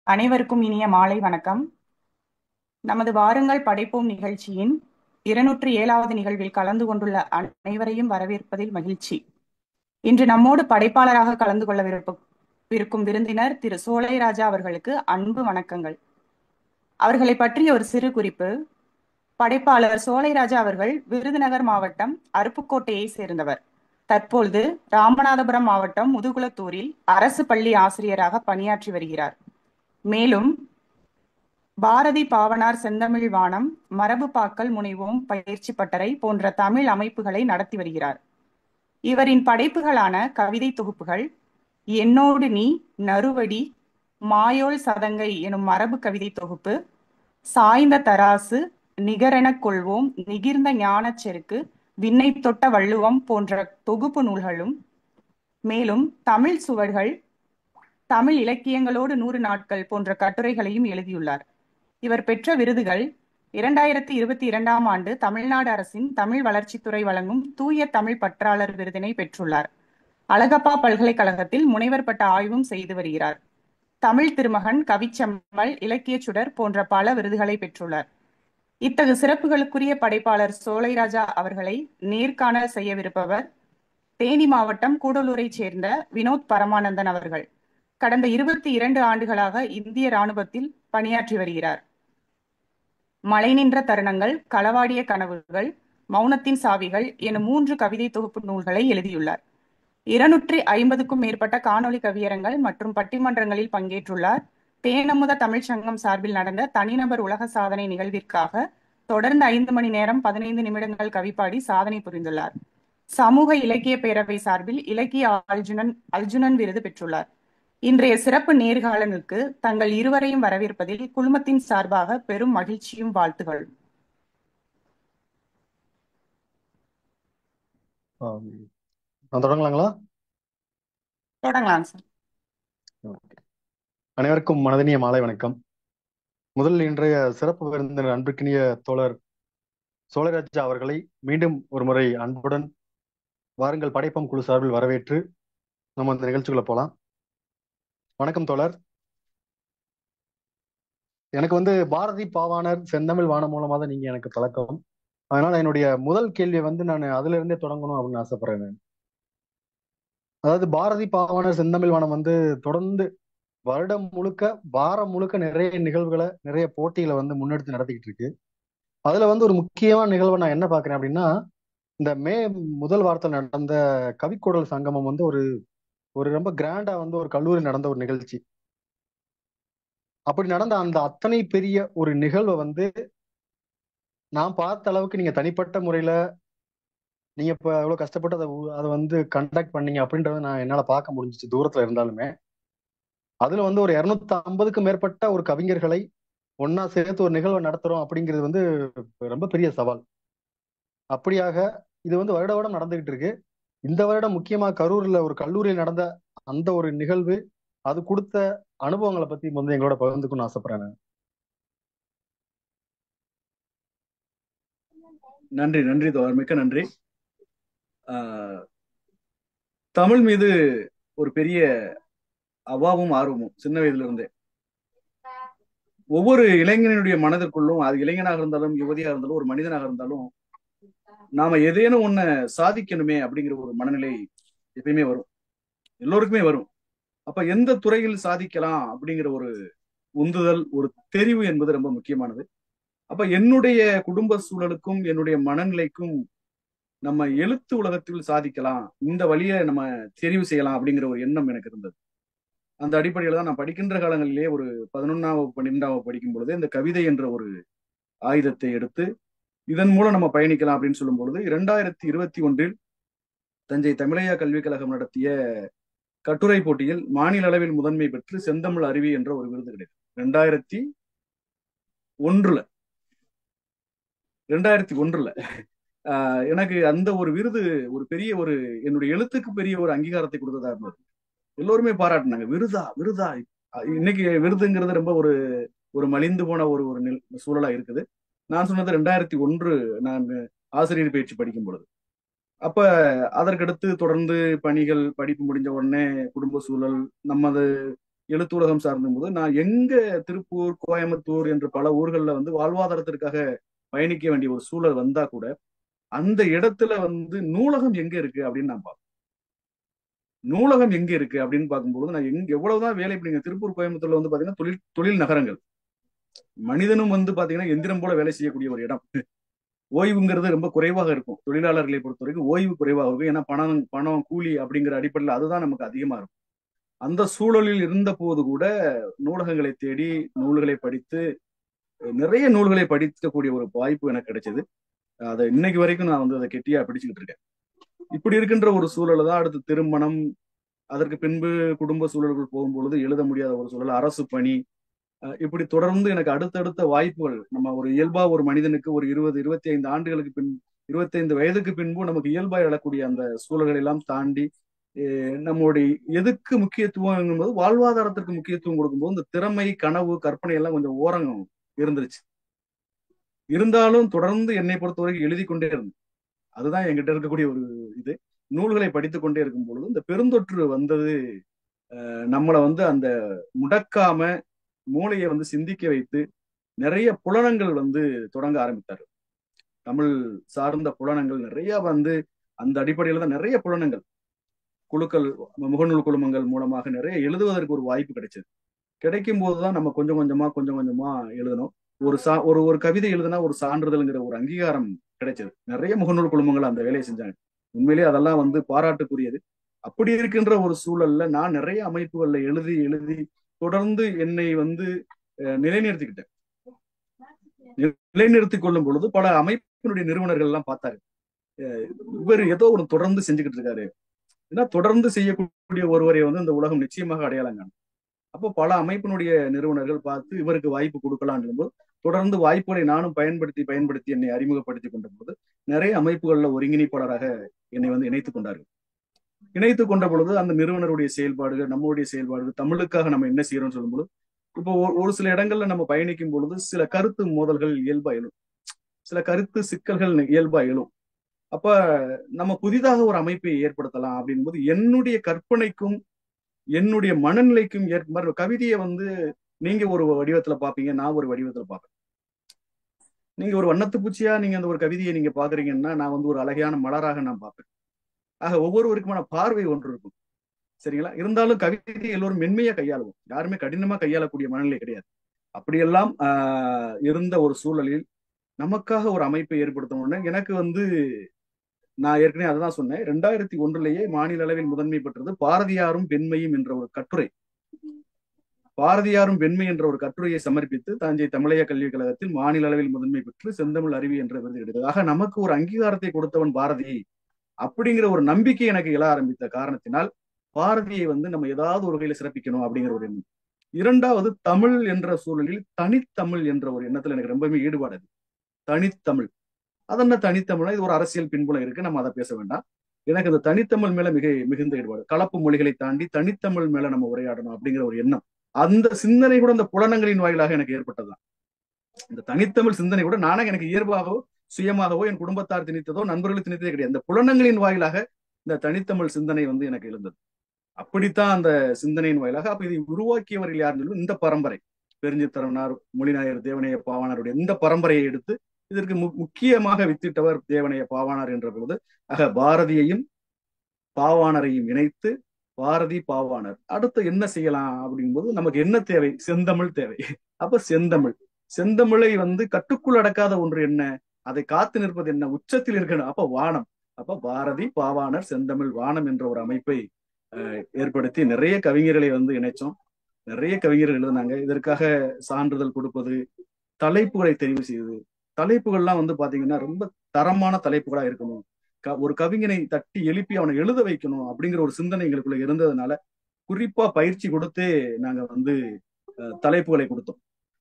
அனைவருக்கும் இனிய மாலை வணக்கம். நமது வாருங்கள் படைப்போம் நிகழ்ச்சியின் 207வது நிகழ்வில் கலந்து கொண்டுள்ள அனைவரையும் வரவேற்பதில் மகிழ்ச்சி. இன்று நம்மோடு படைப்பாளராக கலந்து கொள்ளவிருக்கும் விருந்தினர் திரு சோலைராஜா அவர்களுக்கு அன்பு வணக்கங்கள். அவர்களை பற்றிய ஒரு சிறு குறிப்பு. படைப்பாளர் சோலைராஜா அவர்கள் விருதுநகர் மாவட்டம் அருப்புக்கோட்டையை சேர்ந்தவர். தற்பொழுது ராமநாதபுரம் மாவட்டம் முதுகுளத்தூரில் அரசு பள்ளி ஆசிரியராக பணியாற்றி வருகிறார். மேலும் பாரதி பாவனார் செந்தமிழ் வானம், மரபு பாக்கல் முனைவோம் பயிற்சி பட்டறை போன்ற தமிழ் அமைப்புகளை நடத்தி வருகிறார். இவரின் படைப்புகளான கவிதை தொகுப்புகள் என்னோடு நீ, நறுவடி, மாயோல் சதங்கை எனும் மரபு கவிதை தொகுப்பு, சாய்ந்த தராசு, நிகரெனக் கொள்வோம், நிகிர்ந்த ஞானச் செருக்கு, விண்ணை தொட்ட வள்ளுவம் போன்ற தொகுப்பு நூல்களும், மேலும் தமிழ் சுவர்கள், தமிழ் இலக்கியங்களோடு 100 நாட்கள் போன்ற கட்டுரைகளையும் எழுதியுள்ளார். இவர் பெற்ற விருதுகள் 2022ஆம் ஆண்டு தமிழ்நாடு அரசின் தமிழ் வளர்ச்சித்துறை வழங்கும் தூய தமிழ் பற்றாளர் விருதினை பெற்றுள்ளார். அழகப்பா பல்கலைக்கழகத்தில் முனைவர் பட்ட ஆய்வும் செய்து வருகிறார். தமிழ் திருமகன், கவிச்செம்மல், இலக்கியச் சுடர் போன்ற பல விருதுகளை பெற்றுள்ளார். இத்தகு சிறப்புகளுக்குரிய படைப்பாளர் சோலைராஜா அவர்களை நேர்காணல் செய்யவிருப்பவர் தேனி மாவட்டம் கூடலூரைச் சேர்ந்த வினோத் பரமானந்தன் அவர்கள். கடந்த 22 ஆண்டுகளாக இந்திய இராணுவத்தில் பணியாற்றி வருகிறார். மழை நின்ற தருணங்கள், களவாடிய கனவுகள், மௌனத்தின் சாவிகள் எனும் 3 கவிதை தொகுப்பு நூல்களை எழுதியுள்ளார். 250க்கும் மேற்பட்ட காணொளி கவியரங்கள் மற்றும் பட்டிமன்றங்களில் பங்கேற்றுள்ளார். தேனமுத தமிழ்ச் சங்கம் சார்பில் நடந்த தனிநபர் உலக சாதனை நிகழ்விற்காக தொடர்ந்து 5 மணி நேரம் 15 நிமிடங்கள் கவிப்பாடி சாதனை புரிந்துள்ளார். சமூக இலக்கிய பேரவை சார்பில் இலக்கிய அர்ஜுனன் விருது பெற்றுள்ளார். இன்றைய சிறப்பு நேர்காணலுக்கு தங்கள் இருவரையும் வரவேற்பதில் குழுமத்தின் சார்பாக பெரும் மகிழ்ச்சியும் வாழ்த்துகள். தொடங்கலாங்களா? தொடங்கலாம் சார். அனைவருக்கும் மனதினிய மாலை வணக்கம். முதலில் இன்றைய சிறப்பு விருந்தினர் அன்பிற்கினிய தோழர் சோலைராஜா அவர்களை மீண்டும் ஒரு முறை அன்புடன் வாருங்கள் படைப்பம் குழு சார்பில் வரவேற்று நம்ம அந்த நிகழ்ச்சிக்குள்ள போலாம். வணக்கம் தோழர். எனக்கு பாரதி பாவாணர் செந்தமிழ் வானம் மூலமா தான் நீங்க எனக்கு பழக்கம். அதனால என்னுடைய முதல் கேள்வியை நான் அதுல இருந்தே தொடங்கணும் அப்படின்னு ஆசைப்படுறேன். அதாவது பாரதி பாவாணர் செந்தமிழ் வானம் தொடர்ந்து வருடம் முழுக்க, வாரம் முழுக்க நிறைய நிகழ்வுகளை, நிறைய போட்டிகளை முன்னெடுத்து நடத்திக்கிட்டு இருக்கு. அதுல ஒரு முக்கியமான நிகழ்வை நான் என்ன பாக்குறேன் அப்படின்னா, இந்த மே முதல் வாரத்தில் நடந்த கவிக்கூடல் சங்கமம் ஒரு ஒரு ரொம்ப கிராண்டா ஒரு கல்லூரி நடந்த ஒரு நிகழ்ச்சி. அப்படி நடந்த அந்த அத்தனை பெரிய ஒரு நிகழ்வை நான் பார்த்த அளவுக்கு நீங்க தனிப்பட்ட முறையில நீங்க இப்ப எவ்வளவு கஷ்டப்பட்டு அதை கண்டக்ட் பண்ணீங்க அப்படின்றத நான் என்னால பார்க்க முடிஞ்சிச்சு, தூரத்துல இருந்தாலுமே. அதுல ஒரு 250க்கும் மேற்பட்ட ஒரு கவிஞர்களை ஒன்னா சேர்த்து ஒரு நிகழ்வை நடத்துறோம் அப்படிங்கிறது ரொம்ப பெரிய சவால். அப்படியாக இது வருட வருடம் நடந்துகிட்டு இருக்கு. இந்த வருடம் முக்கியமா கரூர்ல ஒரு கல்லூரியில் நடந்த அந்த ஒரு நிகழ்வு, அது கொடுத்த அனுபவங்களை பத்தி எங்களோட பகிர்ந்துக்கணும்னு ஆசைப்படுறேன். நன்றி நன்றி தோழர், மிக்க நன்றி. தமிழ் மீது ஒரு பெரிய அவாவும் ஆர்வமும் சின்ன வயதுல இருந்தே ஒவ்வொரு இளைஞனுடைய மனதிற்குள்ளும், அது இளைஞனாக இருந்தாலும் யுவதியாக இருந்தாலும் ஒரு மனிதனாக இருந்தாலும், நாம ஏதேனும் ஒண்ண சாதிக்கணுமே அப்படிங்கிற ஒரு மனநிலை எப்பயுமே வரும், எல்லோருக்குமே வரும். அப்ப எந்த துறையில் சாதிக்கலாம் அப்படிங்கிற ஒரு உந்துதல், ஒரு தெரிவு என்பது ரொம்ப முக்கியமானது. அப்ப என்னுடைய குடும்ப சூழலுக்கும் என்னுடைய மனநிலைக்கும் நம்ம எழுத்து உலகத்தில் சாதிக்கலாம், இந்த வழியை நம்ம தெரிவு செய்யலாம் அப்படிங்கிற ஒரு எண்ணம் எனக்கு இருந்தது. அந்த அடிப்படையில தான் நான் படிக்கின்ற காலங்களிலேயே ஒரு 11ஆம் 12ஆம் படிக்கும் பொழுது இந்த கவிதை என்ற ஒரு ஆயுதத்தை எடுத்து இதன் மூலம் நம்ம பயணிக்கலாம் அப்படின்னு சொல்லும் பொழுது 2021 தஞ்சை தமிழையா கல்விக் கழகம் நடத்திய கட்டுரை போட்டியில் மாநில அளவில் முதன்மை பெற்று செந்தமிழ் அருவி என்ற ஒரு விருது கிடைத்தது. 2001 எனக்கு அந்த ஒரு விருது ஒரு பெரிய ஒரு என்னுடைய எழுத்துக்கு பெரிய ஒரு அங்கீகாரத்தை கொடுத்ததா இருந்தது. எல்லோருமே பாராட்டினாங்க, விருதா விருதா. இன்னைக்கு விருதுங்கிறது ரொம்ப ஒரு ஒரு மலிந்து போன ஒரு ஒரு சூழலா இருக்குது. நான் சொன்னது 2001 நான் ஆசிரியர் பயிற்சி படிக்கும் பொழுது. அப்ப அதற்கடுத்து தொடர்ந்து பணிகள், படிப்பு முடிஞ்ச உடனே குடும்ப சூழல், நமது எழுத்துலகம் சார்ந்தும் போது நான் எங்க திருப்பூர், கோயம்புத்தூர் என்று பல ஊர்கள்ல வந்து வாழ்வாதாரத்திற்காக பயணிக்க வேண்டிய ஒரு சூழல் வந்தா கூட அந்த இடத்துல வந்து நூலகம் எங்க இருக்கு அப்படின்னு நான் பார்ப்பேன். நூலகம் எங்க இருக்கு அப்படின்னு பார்க்கும்போது நான் எவ்வளவுதான் வேலை, இப்ப நீங்க திருப்பூர், கோயம்புத்தூர்ல வந்து பாத்தீங்கன்னா தொழில் நகரங்கள். மனிதனும் வந்து பாத்தீங்கன்னா எந்திரம் போல வேலை செய்யக்கூடிய ஒரு இடம். ஓய்வுங்கிறது ரொம்ப குறைவாக இருக்கும். தொழிலாளர்களை பொறுத்த வரைக்கும் ஓய்வு குறைவாக இருக்கும். ஏன்னா பணம் கூலி அப்படிங்கிற அடிப்படையில் அதுதான் நமக்கு அதிகமா இருக்கும். அந்த சூழலில் இருந்த போது கூட நூலகங்களை தேடி நூல்களை படித்து நிறைய நூல்களை படிக்கக்கூடிய ஒரு வாய்ப்பு எனக்கு கிடைச்சது. அதை இன்னைக்கு வரைக்கும் நான் வந்து அதை கெட்டியா பிடிச்சுக்கிட்டு இருக்கேன். இப்படி இருக்கின்ற ஒரு சூழலை தான் அடுத்து திருமணம், அதற்கு பின்பு குடும்ப சூழல்கள் போகும்பொழுது எழுத முடியாத ஒரு சூழல், அரசு பணி, இப்படி தொடர்ந்து எனக்கு அடுத்தடுத்த வாய்ப்புகள். நம்ம ஒரு இயல்பா ஒரு மனிதனுக்கு ஒரு 25 ஆண்டுகளுக்கு பின் 25 வயதுக்கு பின்பு நமக்கு இயல்பா எழக்கூடிய அந்த சூழல்களை எல்லாம் தாண்டி நம்மளுடைய எதுக்கு முக்கியத்துவம் போது வாழ்வாதாரத்திற்கு முக்கியத்துவம் கொடுக்கும்போது இந்த திறமை, கனவு, கற்பனை எல்லாம் கொஞ்சம் ஓரம் இருந்துருச்சு. இருந்தாலும் தொடர்ந்து என்னை பொறுத்த வரைக்கும் எழுதி கொண்டே இருந்தேன். அதுதான் என்கிட்ட இருக்கக்கூடிய ஒரு இது. நூல்களை படித்துக் கொண்டே இருக்கும் பொழுது இந்த பெருந்தொற்று வந்தது. நம்மளை வந்து அந்த முடக்காம மூளையை வந்து சிந்திக்க வைத்து நிறைய புலனங்கள் வந்து தொடங்க ஆரம்பித்தார். தமிழ் சார்ந்த புலனங்கள் நிறைய வந்து அந்த அடிப்படையில தான் நிறைய புலனங்கள் குழுக்கள், முகநூல் குழுமங்கள் மூலமாக நிறைய எழுதுவதற்கு ஒரு வாய்ப்பு கிடைச்சது. கிடைக்கும் போதுதான் நம்ம கொஞ்சம் கொஞ்சமா எழுதணும். ஒரு கவிதை எழுதுனா ஒரு சான்றிதழ்ங்கிற ஒரு அங்கீகாரம் கிடைச்சது. நிறைய முகநூல் குழுமங்கள் அந்த வேலையை செஞ்சாங்க. உண்மையிலேயே அதெல்லாம் வந்து பாராட்டுக்குரியது. அப்படி இருக்கின்ற ஒரு சூழல்ல நான் நிறைய அமைப்புகள்ல எழுதி தொடர்ந்து என்னை வந்து நிலைநிறுத்திக்கிட்டேன். நிலைநிறுத்திக் கொள்ளும் பொழுது பல அமைப்பினுடைய நிறுவனர்கள் எல்லாம் பார்த்தாரு, இவர் ஏதோ ஒரு தொடர்ந்து செஞ்சுக்கிட்டு இருக்காரு. ஏன்னா தொடர்ந்து செய்யக்கூடிய ஒருவரை வந்து இந்த உலகம் நிச்சயமாக அடையாளம் காணும். அப்போ பல அமைப்பினுடைய நிறுவனர்கள் பார்த்து இவருக்கு வாய்ப்பு கொடுக்கலாம் போது தொடர்ந்து வாய்ப்புகளை நானும் பயன்படுத்தி என்னை அறிமுகப்படுத்தி கொண்ட போது நிறைய அமைப்புகள்ல ஒருங்கிணைப்பாளராக என்னை வந்து இணைத்துக் கொண்டார்கள். இணைத்துக் கொண்ட பொழுது அந்த நிறுவனருடைய செயல்பாடுகள், நம்மளுடைய செயல்பாடுகள், தமிழுக்காக நம்ம என்ன செய்யறோம்னு சொல்லும்போது இப்போ ஒரு சில இடங்கள்ல நம்ம பயணிக்கும் பொழுது சில கருத்து மோதல்கள் இயல்பா எழும், சில கருத்து சிக்கல்கள் இயல்பா எழும். அப்ப நம்ம புதிதாக ஒரு அமைப்பை ஏற்படுத்தலாம் அப்படின் போது என்னுடைய கற்பனைக்கும் என்னுடைய மனநிலைக்கும் ஏற்ற மாதிரி கவிதையை வந்து நீங்க ஒரு வடிவத்துல பாப்பீங்க, நான் ஒரு வடிவத்துல பார்ப்பேன். நீங்க ஒரு வண்ணத்து பூச்சியா நீங்க அந்த ஒரு கவிதையை நீங்க பாக்குறீங்கன்னா நான் வந்து ஒரு அழகான மலராக நான் பார்ப்பேன். ஆக ஒவ்வொருவருக்குமான பார்வை ஒன்று இருக்கும், சரிங்களா? இருந்தாலும் கவிதை எல்லோரும் மென்மையா கையாளுவோம், யாருமே கடினமா கையாளக்கூடிய மனநிலை கிடையாது. அப்படியெல்லாம் இருந்த ஒரு சூழலில் நமக்காக ஒரு அமைப்பை ஏற்படுத்தணும்னு எனக்கு வந்து நான் ஏற்கனவே அதுதான் சொன்னேன். 2001 மாநில அளவில் முதன்மை பெற்றது பாரதியாரும் பெண்மையும் என்ற ஒரு கட்டுரை. பாரதியாரும் பெண்மை என்ற ஒரு கட்டுரையை சமர்ப்பித்து தஞ்சை தமிழக கல்விக் கழகத்தில் மாநில அளவில் முதன்மை பெற்று செந்தமிழ் அருவி என்ற விருது கிடைத்தது. ஆக நமக்கு ஒரு அங்கீகாரத்தை கொடுத்தவன் பாரதி அப்படிங்கிற ஒரு நம்பிக்கை எனக்கு எழ ஆரம்பித்த காரணத்தினால் பாரதியை வந்து நம்ம ஏதாவது ஒரு வகையில சிறப்பிக்கணும் அப்படிங்கிற ஒரு எண்ணம். இரண்டாவது, தமிழ் என்ற சூழலில் தனித்தமிழ் என்ற ஒரு எண்ணத்துல எனக்கு ரொம்பவே ஈடுபாடு. தனித்தமிழ், அதென்ன தனித்தமிழ், இது ஒரு அரசியல் பின்புலம் இருக்கு, நம்ம அதை பேச வேண்டாம். எனக்கு அந்த தனித்தமிழ் மேல மிகுந்த ஈடுபாடு. கலப்பு மொழிகளை தாண்டி தனித்தமிழ் மேல நம்ம உரையாடணும் அப்படிங்கிற ஒரு எண்ணம், அந்த சிந்தனை கூட அந்த புலனங்களின் வாயிலாக எனக்கு ஏற்பட்டதுதான். இந்த தனித்தமிழ் சிந்தனை கூட நானே எனக்கு இயல்பாகவோ சுயமாகவோ என் குடும்பத்தார் திணித்ததோ நண்பர்கள் திணித்ததே கிடையாது. இந்த புலனங்களின் வாயிலாக இந்த தனித்தமிழ் சிந்தனை வந்து எனக்கு எழுந்தது. அப்படித்தான் அந்த சிந்தனையின் வாயிலாக அப்ப இதை உருவாக்கியவர்கள் யாருன்னு இந்த பரம்பரை, பெருஞ்சித்திரனார், மொழிநாயர், தேவனைய பாவாணருடைய இந்த பரம்பரையை எடுத்து இதற்கு முக்கியமாக வித்திட்டவர் தேவனைய பாவாணர் என்ற பொழுது ஆக பாரதியையும் பாவாணரையும் இணைத்து பாரதி பாவாணர் அடுத்து என்ன செய்யலாம் அப்படிங்கும்போது நமக்கு என்ன தேவை? செந்தமிழ் தேவை. அப்ப செந்தமிழை வந்து கட்டுக்குள் அடக்காத ஒன்று என்ன, அதை காத்து நிற்பது என்ன, உச்சத்தில் இருக்கணும். அப்ப வானம். அப்ப பாரதி பாவாணர் செந்தமிழ் வானம் என்ற ஒரு அமைப்பை ஏற்படுத்தி நிறைய கவிஞர்களை வந்து இணைச்சோம். நிறைய கவிஞர்கள் எழுதினாங்க. இதற்காக சான்றிதழ் கொடுப்பது, தலைப்புகளை தெரிவு செய்வது, தலைப்புகள்லாம் வந்து பாத்தீங்கன்னா ரொம்ப தரமான தலைப்புகளா இருக்கணும், ஒரு கவிஞனை தட்டி எழுப்பி அவனை எழுத வைக்கணும் அப்படிங்கிற ஒரு சிந்தனை எங்களுக்குள்ள இருந்ததுனால குறிப்பா பயிற்சி கொடுத்தே நாங்க வந்து தலைப்புகளை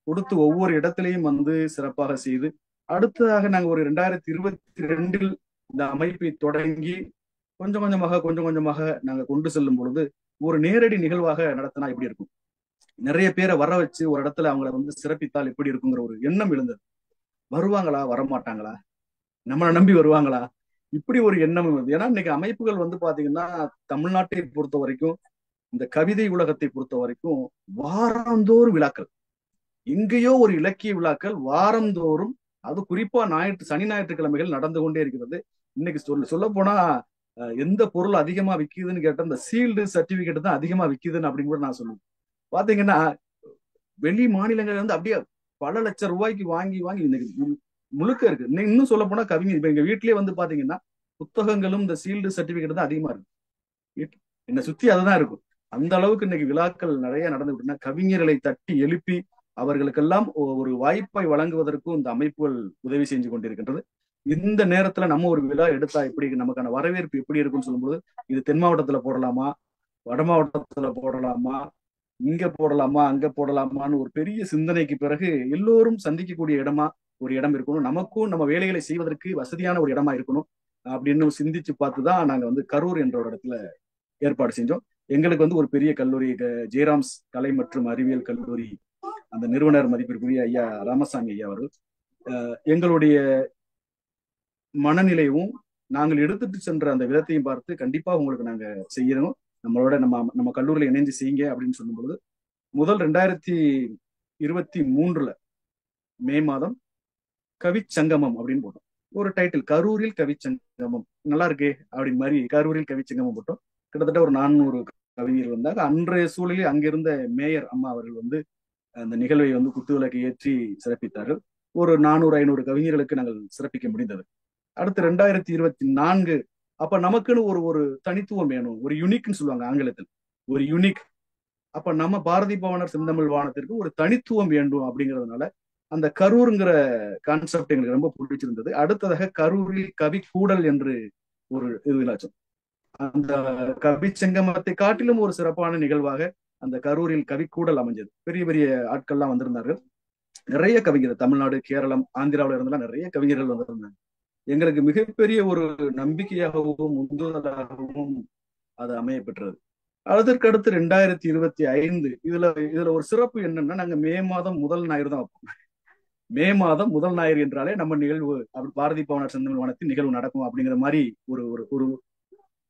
கொடுத்து ஒவ்வொரு இடத்திலையும் வந்து சிறப்பாக செய்து அடுத்ததாக நாங்க ஒரு 2022 இந்த அமைப்பை தொடங்கி கொஞ்சம் கொஞ்சமாக நாங்க கொண்டு செல்லும் பொழுது ஒரு நேரடி நிகழ்வாக நடத்தினா எப்படி இருக்கும், நிறைய பேரை வர வச்சு ஒரு இடத்துல அவங்கள வந்து சிறப்பித்தால் எப்படி இருக்குங்கிற ஒரு எண்ணம் எழுந்தது. வருவாங்களா, வரமாட்டாங்களா, நம்மளை நம்பி வருவாங்களா, இப்படி ஒரு எண்ணம் வருது. ஏன்னா இன்னைக்கு அமைப்புகள் வந்து பாத்தீங்கன்னா தமிழ்நாட்டை பொறுத்த வரைக்கும் இந்த கவிதை உலகத்தை பொறுத்த வரைக்கும் வாரந்தோறும் விழாக்கள், எங்கேயோ ஒரு இலக்கிய விழாக்கள் வாரந்தோறும், அது குறிப்பா சனி ஞாயிற்றுக்கிழமைகள் நடந்து கொண்டே இருக்கிறது. இன்னைக்கு சொல்ல போனா எந்த பொருள் அதிகமா விக்குதுன்னு கேட்டா இந்த சீல்டு சர்டிபிகேட் தான் அதிகமா விக்குதுன்னு அப்படின்னு கூட நான் சொல்லுவேன். பாத்தீங்கன்னா வெளி மாநிலங்கள் வந்து அப்படியே பல லட்சம் ரூபாய்க்கு வாங்கி வாங்கி இன்னைக்கு முழுக்க இருக்கு. இன்னும் சொல்ல போனா கவிஞர் இப்ப எங்க வீட்லயே வந்து பாத்தீங்கன்னா புத்தகங்களும் இந்த சீல்டு சர்டிபிகேட் தான் அதிகமா இருக்கு. என்னை சுத்தி அதுதான் இருக்கும். அந்த அளவுக்கு இன்னைக்கு விழாக்கள் நிறைய நடந்துகிட்டு, கவிஞர்களை தட்டி எழுப்பி அவர்களுக்கெல்லாம் ஒரு வாய்ப்பை வழங்குவதற்கும் இந்த அமைப்புகள் உதவி செஞ்சு கொண்டிருக்கின்றது. இந்த நேரத்துல நம்ம ஒரு விழா எடுத்தா எப்படி, நமக்கான வரவேற்பு எப்படி இருக்குன்னு சொல்லும்போது, இது தென் மாவட்டத்துல போடலாமா, வட மாவட்டத்துல போடலாமா, இங்க போடலாமா, அங்க போடலாமான்னு ஒரு பெரிய சிந்தனைக்கு பிறகு எல்லோரும் சந்திக்கக்கூடிய இடமா ஒரு இடம் இருக்கணும், நமக்கும் நம்ம வேலைகளை செய்வதற்கு வசதியான ஒரு இடமா இருக்கணும் அப்படின்னு சிந்திச்சு பார்த்துதான் நாங்க வந்து கரூர் என்ற ஒரு இடத்துல ஏற்பாடு செஞ்சோம். எங்களுக்கு வந்து ஒரு பெரிய கல்லூரி, ஜெயராம்ஸ் கலை மற்றும் அறிவியல் கல்லூரி, அந்த நிறுவனர் மதிப்பிற்குரிய ஐயா ராமசாமி ஐயா அவர்கள் எங்களுடைய மனநிலையும் நாங்கள் எடுத்துட்டு சென்ற அந்த விதத்தையும் பார்த்து, கண்டிப்பா உங்களுக்கு நாங்க செய்யணும், நம்மளோட நம்ம கல்லூரியில இணைஞ்சு செய்யுங்க அப்படின்னு சொல்லும்போது, முதல் 2023 மே மாதம் கவிச்சங்கமம் அப்படின்னு போட்டோம். ஒரு டைட்டில், கரூரில் கவிச்சங்கமம், நல்லா இருக்கே அப்படின்னு மாதிரி கரூரில் கவிச்சங்கமம் போட்டோம். கிட்டத்தட்ட ஒரு 400 கவிஞர்கள் வந்தாங்க. அன்றைய சூழலில் அங்கிருந்த மேயர் அம்மா அவர்கள் வந்து அந்த நிகழ்வை வந்து குத்துவிளக்கு ஏற்றி சிறப்பித்தார்கள். ஒரு 400-500 கவிஞர்களுக்கு நாங்கள் சிறப்பிக்க முடிந்தது. அடுத்து 2024 அப்ப நமக்குன்னு ஒரு தனித்துவம் வேணும், ஒரு யூனிக்னு சொல்லுவாங்க ஆங்கிலத்தில், ஒரு யூனிக். அப்ப நம்ம பாரதி பவனர் செந்தமிழ் வானத்திற்கு ஒரு தனித்துவம் வேண்டும் அப்படிங்கிறதுனால அந்த கரூருங்கிற கான்செப்ட் எங்களுக்கு ரொம்ப பிடிச்சிருந்தது. அடுத்ததாக கரூரில் கவி கூடல் என்று ஒரு விழாச்சோம். அந்த கவி சங்கமத்தை காட்டிலும் ஒரு சிறப்பான நிகழ்வாக அந்த கரூரில் கவி கூடல் அமைஞ்சது. பெரிய பெரிய ஆட்கள்லாம் வந்திருந்தார்கள். நிறைய கவிஞர், தமிழ்நாடு, கேரளம், ஆந்திராவில இருந்தெல்லாம் நிறைய கவிஞர்கள் வந்திருந்தாங்க. எங்களுக்கு மிகப்பெரிய ஒரு நம்பிக்கையாகவும் உந்துதலாகவும் அது அமைய பெற்றது. அதற்கடுத்து 2025 இதுல ஒரு சிறப்பு என்னன்னா, நாங்க மே மாதம் முதல் ஞாயிறு தான் வைப்போம். மே மாதம் முதல் ஞாயிறு என்றாலே நம்ம நிகழ்வு அப்படி பாரதி பவனர் செந்தமிழ் வானத்தில் நிகழ்வு நடக்கும் அப்படிங்கிற மாதிரி ஒரு ஒரு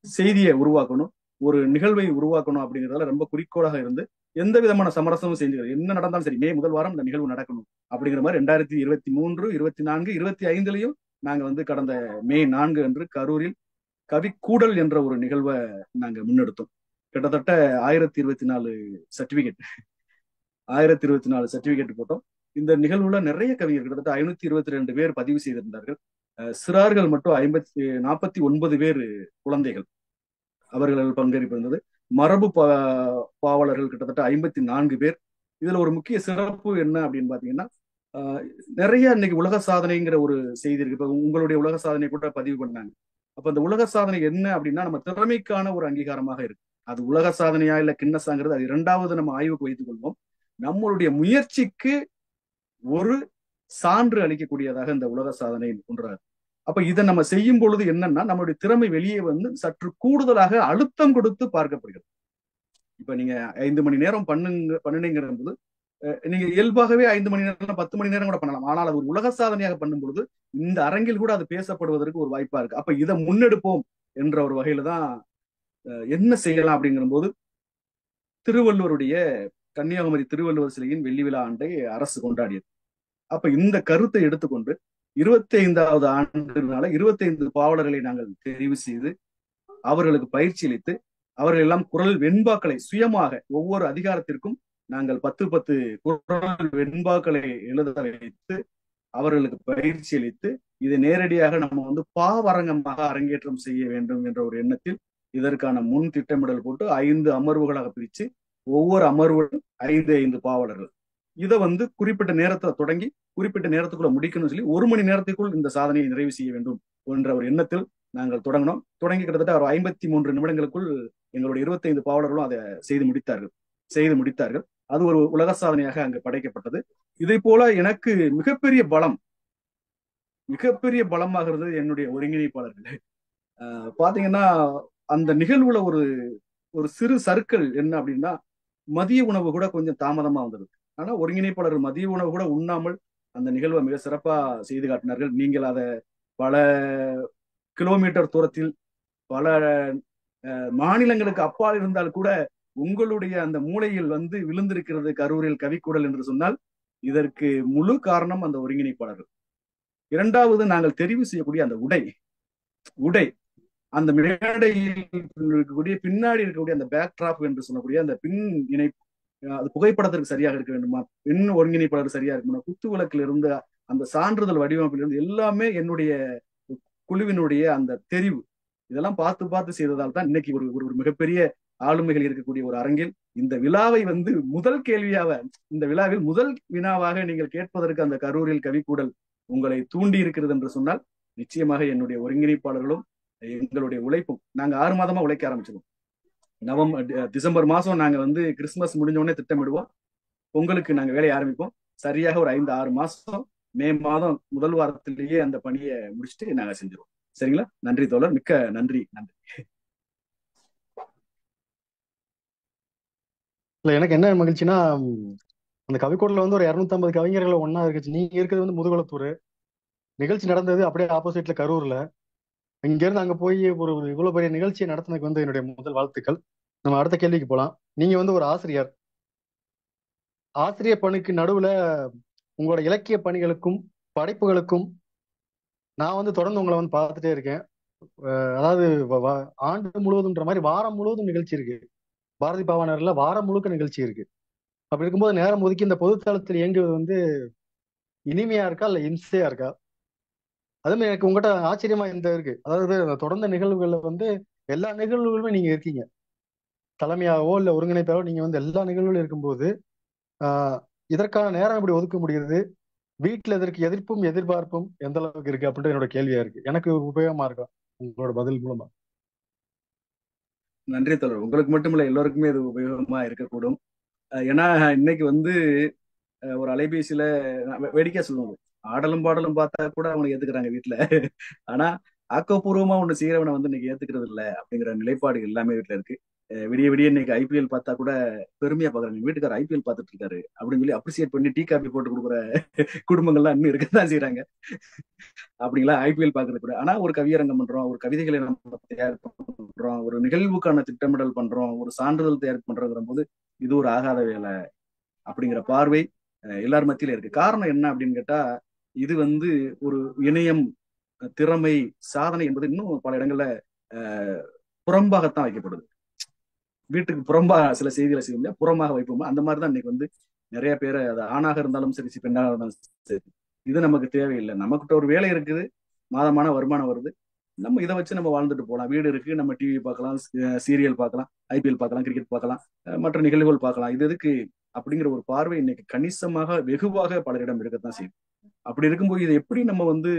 செய்தியை உருவாக்கணும், ஒரு நிகழ்வை உருவாக்கணும் அப்படிங்கிறதுல ரொம்ப குறிக்கோளாக இருந்து எந்த விதமான சமரசமும் செஞ்சது, என்ன நடந்தாலும் சரி மே முதல் வாரம் இந்த நிகழ்வு நடக்கணும் அப்படிங்கிற மாதிரி 2023, 24, 25 நாங்க வந்து கடந்த மே 4 அன்று கரூரில் கவி கூடல் என்ற ஒரு நிகழ்வை நாங்க முன்னெடுத்தோம். கிட்டத்தட்ட 1024 சர்டிபிகேட் 1024 சர்டிபிகேட் போட்டோம். இந்த நிகழ்வுல நிறைய கவிஞர், கிட்டத்தட்ட 522 பேர் பதிவு செய்திருந்தார்கள். சிறார்கள் மட்டும் 49 பேர் குழந்தைகள், அவர்கள் பங்கேற்பு இருந்தது. மரபு பாவலர்கள் கிட்டத்தட்ட 54 பேர். இதுல ஒரு முக்கிய சிறப்பு என்ன அப்படின்னு பாத்தீங்கன்னா, நிறைய இன்னைக்கு உலக சாதனைங்கிற ஒரு செய்தி இருக்கு. இப்ப உங்களுடைய உலக சாதனை கூட பதிவு பண்ணாங்க. அப்ப அந்த உலக சாதனை என்ன அப்படின்னா, நம்ம திறமைக்கான ஒரு அங்கீகாரமாக இருக்கு. அது உலக சாதனையா இல்ல கின்னஸாங்கிறது அது இரண்டாவது நம்ம ஆய்வுக்கு வைத்துக் கொள்வோம். நம்மளுடைய முயற்சிக்கு ஒரு சான்று அளிக்கக்கூடியதாக இந்த உலக சாதனை ஒன்றாது. அப்ப இதை நம்ம செய்யும் பொழுது என்னன்னா, நம்மளுடைய திறமை வெளியே வந்து சற்று கூடுதலாக அழுத்தம் கொடுத்து பார்க்கப்படுகிறது. இப்ப நீங்க 5 மணி நேரம் பண்ணுங்கிற போது நீங்க இயல்பாகவே 5 மணி நேரம் 10 மணி நேரம் கூட பண்ணலாம். ஆனால் அது ஒரு உலக சாதனையாக பண்ணும் பொழுது இந்த அரங்கில் கூட அது பேசப்படுவதற்கு ஒரு வாய்ப்பா இருக்கு. அப்ப இதை முன்னெடுப்போம் என்ற ஒரு வகையில தான் என்ன செய்யலாம் அப்படிங்கிற போது, திருவள்ளுவருடைய கன்னியாகுமரி திருவள்ளுவர் சிலையின் வெள்ளி விழா ஆண்டை அரசு கொண்டாடியது. அப்ப இந்த கருத்தை எடுத்துக்கொண்டு 25வது ஆண்டுனால 25 பாவலர்களை நாங்கள் தெரிவு செய்து அவர்களுக்கு பயிற்சி அளித்து, அவர்கள் எல்லாம் குரல் வெண்பாக்களை சுயமாக ஒவ்வொரு அதிகாரத்திற்கும் நாங்கள் 10 குரல் வெண்பாக்களை எழுத வைத்து அவர்களுக்கு பயிற்சி அளித்து, இதை நேரடியாக நம்ம வந்து பாவரங்கமாக அரங்கேற்றம் செய்ய வேண்டும் என்ற ஒரு எண்ணத்தில் இதற்கான முன் திட்டமிடல் போட்டு 5 அமர்வுகளாக பிரித்து ஒவ்வொரு அமர்வுடன் 5 பாவலர்கள், இதை வந்து குறிப்பிட்ட நேரத்துல தொடங்கி குறிப்பிட்ட நேரத்துக்குள்ள முடிக்கணும்னு சொல்லி 1 மணி நேரத்துக்குள் இந்த சாதனையை நிறைவு செய்ய வேண்டும் என்ற ஒரு எண்ணத்தில் நாங்கள் தொடங்கினோம். தொடங்கி கிட்டத்தட்ட ஒரு 53 நிமிடங்களுக்குள் எங்களுடைய 25 பாவலர்களும் அதை செய்து முடித்தார்கள். அது ஒரு உலக சாதனையாக அங்கு படைக்கப்பட்டது. இதை போல எனக்கு மிகப்பெரிய பலமாகிறது என்னுடைய ஒருங்கிணைப்பாளர்கள். பாத்தீங்கன்னா அந்த நிகழ்வுல ஒரு சிறு சர்க்கிள் என்ன அப்படின்னா, மதிய உணவு கூட கொஞ்சம் தாமதமா வந்தது. ஆனா ஒருங்கிணைப்பாளர்கள் மதிய உணவு கூட உண்ணாமல் அந்த நிகழ்வை மிக சிறப்பா செய்து காட்டினார்கள். நீங்கள் அதை பல கிலோமீட்டர் தூரத்தில் பல மாநிலங்களுக்கு அப்பால் இருந்தால் கூட உங்களுடைய அந்த மூளையில் வந்து விழுந்திருக்கிறது கரூரில் கவிக்கூடல் என்று சொன்னால் இதற்கு முழு காரணம் அந்த ஒருங்கிணைப்பாளர்கள். இரண்டாவது, நாங்கள் தெரிவு செய்யக்கூடிய அந்த உடை உடை அந்த மேடையில் இருக்கக்கூடிய பின்னாடி இருக்கக்கூடிய அந்த பேக் டிராப் என்று சொல்லக்கூடிய அந்த பின் இணைப்பு, அது புகைப்படத்திற்கு சரியாக இருக்க வேண்டுமா, பின் ஒருங்கிணைப்பாளர் சரியா இருக்கணுமா, குத்து விளக்கில் இருந்து அந்த சான்றிதழ் வடிவமைப்பில் இருந்து எல்லாமே என்னுடைய குழுவினுடைய அந்த தெரிவு, இதெல்லாம் பார்த்து பார்த்து செய்ததால் தான் இன்னைக்கு ஒரு ஒரு மிகப்பெரிய ஆளுமைகள் இருக்கக்கூடிய ஒரு அரங்கில் இந்த விழாவை வந்து முதல் கேள்வியாக, இந்த விழாவில் முதல் வினாவாக நீங்கள் கேட்பதற்கு அந்த கரூரில் கவிக்கூடல் உங்களை தூண்டி இருக்கிறது என்று சொன்னால் நிச்சயமாக என்னுடைய ஒருங்கிணைப்பாளர்களும் எங்களுடைய உழைப்பும். நாங்க 6 மாதமா உழைக்க ஆரம்பிச்சிருவோம். டிசம்பர் மாசம் நாங்க வந்து கிறிஸ்துமஸ் முடிஞ்ச உடனே திட்டமிடுவோம். பொங்கலுக்கு நாங்க வேலையை ஆரம்பிப்போம். சரியாக ஒரு 5-6 மாசம் மே மாதம் முதல் வாரத்திலேயே அந்த பணியை முடிச்சுட்டு நாங்க செஞ்சிருவோம். சரிங்களா? நன்றி தோழர், மிக்க நன்றி. இல்ல, எனக்கு என்ன மகிழ்ச்சினா, அந்த கவிக்கூடல வந்து ஒரு 250 கவிஞர்கள் ஒன்னா இருக்குச்சு. நீங்க இருக்கிறது வந்து முதுகுளத்தூர், நிகழ்ச்சி நடந்தது அப்படியே ஆப்போசிட்ல கரூர்ல. இங்க இருந்து அங்க போய் ஒரு இவ்வளவு பெரிய நிகழ்ச்சியை நடத்தினதுக்கு வந்து என்னுடைய முதல் வாழ்த்துக்கள். நம்ம அடுத்த கேள்விக்கு போலாம். நீங்க வந்து ஒரு ஆசிரியர், ஆசிரியர் பணிக்கு நடுவுல உங்களோட இலக்கிய பணிகளுக்கும் படைப்புகளுக்கும் நான் வந்து தொடர்ந்து உங்களை வந்து பார்த்துட்டே இருக்கேன். அதாவது ஆண்டு முழுவதும்ன்ற மாதிரி வாரம் முழுவதும் நிகழ்ச்சி இருக்கு. பாரதி பாவாணர்ல வாரம் முழுக்க நிகழ்ச்சி இருக்கு. அப்படி இருக்கும்போது நேரம் ஒதுக்கி இந்த பொதுத்தளத்தில் இயங்குவது வந்து இனிமையா இருக்கா இல்ல இம்சையா இருக்கா? அதுமாதிரி எனக்கு உங்ககிட்ட ஆச்சரியமா இந்த இருக்கு. அதாவது தொடர்ந்த நிகழ்வுகள்ல வந்து எல்லா நிகழ்வுகளுமே நீங்க இருக்கீங்க, தலைமையாகவோ இல்ல ஒருங்கிணைப்பாகவோ நீங்க வந்து எல்லா நிகழ்வுகளும் இருக்கும்போது இதற்கான நேரம் எப்படி ஒதுக்க முடியுது? வீட்டுல இதற்கு எதிர்ப்பும் எதிர்பார்ப்பும் எந்த அளவுக்கு இருக்கு அப்படின்றது என்னோட கேள்வியா இருக்கு. எனக்கு உபயோகமா இருக்கும் உங்களோட பதில் மூலமா. நன்றி தோழர். உங்களுக்கு மட்டுமில்ல, எல்லோருக்குமே இது உபயோகமா இருக்கக்கூடும். ஏன்னா இன்னைக்கு வந்து ஒரு அலைபேசியில வேடிக்கையா சொல்லுவாங்க, ஆடலும் பாடலும் பார்த்தா கூட அவனை ஏத்துக்கிறாங்க வீட்டுல, ஆனா ஆக்கப்பூர்வமா ஒண்ணு செய்யறவனை வந்து இன்னைக்கு ஏத்துக்கிறது இல்லை அப்படிங்கிற நிலைப்பாடு எல்லாமே வீட்டுல இருக்கு. விடிய விடிய இன்னைக்கு ஐபிஎல் பார்த்தா கூட பெருமையா பாக்குறாங்க, வீட்டுக்காரர் ஐபிஎல் பார்த்துட்டு இருக்காரு அப்படின்னு சொல்லி அப்ரிசியேட் பண்ணி டீ காபி போட்டு கொடுக்குற குடும்பங்கள்லாம் இன்னும் இருக்கதான் செய்யறாங்க. அப்படிங்களா? ஐபிஎல் பாக்குறது கூட. ஆனா ஒரு கவியரங்கம் பண்றோம், ஒரு கவிதைகளை நம்ம தயார் பண்றோம், ஒரு நிகழ்வுக்கான திட்டமிடல் பண்றோம், ஒரு சான்றிதழ் தயார் பண்றோங்கிற போது இது ஒரு ஆகாத வேலை அப்படிங்கிற பார்வை எல்லார் மத்தியில இருக்கு. காரணம் என்ன அப்படின்னு கேட்டா, இது வந்து ஒரு இணையம், திறமை, சாதனை என்பது இன்னும் பல இடங்கள்ல புறம்பாகத்தான் வைக்கப்படுது. வீட்டுக்கு புறம்பாக சில செய்திகளை செய்ய முடியாது, புறமாக வைப்போமா, அந்த மாதிரிதான் இன்னைக்கு வந்து நிறைய பேரை, அது ஆணாக இருந்தாலும் சரி பெண்ணாக இருந்தாலும் சரி, இது நமக்கு தேவையில்லை. நமக்கிட்ட ஒரு வேலை இருக்குது, மாதமான வருமானம் வருது, நம்ம இதை வச்சு நம்ம வாழ்ந்துட்டு போகலாம். வீடு இருக்கு, நம்ம டிவி பார்க்கலாம், சீரியல் பார்க்கலாம், ஐபிஎல் பார்க்கலாம், கிரிக்கெட் பார்க்கலாம், மற்ற நிகழ்வுகள் பார்க்கலாம். இது எதுக்கு அப்படிங்கிற ஒரு பார்வை இன்னைக்கு கணிசமாக வெகுவாக பலரிடம் இருக்கத்தான் செய்யும். அப்படி இருக்கும்போது இதை எப்படி நம்ம வந்து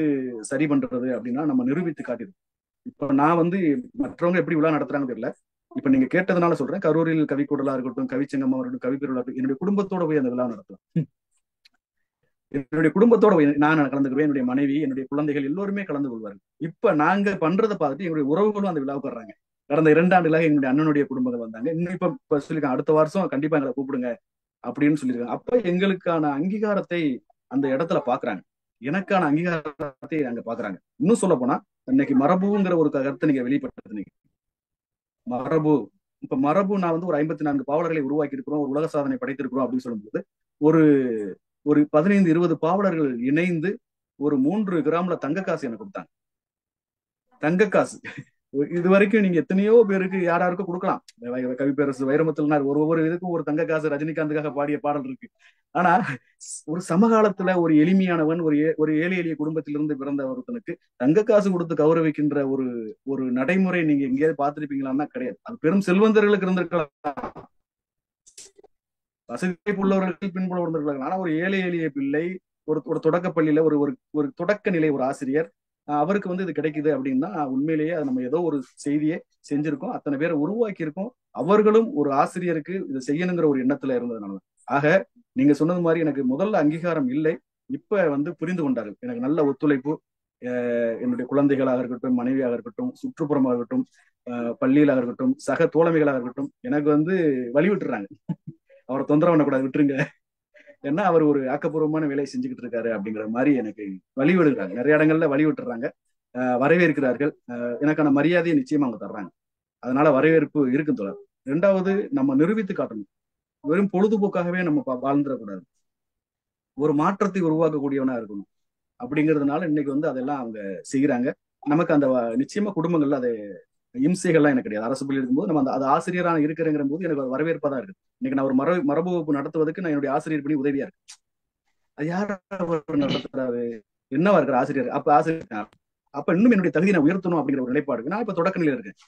சரி பண்றது அப்படின்னா, நம்ம நிரூபித்து காட்டிடும். இப்ப நான் வந்து மற்றவங்க எப்படி விழா நடத்துறாங்க தெரியல, இப்ப நீங்க கேட்டதுனால சொல்றேன். கரூரில் கவிக்கூடலா இருக்கட்டும், கவிச்சங்கமா இருக்கட்டும், கவிப்பெருளா இருக்கட்டும், என்னுடைய குடும்பத்தோட போய் அந்த விழா நடத்தலாம். என்னுடைய குடும்பத்தோட நான் கலந்துக்குவேன், என்னுடைய மனைவி, என்னுடைய குழந்தைகள் எல்லோருமே கலந்து கொள்வார்கள். இப்ப நாங்க பண்றதை பார்த்துட்டு எங்களுடைய உறவுகளும் அந்த விழாவுக்கு வர்றாங்க. கடந்த 2 ஆண்டுகளாக எங்களுடைய அண்ணனுடைய குடும்பங்கள் வந்தாங்க. இன்னும் இப்ப சொல்லிருக்காங்க, அடுத்த வருஷம் கண்டிப்பா எங்களை கூப்பிடுங்க அப்படின்னு சொல்லியிருக்காங்க. அப்ப எங்களுக்கான அங்கீகாரத்தை அந்த இடத்துல பாக்குறாங்க, எனக்கான அங்கீகாரத்தை அங்க பாக்குறாங்க. இன்னும் சொல்ல போனா, இன்னைக்கு மரபுங்கிற ஒரு கருத்தை நீங்க வெளிப்பட்டது. மரபு, இப்ப மரபு நான் வந்து ஒரு 54 பாவலர்களை உருவாக்கி இருக்கிறோம், ஒரு உலக சாதனை படைத்திருக்கிறோம் அப்படின்னு சொல்லும்போது, ஒரு ஒரு 15-20 பாவலர்கள் இணைந்து ஒரு 3 கிராம்ல தங்க காசு எனக்கு கொடுத்தாங்க. தங்க காசு இது வரைக்கும் நீங்க எத்தனையோ பேருக்கு யாராருக்கும் கொடுக்கலாம். கவிப்பேரசு வைரமுத்துலனார் ஒவ்வொரு இதுக்கும் ஒரு தங்க காசு ரஜினிகாந்துக்காக பாடிய பாடல் இருக்கு. ஆனா ஒரு சமகாலத்துல ஒரு எளிமையானவன், ஒரு ஏழை எளிய குடும்பத்திலிருந்து பிறந்த ஒருத்தனுக்கு தங்க காசு கொடுத்து கௌரவிக்கின்ற ஒரு ஒரு நடைமுறை நீங்க எங்கேயாவது பார்த்திருப்பீங்களான்னா கிடையாது. அது பெரும் செல்வந்தர்களுக்கு இருந்திருக்கலாம், வசதி உள்ளவர்கள் பின்புல இருந்திருக்கலாம். ஆனா ஒரு ஏழை எளிய பிள்ளை, ஒரு தொடக்க பள்ளியில ஒரு ஒரு தொடக்க நிலை ஒரு ஆசிரியர், அவருக்கு வந்து இது கிடைக்குது அப்படின்னா உண்மையிலேயே அது நம்ம ஏதோ ஒரு செய்தியை செஞ்சிருக்கோம், அத்தனை பேரை உருவாக்கி இருக்கோம். அவர்களும் ஒரு ஆசிரியருக்கு இதை செய்யணுங்கிற ஒரு எண்ணத்துல இருந்ததுனால. ஆக நீங்க சொன்னது மாதிரி எனக்கு முதல்ல அங்கீகாரம் இல்லை, இப்ப வந்து புரிந்து கொண்டார்கள். எனக்கு நல்ல ஒத்துழைப்பு, என்னுடைய குழந்தைகளாக இருக்கட்டும், மனைவியாக இருக்கட்டும், சுற்றுப்புறமாக இருக்கட்டும், பள்ளியிலாக இருக்கட்டும், சக தோழமைகளாக இருக்கட்டும், எனக்கு வந்து வழி விட்டுறாங்க. அவரை தொந்தரவு பண்ணக்கூடாது, விட்டுருங்க, ஏன்னா அவர் ஒரு ஆக்கப்பூர்வமான வேலையை செஞ்சுக்கிட்டு இருக்காரு அப்படிங்கிற மாதிரி எனக்கு வழி விடுறாங்க. நிறைய இடங்கள்ல வழி விட்டுறாங்க, வரவேற்கிறார்கள். எனக்கான மரியாதையை நிச்சயமா அவங்க தர்றாங்க. அதனால வரவேற்பு இருக்கு தோழர். ரெண்டாவது, நம்ம நிரூபித்து காட்டணும். வெறும் பொழுதுபோக்காகவே நம்ம வாழ்ந்துடக்கூடாது. ஒரு மாற்றத்தை உருவாக்கக்கூடியவனா இருக்கணும். அப்படிங்கிறதுனால இன்னைக்கு வந்து அதெல்லாம் அவங்க செய்யறாங்க. நமக்கு அந்த நிச்சயமா குடும்பங்கள்ல அது இம்சைகள்லாம் எனக்கு கிடையாது. அரசு பள்ளி இருக்கும்போது நம்ம அது ஆசிரியராக இருக்கிறேங்கிற போது எனக்கு வரவேற்பா தான் இருக்கு. இன்னைக்கு நான் ஒரு மரபு வகுப்பு நடத்துவதற்கு நான் என்னுடைய ஆசிரியர் பணி உதவியா இருக்கு. அது யார் நடத்துறாரு, என்னவா இருக்கிற ஆசிரியர், அப்ப ஆசிரியர் அப்ப இன்னும் என்னுடைய தகுதியை நான் உயர்த்தணும் அப்படிங்கிற ஒரு நிலைப்பாடு. நான் இப்ப தொடக்க நிலையில இருக்கேன்.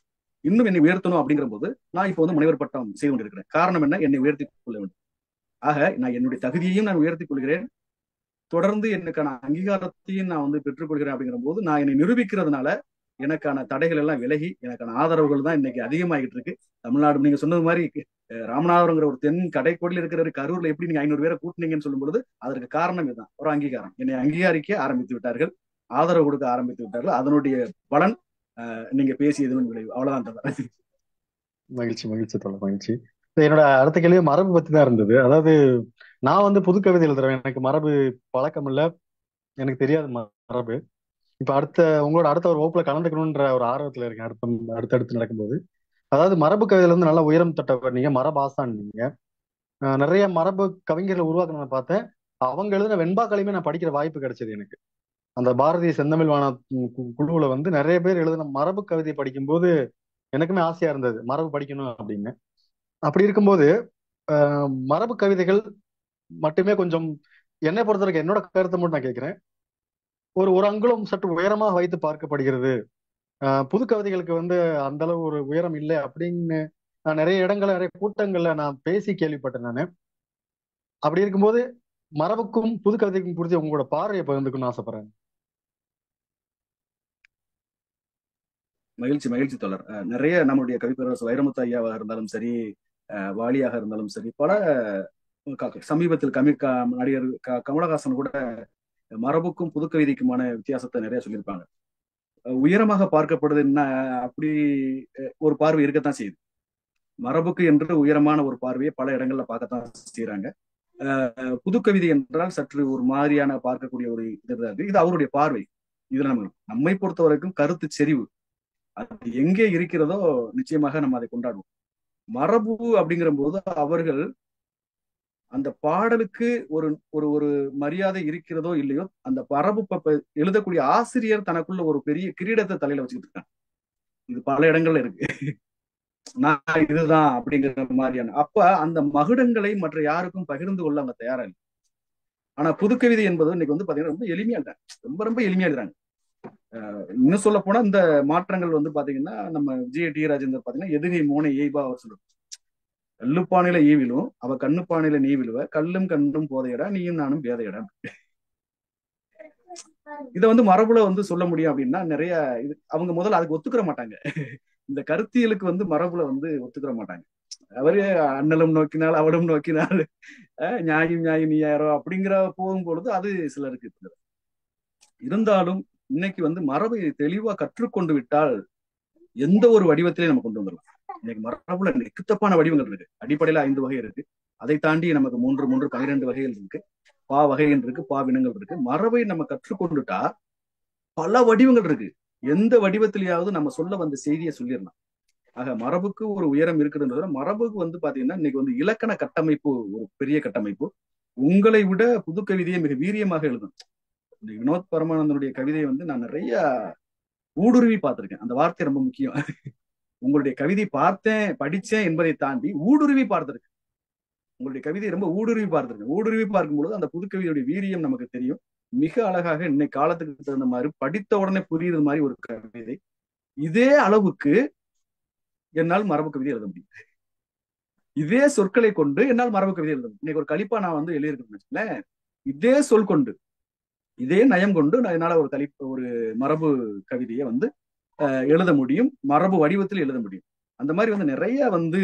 இன்னும் என்னை உயர்த்தணும் அப்படிங்கிற போது நான் இப்ப வந்து முனைவர் பட்டம் செய்து கொண்டிருக்கிறேன். காரணம் என்ன? என்னை உயர்த்தி கொள்ள வேண்டும். ஆக நான் என்னுடைய தகுதியையும் நான் உயர்த்திக் கொள்கிறேன், தொடர்ந்து எனக்கான அங்கீகாரத்தையும் நான் வந்து பெற்றுக்கொள்கிறேன். அப்படிங்கிற போது நான் என்னை நிரூபிக்கிறதுனால எனக்கான தடைகள் எல்லாம் விலகி எனக்கான ஆதரவுகள் தான் இன்னைக்கு அதிகமாகிட்டு இருக்கு. தமிழ்நாடு நீங்க சொன்னது மாதிரி ராமநாதபுரங்கிற ஒரு தென் கடைக்கோடியில் இருக்கிற கரூர்ல எப்படி நீங்க 500 பேரை கூட்டினீங்கன்னு சொல்லும் பொழுது அதற்கு காரணம் இதுதான், ஒரு அங்கீகாரம். என்னை அங்கீகரிக்க ஆரம்பித்து விட்டார்கள், ஆதரவு கொடுக்க ஆரம்பித்து விட்டார்கள். அதனுடைய பலன் நீங்க பேசியதுன்னு விளைவு. அவ்வளவுதான். மகிழ்ச்சி மகிழ்ச்சி தோழர், மகிழ்ச்சி. என்னோட அடுத்த கேள்வி மரபு பத்தி தான் இருந்தது. அதாவது நான் வந்து புது கவிதை எழுதுறேன், எனக்கு மரபு பழக்கம் இல்ல, எனக்கு தெரியாது மரபு. இப்ப உங்களோட அடுத்த ஒரு வகுப்புல கலந்துக்கணும்ன்ற ஒரு ஆர்வத்துல இருக்கேன், அடுத்தடுத்து நடக்கும்போது. அதாவது மரபு கவிதையில வந்து நல்லா உயரம் தொட்டவர் நீங்க, மரபாசான் நீங்க. நிறைய மரபு கவிஞர்களை உருவாக்கணும்னு பார்த்தேன். அவங்க எழுதின வெண்பாக்களையுமே நான் படிக்கிற வாய்ப்பு கிடைச்சது எனக்கு. அந்த பாரதிய செந்தமிழ் வான குழுவுல வந்து நிறைய பேர் எழுதின மரபு கவிதை படிக்கும்போது எனக்குமே ஆசையா இருந்தது மரபு படிக்கணும் அப்படின்னு. அப்படி இருக்கும்போது மரபு கவிதைகள் மட்டுமே கொஞ்சம், என்னை பொறுத்தவரைக்கும் என்னோட கருத்தை மட்டும் நான் கேட்கிறேன், ஒரு அங்குலம் சற்று உயரமாக வைத்து பார்க்கப்படுகிறது. புது கவிதைகளுக்கு வந்து அந்த அளவு ஒரு உயரம் இல்லை அப்படின்னு நான் நிறைய கூட்டங்கள்ல நான் பேசி கேள்விப்பட்டேன் நானு. அப்படி இருக்கும்போது மரபுக்கும் புது கவிதைக்கும் குறித்து உங்களோட பார்வையை பகிர்ந்துக்கணும்னு ஆசைப்படுறேன். மகிழ்ச்சி தோழர். நிறைய நம்முடைய கவிப்பேரரசு வைரமுத்து ஐயாவாக இருந்தாலும் சரி, வாலியாக இருந்தாலும் சரி, பல சமீபத்தில் நடிகர் கமலஹாசன் கூட மரபுக்கும் புது கவிதைக்குமான வித்தியாசத்தை நிறைய சொல்லியிருப்பாங்க. உயரமாக பார்க்கப்படுது என்ன, அப்படி ஒரு பார்வை இருக்கத்தான் செய்யுது. மரபுக்கு என்று உயரமான ஒரு பார்வையை பல இடங்கள்ல பார்க்கத்தான் செய்யறாங்க. புது கவிதை என்றால் சற்று ஒரு மாதிரியான பார்க்கக்கூடிய ஒரு இது அவருடைய பார்வை. இதுல நம்மை பொறுத்த வரைக்கும் கருத்து செறிவு அது எங்கே இருக்கிறதோ நிச்சயமாக நம்ம அதை கொண்டாடுவோம். மரபு அப்படிங்கிற போது அவர்கள் அந்த பாடலுக்கு ஒரு ஒரு ஒரு மரியாதை இருக்கிறதோ இல்லையோ, அந்த மரபு எழுதக்கூடிய ஆசிரியர் தனக்குள்ள ஒரு பெரிய கிரீடத்தை தலையில வச்சுக்கிட்டு இருக்காங்க. இது பல இடங்கள்ல இருக்கு. நான் இதுதான் அப்படிங்கிற மாதிரியான, அப்ப அந்த மகுடங்களை மற்ற யாருக்கும் பகிர்ந்து கொள்ள அவங்க தயாரா இல்லை. ஆனா புதுக்கவிதை என்பது இன்னைக்கு வந்து பாத்தீங்கன்னா ரொம்ப எளிமையா இருக்காங்க, ரொம்ப எளிமையா இருக்கிறாங்க. இன்னும் சொல்ல போனா இந்த மாற்றங்கள் வந்து பாத்தீங்கன்னா நம்ம G.T. ராஜேந்தர் பாத்தீங்கன்னா எதுகை மோனை ஏய்பா அவர் சொல்லுவார், கல்லுப்பானையில ஈவிலும் அவ கண்ணுப்பானையில நீ விழுவ, கல்லும் கண்ணும் போதையடா நீயும் நானும் பேதையடா. இதை வந்து மரபுல வந்து சொல்ல முடியும் அப்படின்னா நிறைய அவங்க முதல்ல அதுக்கு ஒத்துக்கிற மாட்டாங்க. இந்த கருத்தியலுக்கு வந்து மரபுல வந்து ஒத்துக்கிற மாட்டாங்க. அவரு அண்ணலும் நோக்கினால் அவளும் நோக்கினால் நியாயம் நீ யாரோ அப்படிங்கிற போகும்பொழுது அது சிலருக்கு இருந்தாலும் இன்னைக்கு வந்து மரபை தெளிவா கற்றுக்கொண்டு விட்டால் எந்த ஒரு வடிவத்திலையும் நம்ம கொண்டு வந்துடலாம். இன்னைக்கு மரபுல நெக்குத்தப்பான வடிவங்கள் இருக்கு. அடிப்படையில 5 வகை இருக்கு, அதை தாண்டி நமக்கு 12 வகைகள் இருக்கு, பா வகைகள் இருக்கு, பா வினங்கள் இருக்கு. மரபை நம்ம கற்றுக்கொண்டுட்டா பல வடிவங்கள் இருக்கு, எந்த வடிவத்திலேயாவது நம்ம சொல்ல வந்த செய்தியை சொல்லிடலாம். ஆக மரபுக்கு ஒரு உயரம் இருக்குதுன்றத, மரபுக்கு வந்து பாத்தீங்கன்னா இன்னைக்கு வந்து இலக்கண கட்டமைப்பு ஒரு பெரிய கட்டமைப்பு. உங்களை விட புது கவிதையை மிக வீரியமாக எழுதும். இந்த வினோத் பரமானந்தனுடைய கவிதையை வந்து நான் நிறைய ஊடுருவி பார்த்திருக்கேன். அந்த வார்த்தை ரொம்ப முக்கியம். உங்களுடைய கவிதை பார்த்தேன் படிச்சேன் என்பதை தாண்டி ஊடுருவி பார்த்திருக்கேன். உங்களுடைய கவிதையை ரொம்ப ஊடுருவி பார்த்திருக்கேன். ஊடுருவி பார்க்கும்பொழுது அந்த புதுக்கவிதையுடைய வீரியம் நமக்கு தெரியும். மிக அழகாக இன்னைக்கு காலத்துக்கு தகுந்த மாதிரி படித்த உடனே புரியுறது மாதிரி ஒரு கவிதை. இதே அளவுக்கு என்னால் மரபு கவிதை எழுத முடியும். இதே சொற்களை கொண்டு என்னால் மரபு கவிதை எழுத முடியும். இன்னைக்கு ஒரு கலிப்பா நான் வந்து எழுதியிருக்கேன், இதே சொல் கொண்டு இதே நயம் கொண்டு நான் என்னால ஒரு மரபு கவிதையை வந்து எழுத முடியும், மரபு வடிவத்தில் எழுத முடியும். அந்த மாதிரி வந்து நிறைய வந்து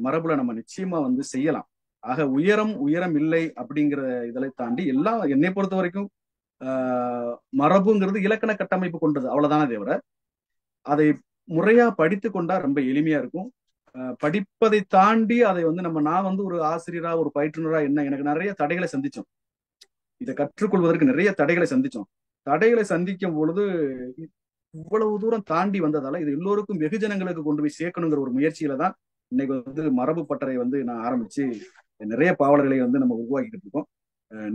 மரபுல நம்ம நிச்சயமா வந்து செய்யலாம். ஆக உயரம் இல்லை அப்படிங்கிற இதனை தாண்டி எல்லாம் என்னை பொறுத்த வரைக்கும் மரபுங்கிறது இலக்கண கட்டமைப்பு கொண்டது, அவ்வளவுதானே தவிர அதை முறையா படித்து கொண்டா ரொம்ப எளிமையா இருக்கும். படிப்பதை தாண்டி அதை வந்து நான் வந்து ஒரு ஆசிரியரா ஒரு பயிற்றுனரா எனக்கு நிறைய தடைகளை சந்திச்சோம். இதை கற்றுக்கொள்வதற்கு நிறைய தடைகளை சந்திச்சோம். தடைகளை சந்திக்கும் பொழுது இவ்வளவு தூரம் தாண்டி வந்ததால இது எல்லோருக்கும் வெகுஜனங்களுக்கு கொண்டு போய் சேர்க்கணுங்கிற ஒரு முயற்சியில தான் இன்னைக்கு வந்து மரபு பட்டறை வந்து நான் ஆரம்பிச்சு நிறைய பாவலர்களை வந்து நம்ம உருவாக்கிட்டு இருக்கோம்.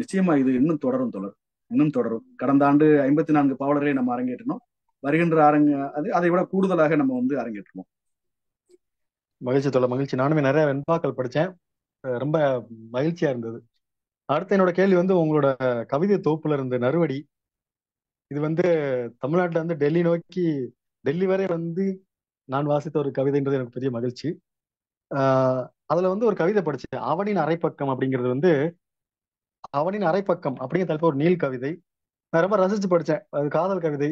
நிச்சயமா இது இன்னும் தொடரும் தொடர், இன்னும் தொடரும். கடந்த ஆண்டு 54 பாவலர்களை நம்ம அரங்கேற்றினோம். வருகின்ற அதை விட கூடுதலாக நம்ம வந்து அரங்கேற்றுவோம். மகிழ்ச்சி தோழர், மகிழ்ச்சி. நானுமே நிறைய வெண்பாக்கள் படிச்சேன், ரொம்ப மகிழ்ச்சியா இருந்தது. அடுத்த என்னோட கேள்வி வந்து உங்களோட கவிதை தொகுப்புல இருந்த நறுவடி, இது வந்து தமிழ்நாட்டுல இருந்து டெல்லி நோக்கி, டெல்லி வரை வந்து நான் வாசித்த ஒரு கவிதைன்றது எனக்கு பெரிய மகிழ்ச்சி. அதுல வந்து ஒரு கவிதை படிச்சேன், அவனின் அரைப்பக்கம் அப்படிங்கிறது வந்து, அவனின் அரைப்பக்கம் அப்படிங்கிற தலைப்பு ஒரு நீள் கவிதை. நான் ரொம்ப ரசிச்சு படிச்சேன். அது காதல் கவிதை.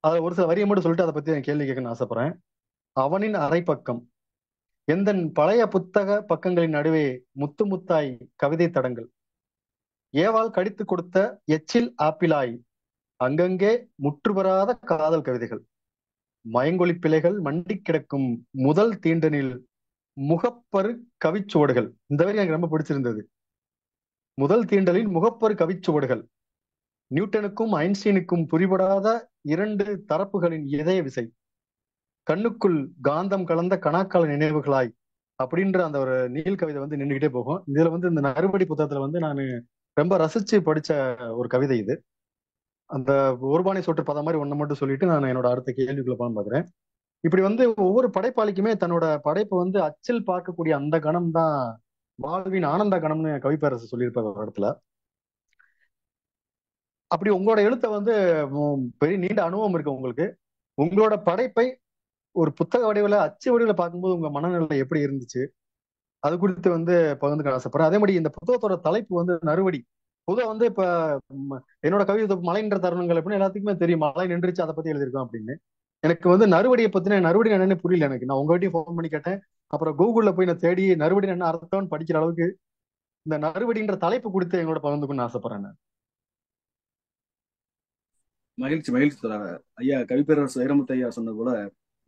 அதுல ஒரு சில வரியை மட்டும் சொல்லிட்டு அதை பத்தி நான் கேள்வி கேட்கணும்னு ஆசைப்படுறேன். அவனின் அரைப்பக்கம், எந்தன் பழைய புத்தக பக்கங்களின் நடுவே முத்து முத்தாய் கவிதை தடங்கள், ஏவாள் கடித்து கொடுத்த எச்சில் ஆப்பிளாய் அங்கங்கே முற்றுபெறாத காதல் கவிதைகள், மயங்கொலி பிழைகள் மண்டி கிடக்கும் முதல் தீண்டனில் முகப்பரு கவிச்சுவடுகள். இந்த வரி எனக்கு ரொம்ப பிடிச்சிருந்தது. முதல் தீண்டலில் முகப்பரு கவிச்சுவடுகள், நியூட்டனுக்கும் ஐன்ஸ்டீனுக்கும் புரிபடாத இரண்டு தரப்புகளின் இதய விசை, கண்ணுக்குள் காந்தம் கலந்த கணாக்கால நினைவுகளாய் அப்படின்ற அந்த ஒரு நீள் கவிதை வந்து நின்றுகிட்டே போகும். இதுல வந்து இந்த நறுபடி புத்தகத்துல வந்து நான் ரொம்ப ரசிச்சு படிச்ச ஒரு கவிதை இது. அந்த ஒருபானை சொட்டு பதம் மாதிரி ஒண்ணு மட்டும் சொல்லிட்டு நான் என்னோட அடுத்த கேள்விக்குள்ள போன பாக்குறேன். இப்படி வந்து ஒவ்வொரு படைப்பாளிக்குமே தன்னோட படைப்பை வந்து அச்சில் பார்க்கக்கூடிய அந்த கணம் தான் வாழ்வின் ஆனந்த கணம்னு கவிப்பேரசு சொல்லியிருப்பார் ஒரு இடத்துல. அப்படி உங்களோட எழுத்த வந்து பெரிய நீண்ட அனுபவம் இருக்கு உங்களுக்கு. உங்களோட படைப்பை ஒரு புத்தக வடிவில், அச்சு வடிவில் பார்க்கும்போது உங்க மனநிலை எப்படி இருந்துச்சு, அது குறித்து வந்து பகிர்ந்துக்க ஆசைப்படுறேன். அதே மாதிரி இந்த புத்தகத்தோட தலைப்பு வந்து நறுவடி. பொதுவாக வந்து இப்ப என்னோட கவிதை மழைன்ற தருணங்கள் அப்படின்னு எல்லாத்துக்குமே தெரியும், மழை நின்றுச்சு அதை பத்தி எழுதியிருக்கோம் அப்படின்னு. எனக்கு வந்து நறுவடியை பத்தின, நறுவடி என்னன்னு புரியல எனக்கு. நான் உங்ககிட்டயும் ஃபோன் பண்ணி கேட்டேன், அப்புறம் கூகுள்ல போய் நான் தேடி நறுவடி என்ன அர்த்தம்னு படிக்கிற அளவுக்கு இந்த நறுவடின்ற தலைப்பு கொடுத்து எங்களோட பகிர்ந்துக்கணும்னு ஆசைப்படுறேன் நான். மகிழ்ச்சி மகிழ்ச்சி தோழர். ஐயா கவிப்பேரரசு வைரமுத்து ஐயா சொன்னது போல,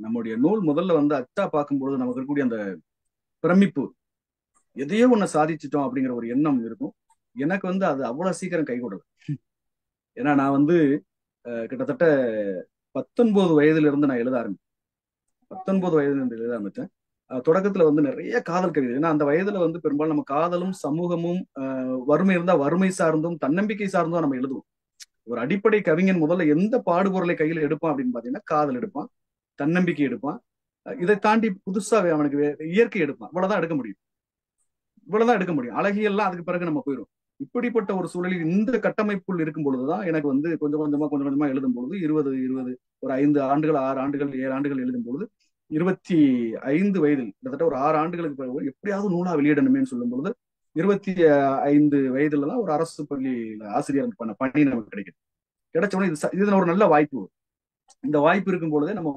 நம்முடைய நூல் முதல்ல வந்து அச்சா பார்க்கும்பொழுது நமக்கு இருக்கக்கூடிய அந்த பிரமிப்பு, எதையோ ஒண்ணு சாதிச்சிட்டோம் அப்படிங்கிற ஒரு எண்ணம் இருக்கும். எனக்கு வந்து அது அவ்வளவு சீக்கிரம் கைகூடல. ஏன்னா நான் வந்து கிட்டத்தட்ட 19 வயதுல இருந்து நான் எழுத ஆரம்பிச்சேன். 19 வயதுல இருந்து எழுத ஆரம்பிச்சேன். தொடக்கத்துல வந்து நிறைய காதல் கவிதை. ஏன்னா அந்த வயதுல வந்து பெரும்பாலும் நம்ம காதலும் சமூகமும், வறுமை இருந்தா வறுமை சார்ந்தும் தன்னம்பிக்கை சார்ந்தும் நம்ம எழுதுவோம். ஒரு அடிப்படை கவிஞன் முதல்ல எந்த பாடுபொருளை கையில எடுப்பான் அப்படின்னு பாத்தீங்கன்னா காதல் எடுப்பான், தன்னம்பிக்கை எடுப்பான், இதை தாண்டி புதுசா அவனுக்கு இயற்கை எடுப்பான். இவ்வளவுதான் எடுக்க முடியும், இவ்வளவுதான் எடுக்க முடியும். அழகியெல்லாம் அதுக்கு பிறகு நம்ம போயிடும். இப்படிப்பட்ட ஒரு சூழலில் இந்த கட்டமைப்புள் இருக்கும் பொழுதுதான் எனக்கு வந்து கொஞ்சம் கொஞ்சமா எழுதும் பொழுது 20 ஒரு 5 ஆண்டுகள் 6 ஆண்டுகள் 7 ஆண்டுகள் எழுதும் பொழுது 25 வயதில், கிட்டத்தட்ட ஒரு 6 ஆண்டுகளுக்கு பிறகு எப்படியாவது நூலா வெளியிடணுமேன்னு சொல்லும் பொழுது 25 வயதுல தான் ஒரு அரசு பள்ளியில ஆசிரியர் பண்ண பணி நமக்கு கிடைக்குது. கிடைச்ச உடனே இது ஒரு நல்ல வாய்ப்பு. இந்த வாய்ப்பு இருக்கும் பொழுதே நம்ம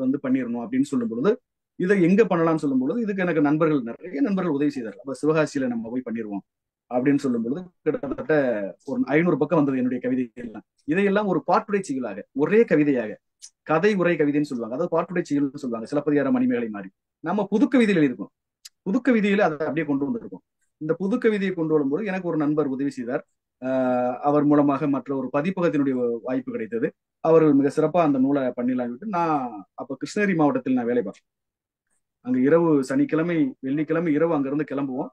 வந்து பண்ணிடணும் அப்படின்னு சொல்லும் பொழுது, இதை எங்க பண்ணலாம்னு சொல்லும் பொழுது, இதுக்கு எனக்கு நிறைய நண்பர்கள் உதவி செய்தார். அப்ப சிவகாசியில நம்ம போய் பண்ணிடுவோம் அப்படின்னு சொல்லும் பொழுது கிட்டத்தட்ட ஒரு 500 பக்கம் வந்தது என்னுடைய கவிதைகள்லாம். இதையெல்லாம் ஒரு பாட்டுடைச்சிகளாக, ஒரே கவிதையாக, கதை உரை கவிதைன்னு சொல்லுவாங்க, அதாவது பாட்டுடைச்சிகள் சொல்லுவாங்க, சிலப்பதிகார மணிமேகலை மாதிரி நம்ம புது கவிதையில் எழுதியிருக்கோம். புது கவிதையில அதை அப்படியே கொண்டு வந்திருக்கோம். இந்த புது கவிதையை கொண்டு வரும்போது எனக்கு ஒரு நண்பர் உதவி செய்தார். அவர் மூலமாக மற்ற ஒரு பதிப்பகத்தினுடைய வாய்ப்பு கிடைத்தது. அவர்கள் மிக சிறப்பா அந்த நூலை பண்ணிடலாம். நான் அப்ப கிருஷ்ணகிரி மாவட்டத்தில் நான் வேலை பார்த்தேன். அங்க இரவு சனிக்கிழமை வெள்ளிக்கிழமை இரவு அங்கிருந்து கிளம்புவோம்.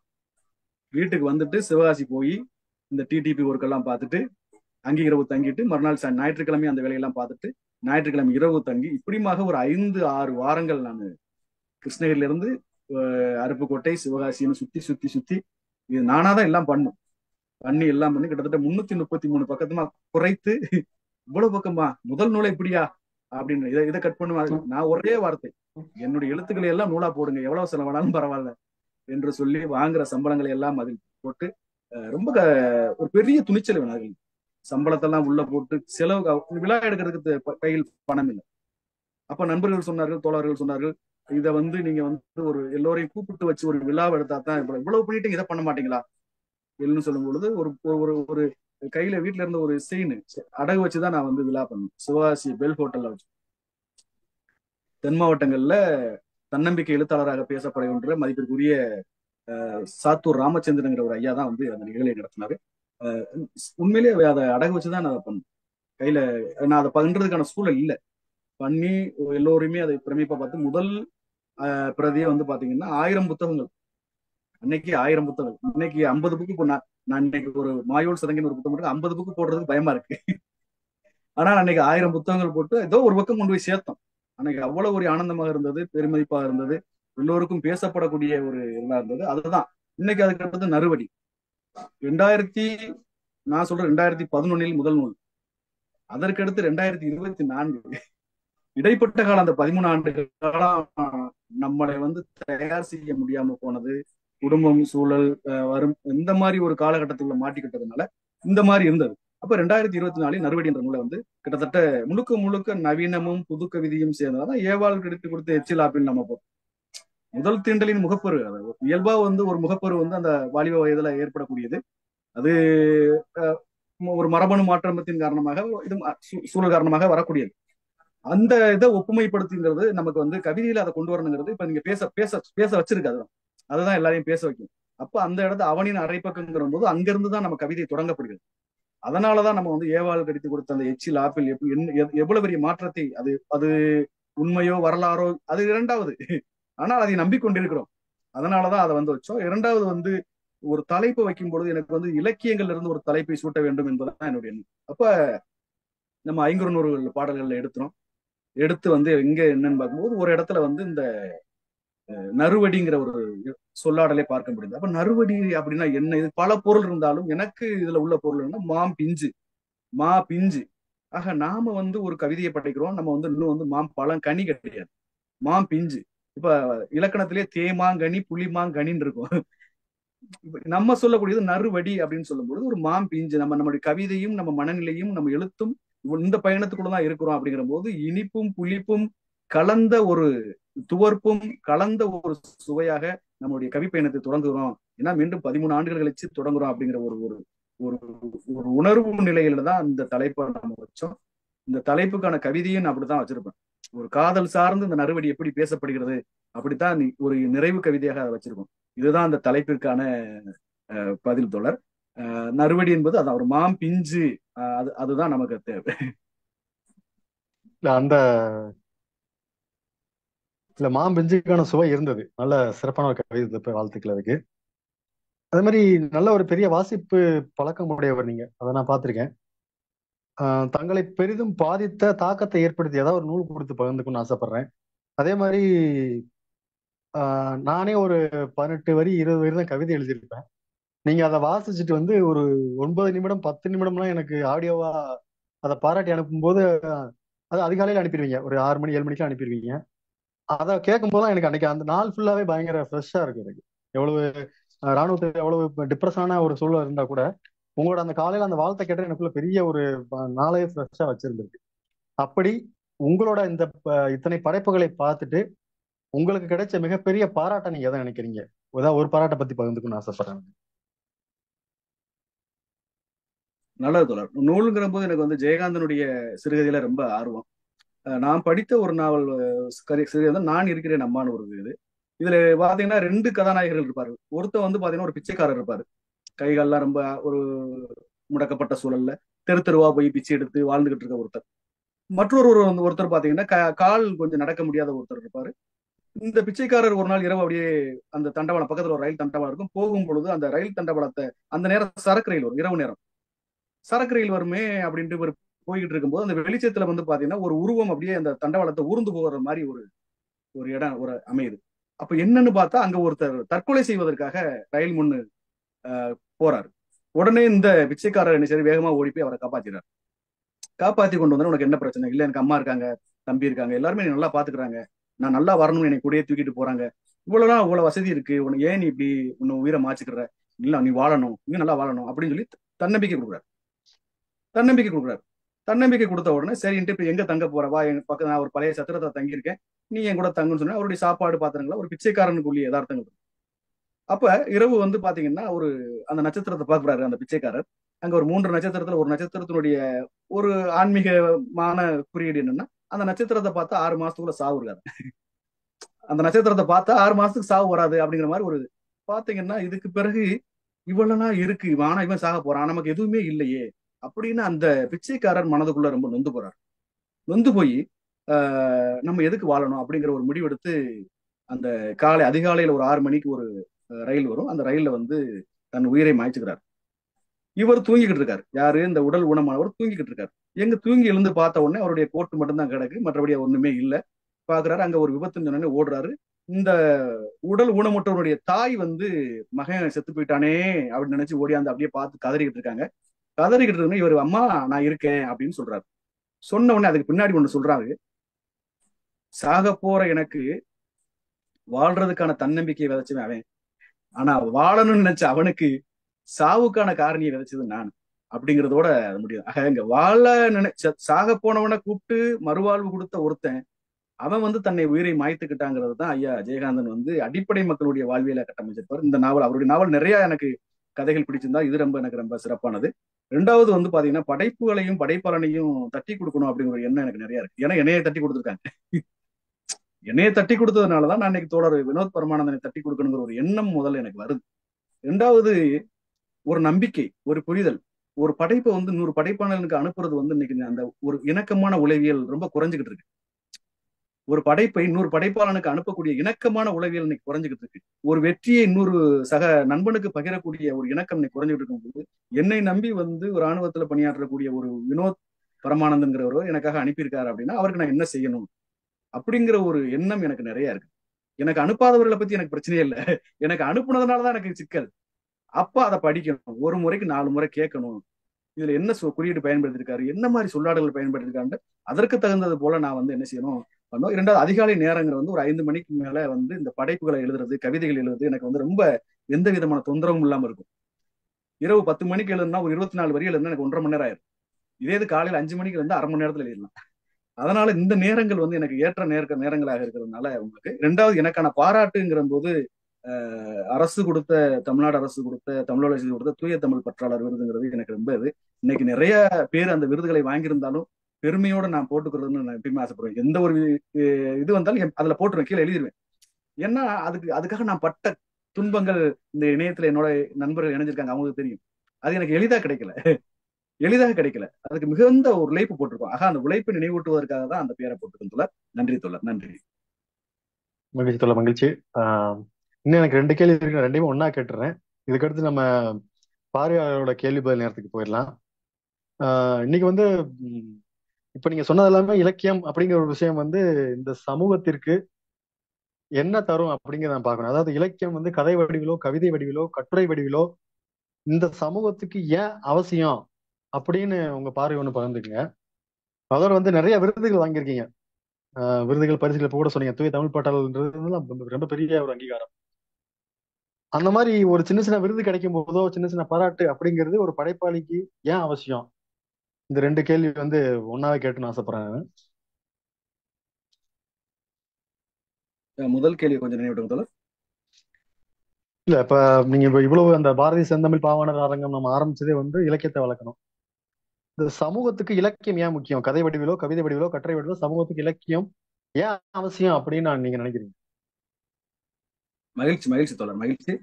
வீட்டுக்கு வந்துட்டு சிவகாசி போய் இந்த டிடிபி ஒர்க் எல்லாம் பார்த்துட்டு அங்கே இரவு தங்கிட்டு மறுநாள் ஞாயிற்றுக்கிழமை அந்த வேலையெல்லாம் பார்த்துட்டு ஞாயிற்றுக்கிழமை இரவு தங்கி இப்படிமாக ஒரு 5-6 வாரங்கள் நான் கிருஷ்ணகிரில இருந்து அருப்புக்கோட்டை சிவகாசின்னு சுத்தி இது நானாதான் எல்லாம் பண்ணி எல்லாம் பண்ணி கிட்டத்தட்ட 333 பக்கத்துமா குறைத்து, இவ்வளவு பக்கமா முதல் நூலை இப்படியா அப்படின்னு இதை கட் பண்ணுவாங்க. நான் ஒரே வார்த்தை, என்னுடைய எழுத்துக்களை எல்லாம் நூலா போடுங்க, எவ்வளவு செலவானாலும் பரவாயில்ல என்று சொல்லி வாங்குற சம்பளங்களை எல்லாம் அதில் போட்டு ரொம்ப ஒரு பெரிய துணிச்சல் வேணும். அதில் சம்பளத்தெல்லாம் உள்ள போட்டு செலவு, விழா எடுக்கிறதுக்கு கையில் பணம் இல்லை. அப்ப நண்பர்கள் சொன்னார்கள், தோழர்கள் சொன்னார்கள், இதை வந்து நீங்க வந்து ஒரு எல்லோரையும் கூப்பிட்டு வச்சு ஒரு விழாவை எடுத்தா தான் இவ்வளவு பண்ணிட்டு இதை பண்ண மாட்டீங்களா எழுன்னு சொல்லும் பொழுது ஒரு கையில வீட்டுல இருந்த ஒரு செயின் அடகு வச்சுதான் நான் வந்து விழா பண்ணேன். சிவகாசி பெல் ஹோட்டல்ல வச்சு. தென் மாவட்டங்கள்ல தன்னம்பிக்கை எழுத்தாளராக பேசப்படுகின்ற மதிப்பிற்குரிய சாத்தூர் ராமச்சந்திரங்கிற ஒரு ஐயா தான் வந்து அந்த நிகழ்வை நடத்தினாரு. உண்மையிலேயே அதை அடகு வச்சுதான் நான் அதை பண்ணேன். கையில நான் அதை பகிர்றதுக்கான சூழல் இல்லை. பண்ணி எல்லோருமே அதை பிரமிப்பா பார்த்து முதல் பிரதியை வந்து பாத்தீங்கன்னா 1000 புத்தகங்கள். அன்னைக்கு 1000 புத்தகங்கள், இன்னைக்கு 50 புக்கு. நான் இன்னைக்கு ஒரு மாயோல் சதங்கின்னு ஒரு புத்தகம் இருக்கு, 50 புக்கு போடுறதுக்கு பயமா இருக்கு. ஆனா அன்னைக்கு 1000 புத்தகங்கள் போட்டு ஏதோ ஒரு பக்கம் கொண்டு போய் சேர்த்தோம். அன்னைக்கு அவ்வளவு ஒரு ஆனந்தமாக இருந்தது, பெருமதிப்பாக இருந்தது, எல்லோருக்கும் பேசப்படக்கூடிய ஒரு இதா இருந்தது. அதுதான் இன்னைக்கு. அதுக்கு அடுத்தது நறுவடி. 2000 நான் சொல்றேன் 2011 முதல் நூல். அதற்கடுத்து 2024 இடைப்பட்ட காலம், அந்த 13 ஆண்டு காலம் நம்மளை வந்து தயார் செய்ய முடியாம போனது, குடும்பம், சூழல், வரும் இந்த மாதிரி ஒரு காலகட்டத்துக்குள்ள மாட்டிக்கிட்டதுனால இந்த மாதிரி இருந்தது. அப்ப 2024 நறுவடி என்ற நூலை வந்து கிட்டத்தட்ட முழுக்க முழுக்க நவீனமும் புது கவிதையும் சேர்ந்ததான் ஏவாள் கிடைத்து கொடுத்த எச்சில் ஆப்பிள் நம்ம போறோம். முதல் தீண்டலின் முகப்பரு, இயல்பா வந்து ஒரு முகப்பரு வந்து அந்த வாலிப வயதுல ஏற்படக்கூடியது. அது ஒரு மரபணு மாற்றத்தின் காரணமாக, இது சூழல் காரணமாக வரக்கூடியது. அந்த இதை ஒப்புமைப்படுத்துங்கிறது நமக்கு வந்து கவிதையில அதை கொண்டு வரணுங்கிறது இப்ப நீங்க பேச பேச பேச வச்சிருக்கு. அதுதான் எல்லாரையும் பேச வைக்கும். அப்ப அந்த இடத்த அவனின் அரைப்பக்கங்கிற போது அங்கிருந்து தான் நம்ம கவிதை தொடங்கப்படுகிறது. அதனாலதான் நம்ம வந்து ஏவாள் கடித்து கொடுத்த அந்த எச்சில் ஆப்பிள் எவ்வளவு பெரிய மாற்றத்தை, அது அது உண்மையோ வரலாறோ அது இரண்டாவது, ஆனால் அதை நம்பிக்கொண்டிருக்கிறோம். அதனாலதான் அதை வந்து வச்சோம். இரண்டாவது வந்து ஒரு தலைப்பு வைக்கும் பொழுது எனக்கு வந்து இலக்கியங்கள்ல இருந்து ஒரு தலைப்பை சூட்ட வேண்டும் என்பதுதான் என்னுடைய எண்ணம். அப்ப நம்ம 500 பாடல்கள்ல எடுத்து வந்து எங்க என்னன்னு பார்க்கும்போது ஒரு இடத்துல வந்து இந்த நறுவடிங்கிற ஒரு சொல்லாடலை பார்க்க முடியுது. அப்ப நறுவடி அப்படின்னா என்ன? இது பல பொருள் இருந்தாலும் எனக்கு இதுல உள்ள பொருள் என்ன? மா பிஞ்சு. ஆக நாம வந்து ஒரு கவிதையை படைக்கிறோம், நம்ம வந்து இன்னும் வந்து பழம் கனி கிடையாது, பிஞ்சு. இப்ப இலக்கணத்திலேயே தேமாங்கனி புளிமாங்கனின்னு இருக்கும். நம்ம சொல்லக்கூடியது நறுவடி அப்படின்னு சொல்லும்போது ஒரு பிஞ்சு. நம்மளுடைய கவிதையும் நம்ம மனநிலையும் நம்ம எழுத்தும் இந்த பயணத்துக்குள்ளதான் இருக்கிறோம். அப்படிங்கிற போது இனிப்பும் புளிப்பும் கலந்த ஒரு துவர்ப்பும் கலந்த ஒரு சுவையாக நம்மளுடைய கவி பயணத்தை தொடங்குகிறோம். ஏன்னா மீண்டும் 13 ஆண்டுகள் கழிச்சு தொடங்குறோம் அப்படிங்கிற ஒரு ஒரு ஒரு ஒரு உணர்வு நிலையில தான் இந்த தலைப்பை நம்ம வச்சோம். இந்த தலைப்புக்கான கவிதையும் அப்படித்தான் வச்சிருப்பேன். ஒரு காதல் சார்ந்து இந்த நறுவடி எப்படி பேசப்படுகிறது, அப்படித்தான் ஒரு நிறைவு கவிதையாக அதை வச்சிருக்கோம். இதுதான் அந்த தலைப்பிற்கான பதில் தொடர். நறுவடி என்பது அதான் ஒரு பிஞ்சு. அதுதான் நமக்கு தேவை. அந்த இல்ல மாம்பிஞ்சுக்கான சுவை இருந்தது. நல்ல சிறப்பான ஒரு கவிதை, வாழ்த்துக்கள் அதுக்கு. அதே மாதிரி நல்ல ஒரு பெரிய வாசிப்பு பழக்கம் உடையவர் நீங்க, அதை நான் பார்த்திருக்கேன். தங்களை பெரிதும் பாதித்த தாக்கத்தை ஏற்படுத்தி ஏதாவது ஒரு நூல் கொடுத்து பகிர்ந்துக்கணும்னு ஆசைப்படுறேன். அதே மாதிரி நானே ஒரு 18 வரி 20 வரி தான் கவிதை எழுதியிருப்பேன். நீங்க அதை வாசிச்சுட்டு வந்து ஒரு 9 நிமிடம் 10 நிமிடம்லாம் எனக்கு ஆடியோவா அதை பாராட்டி அனுப்பும்போது, அது அதிகாலையில் அனுப்பிடுவீங்க, ஒரு 6 மணி 7 மணிக்கு அனுப்பிடுவீங்க. அதை கேட்கும் போதுதான் எனக்கு அன்னைக்கு அந்த நாள் ஃபுல்லாவே பயங்கர ஃப்ரெஷ்ஷா இருக்கு எனக்கு. எவ்வளவு ராணுவத்தில் எவ்வளவு டிப்ரெஷனான ஒரு சூழல் இருந்தா கூட உங்களோட அந்த காலையில அந்த வாழ்த்தை கேட்ட எனக்குள்ள பெரிய ஒரு நாளே ஃப்ரெஷ்ஷா வச்சிருந்திருக்கு. அப்படி உங்களோட இந்த இத்தனை படைப்புகளை பார்த்துட்டு உங்களுக்கு கிடைச்ச மிகப்பெரிய பாராட்ட நீங்க எதை நினைக்கிறீங்க? ஏதாவது ஒரு பாராட்டை பத்தி பகிர்ந்துக்கணும்னு ஆசைப்படுறேன். நல்லது தொடர். நூலுங்கிற போது எனக்கு வந்து ஜெயகாந்தனுடைய சிறுகதையில ரொம்ப ஆர்வம். நான் படித்த ஒரு நாவல் சிறுகதை நான் இருக்கிறேன் அம்மான்னு ஒரு இது. இதுல பாத்தீங்கன்னா 2 கதாநாயகர்கள் இருப்பாரு. ஒருத்தர் வந்து பாத்தீங்கன்னா ஒரு பிச்சைக்காரர் இருப்பாரு. கைகால்லாம் ரொம்ப ஒரு முடக்கப்பட்ட சூழல்ல தெருவா போய் பிச்சை எடுத்து வாழ்ந்துகிட்டு இருக்க ஒருத்தர். மற்றொரு ஒருத்தர் பாத்தீங்கன்னா கால் கொஞ்சம் நடக்க முடியாத ஒருத்தர் இருப்பாரு. இந்த பிச்சைக்காரர் ஒரு நாள் இரவு அப்படியே அந்த தண்டவாளம் பக்கத்துல ஒரு ரயில் தண்டவாளம் இருக்கும், போகும் பொழுது அந்த ரயில் தண்டவாளத்தை, அந்த நேரம் சரக்கு ரயில் வரும், இரவு நேரம் சரக்கு ரயில் வருமே அப்படின்ட்டு ஒரு போய்கிட்டு இருக்கும்போது அந்த வெளிச்சத்துல வந்து பாத்தீங்கன்னா ஒரு உருவம் அப்படியே அந்த தண்டவாளத்தை ஊர்ந்து போகிற மாதிரி ஒரு ஒரு இடம் ஒரு அமையுது. அப்ப என்னன்னு பார்த்தா அங்க ஒருத்தர் தற்கொலை செய்வதற்காக ரயில் முன்னு போறாரு. உடனே இந்த பிச்சைக்காரர் என்ன சரி வேகமா ஓடி போய் அவரை காப்பாத்திறாரு. காப்பாத்தி கொண்டு வந்தா உனக்கு என்ன பிரச்சனை? இல்ல எனக்கு அம்மா இருக்காங்க, தம்பி இருக்காங்க, எல்லாருமே நல்லா பாத்துக்கிறாங்க, நான் நல்லா வரணும்னு என்னை கூடயே தூக்கிட்டு போறாங்க, இவ்வளவு வசதி இருக்கு, உனக்கு ஏன் நீ இப்படி உன்னை உயிரை மாச்சுக்கிற? இல்ல நீ வாழணும், நீ நல்லா வாழணும் அப்படின்னு சொல்லி தன்னம்பிக்கை கொடுக்குறாரு. தன்னம்பிக்கை கொடுத்த உடனே சரின்ட்டு இப்ப எங்க தங்க போறவா, எங்க பக்கம் நான் ஒரு பழைய சத்திரத்தை தங்கியிருக்கேன், நீ என் கூட தங்குன்னு சொன்னா அவருடைய சாப்பாடு பாத்திரங்களா ஒரு பிச்சைக்காரனுக்குரிய யதார்த்தங்கள். அப்ப இரவு வந்து பாத்தீங்கன்னா ஒரு அந்த நட்சத்திரத்தை பார்க்குறாரு அந்த பிச்சைக்காரர். அங்க ஒரு 3 நட்சத்திரத்துல ஒரு நட்சத்திரத்தினுடைய ஒரு ஆன்மீகமான குறியீடு என்னன்னா, அந்த நட்சத்திரத்தை பார்த்தா 6 மாசத்துக்குள்ள சாவு இருக்காது. அந்த நட்சத்திரத்தை பார்த்தா 6 மாசத்துக்கு சாவு வராது அப்படிங்கிற மாதிரி ஒரு பாத்தீங்கன்னா, இதுக்கு பிறகு இவ்வளவுலாம் இருக்கு, ஆனா இவன் சாக போறான், நமக்கு எதுவுமே இல்லையே அப்படின்னு அந்த பிச்சைக்காரர் மனதுக்குள்ள ரொம்ப நொந்து போறார். நொந்து போய் நம்ம எதுக்கு வாழணும் அப்படிங்கிற ஒரு முடிவெடுத்து அந்த அதிகாலையில ஒரு 6 மணிக்கு ஒரு ரயில் வரும். அந்த ரயில்ல வந்து தன் உயிரை மாய்ச்சுக்கிறார். இவர் தூங்கிக்கிட்டு இருக்காரு. யாரு? இந்த உடல் ஊனமானவர் தூங்கிக்கிட்டு இருக்காரு. எங்க தூங்கி எழுந்து பார்த்த உடனே அவருடைய கோட்டு மட்டும் தான் கிடக்கு, மற்றபடி ஒண்ணுமே இல்லை. பாக்குறாரு, அங்க ஒரு விபத்துன்னு சொன்னோடனே ஓடுறாரு. இந்த உடல் ஊனமுற்றவருடைய தாய் வந்து மகன் செத்து போயிட்டானே அப்படின்னு நினைச்சு ஓடியாந்து அப்படியே பார்த்து கதறிக்கிட்டு இருக்காங்க. கதறிக்கிட்டு இருக்கணும், இவர் அம்மா நான் இருக்கேன் அப்படின்னு சொல்றாரு. சொன்ன உடனே அதுக்கு பின்னாடி ஒண்ணு சொல்றாரு. சாக போற எனக்கு வாழ்றதுக்கான தன்னம்பிக்கையை விதைச்சவன் அவன், ஆனா வாழணும்னு நினைச்ச அவனுக்கு சாவுக்கான காரணியை விதைச்சது நான் அப்படிங்கிறதோட முடியும். இங்க வாழ நினைச்ச சாக போனவனை கூப்பிட்டு மறுவாழ்வு கொடுத்த ஒருத்தன், அவன் வந்து தன்னை உயிரை மாய்த்துக்கிட்டாங்கிறது தான் ஐயா ஜெயகாந்தன் வந்து அடிப்படை மக்களுடைய வாழ்வியலை கட்டமைச்சிருப்பார். இந்த நாவல், அவருடைய நாவல் நிறைய எனக்கு கதைகள் பிடிச்சிருந்தா இது எனக்கு ரொம்ப சிறப்பானது. ரெண்டாவது வந்து பாத்தீங்கன்னா, படைப்புகளையும் படைப்பாளனையும் தட்டி கொடுக்கணும் அப்படிங்கிற ஒரு எண்ணம் எனக்கு நிறைய இருக்கு. ஏன்னா என்னைய தட்டி கொடுத்துருக்காங்க. என்னைய தட்டி கொடுத்ததுனாலதான் நான் இன்னைக்கு தோழர் வினோத் பரமானந்தனை தட்டி கொடுக்கணுங்கிற ஒரு எண்ணம் முதல்ல எனக்கு வருது. ரெண்டாவது, ஒரு நம்பிக்கை, ஒரு புரிதல். ஒரு படைப்பை வந்து 100 படைப்பாளனுக்கு அனுப்புறது வந்து இன்னைக்கு அந்த ஒரு இணக்கமான உளவியல் ரொம்ப குறைஞ்சுக்கிட்டு இருக்கு. ஒரு படைப்பை 100 படைப்பாளனுக்கு அனுப்பக்கூடிய இணக்கமான உளவியல் இன்னைக்கு குறைஞ்சுக்கிட்டு இருக்கு. ஒரு வெற்றியை 100 சக நண்பனுக்கு பகிரக்கூடிய ஒரு இணக்கம் இன்னைக்கு குறைஞ்சிட்டு இருக்கும்போது, என்னை நம்பி வந்து ஒரு ராணுவத்துல பணியாற்றக்கூடிய ஒரு வினோத் பரமானந்தங்கிறவர் எனக்காக அனுப்பியிருக்காரு அப்படின்னா அவருக்கு நான் என்ன செய்யணும் அப்படிங்கிற ஒரு எண்ணம் எனக்கு நிறைய இருக்கு. எனக்கு அனுப்பாதவர்களை பத்தி எனக்கு பிரச்சனையே இல்லை, எனக்கு அனுப்புனதுனாலதான் எனக்கு சிக்கல். அப்ப அதை படிக்கணும், ஒரு முறைக்கு 4 முறை கேட்கணும். இதுல என்ன குறியீடு பயன்படுத்திருக்காரு, என்ன மாதிரி சொல்லாடல்கள் பயன்படுத்திருக்காரு, அதற்கு தகுந்தது போல நான் வந்து என்ன செய்யணும் பண்ணோம். இரண்டாவது, அதிகாலை நேரங்கள் வந்து ஒரு 5 மணிக்கு மேல வந்து இந்த படைப்புகளை எழுதுறது, கவிதைகள் எழுதுறது எனக்கு வந்து ரொம்ப எந்த விதமான தொந்தரவும் இல்லாம இருக்கும். இரவு 10 மணிக்கு எழுதுனா ஒரு 24 வரி எழுதுனா எனக்கு 1.5 மணி நேரம் ஆயிரும். இதே இது காலையில 5 மணிக்கு இருந்து 1/2 மணி நேரத்துல எழுதலாம். அதனால இந்த நேரங்கள் வந்து எனக்கு ஏற்ற நேரங்களாக இருக்கிறதுனால உங்களுக்கு. ரெண்டாவது, எனக்கான பாராட்டுங்கிற போது அரசு கொடுத்த, தமிழ்நாடு அரசு கொடுத்த, தமிழ் வளர்ச்சி கொடுத்த தூய தமிழ் பற்றாளர் விருதுங்கிறது எனக்கு ரொம்ப இது. இன்னைக்கு நிறைய பேர் அந்த விருதுகளை வாங்கியிருந்தாலும் பெருமையோட நான் போட்டுக்கிறதுன்னு நான் எப்பயுமே ஆசைப்படுவேன். எந்த ஒரு இது வந்தாலும் அதுல போட்டுருவேன், கீழே எழுதிடுவேன். ஏன்னா அதுக்காக நான் பட்ட துன்பங்கள் இந்த இணையத்துல என்னோட நண்பர்கள் இணைஞ்சிருக்காங்க, அவங்களுக்கு தெரியும். அது எனக்கு எளிதாக கிடைக்கல. அதுக்கு மிகுந்த ஒரு உழைப்பு போட்டிருக்கோம். அந்த உழைப்பை நினைவூட்டுவதற்காக தான் அந்த பேரை போட்டிருக்கேன் தோழர். நன்றி தோழர், நன்றி. மகிழ்ச்சி தோழர், மகிழ்ச்சி. இன்னும் எனக்கு 2 கேள்வி இருக்கு, 2மே ஒன்னா கேட்டுறேன். இதுக்கடுத்து நம்ம பார்வையாளரோட கேள்வி பதில் நேரத்துக்கு போயிடலாம். இன்னைக்கு வந்து இப்ப நீங்க சொன்னது எல்லாமே இலக்கியம் அப்படிங்கிற ஒரு விஷயம் வந்து இந்த சமூகத்திற்கு என்ன தரும் அப்படிங்கிறத நான் பார்க்கணும். அதாவது இலக்கியம் வந்து கதை வடிவிலோ, கவிதை வடிவிலோ, கட்டுரை வடிவிலோ இந்த சமூகத்துக்கு ஏன் அவசியம் அப்படின்னு உங்க பார்வை ஒண்ணு பகிர்ந்துக்குங்க. அதோட வந்து நிறைய விருதுகள் வாங்கியிருக்கீங்க, விருதுகள் பரிசுகள் கூட சொன்னீங்க. தூய தமிழ் பாட்டாளர்ன்றது ரொம்ப பெரிய ஒரு அங்கீகாரம். அந்த மாதிரி ஒரு சின்ன சின்ன விருது கிடைக்கும் போதோ, சின்ன சின்ன பாராட்டு அப்படிங்கிறது ஒரு படைப்பாளிக்கு ஏன் அவசியம்? இந்த 2 கேள்வி வந்து ஒன்னாவே கேட்டுன்னு ஆசைப்படுறேன். முதல் கேள்வி கொஞ்சம் நினைவிட்டுங்க தோழர். இல்ல, இப்ப நீங்க இவ்வளவு அந்த பாரதி செந்தமிழ் பாவாணர் அரங்கம் நம்ம ஆரம்பிச்சதே வந்து இலக்கியத்தை வளர்க்கணும். இந்த சமூகத்துக்கு இலக்கியம் ஏன் முக்கியம்? கதை வடிவிலோ, கவிதை வடிவிலோ, கட்டுரை வடிவிலோ சமூகத்துக்கு இலக்கியம் ஏன் அவசியம் அப்படின்னு நீங்க நினைக்கிறீங்க? மகிழ்ச்சி தோழர், மகிழ்ச்சி.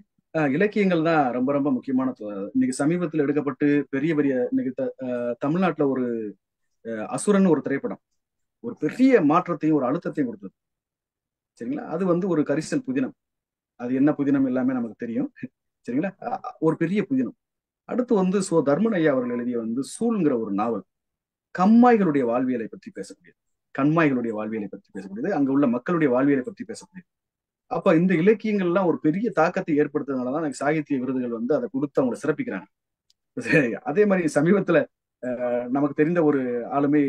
இலக்கியங்கள் தான் ரொம்ப ரொம்ப முக்கியமான இன்னைக்கு சமீபத்தில் எடுக்கப்பட்டு பெரிய பெரிய இன்னைக்கு தமிழ்நாட்டுல ஒரு அசுரன் ஒரு திரைப்படம் ஒரு பெரிய மாற்றத்தையும் ஒரு அழுத்தத்தையும் கொடுத்தது. சரிங்களா? அது வந்து ஒரு கரிசல் புதினம். அது என்ன புதினம் எல்லாமே நமக்கு தெரியும். சரிங்களா? ஒரு பெரிய புதினம். அடுத்து வந்து தர்மன் ஐயா அவர்கள் எழுதிய வந்து சூழ்ங்கிற ஒரு நாவல் கம்மாய்களுடைய வாழ்வியலை பற்றி பேசக்கூடியது. கண்மாய்களுடைய வாழ்வியலை பற்றி பேசக்கூடியது, அங்க உள்ள மக்களுடைய வாழ்வியலை பற்றி பேசக்கூடியது. அப்ப இந்த இலக்கியங்கள்லாம் ஒரு பெரிய தாக்கத்தை ஏற்படுத்துறதுனாலதான் எனக்கு சாகித்ய விருதுகள் வந்து அதை கொடுத்து அவங்க சிறப்பிக்கிறாங்க. அதே மாதிரி சமீபத்துல நமக்கு தெரிந்த ஒரு ஆளுமை,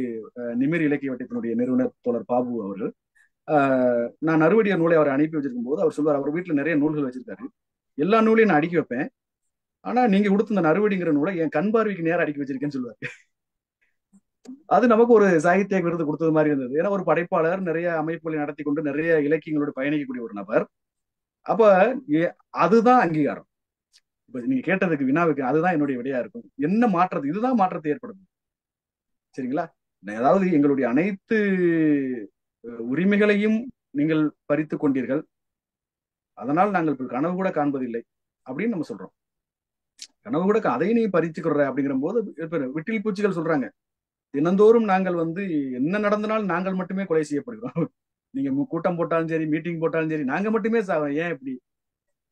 நிமிர் இலக்கிய வட்டத்தினுடைய நிறுவனர் தோழர் பாபு அவர்கள், நான் நறுவடியார் நூலை அவரை அனுப்பி வச்சிருக்கும் போது அவர் சொல்வார், அவர் வீட்டுல நிறைய நூல்கள் வச்சிருக்காரு, எல்லா நூலையும் நான் அடுக்கி வைப்பேன், ஆனா நீங்க கொடுத்த இந்த நறுவடிங்கிற நூலை என் கண் பார்வைக்கு நேரம் அடுக்கி வச்சிருக்கேன்னு சொல்லுவாரு. அது நமக்கு ஒரு சாகித்ய விருது கொடுத்தது மாதிரி இருந்தது. ஏன்னா ஒரு படைப்பாளர் நிறைய அமைப்புகளை நடத்தி கொண்டு நிறைய இலக்கியங்களோட பயணிக்கக்கூடிய ஒரு நபர். அப்ப அதுதான் அங்கீகாரம். இப்ப நீங்க கேட்டதுக்கு வினாவுக்கு அதுதான் என்னுடைய விடையா இருக்கும். என்ன மாற்றத்தை, இதுதான் மாற்றத்தை ஏற்படுத்தும். சரிங்களா? அதாவது எங்களுடைய அனைத்து உரிமைகளையும் நீங்கள் பறித்து கொண்டீர்கள், அதனால் நாங்கள் கனவு கூட காண்பதில்லை அப்படின்னு நம்ம சொல்றோம். கனவு கூட அதையும் நீ பறிச்சுக்கிற அப்படிங்கிற போது விட்டில் பூச்சிகள் சொல்றாங்க, தினந்தோறும் நாங்கள் வந்து என்ன நடந்தனாலும் நாங்கள் மட்டுமே கொலை செய்யப்படுகிறோம், நீங்க கூட்டம் போட்டாலும் சரி, மீட்டிங் போட்டாலும் சரி, நாங்க மட்டுமே சாவோம். ஏன் இப்படி?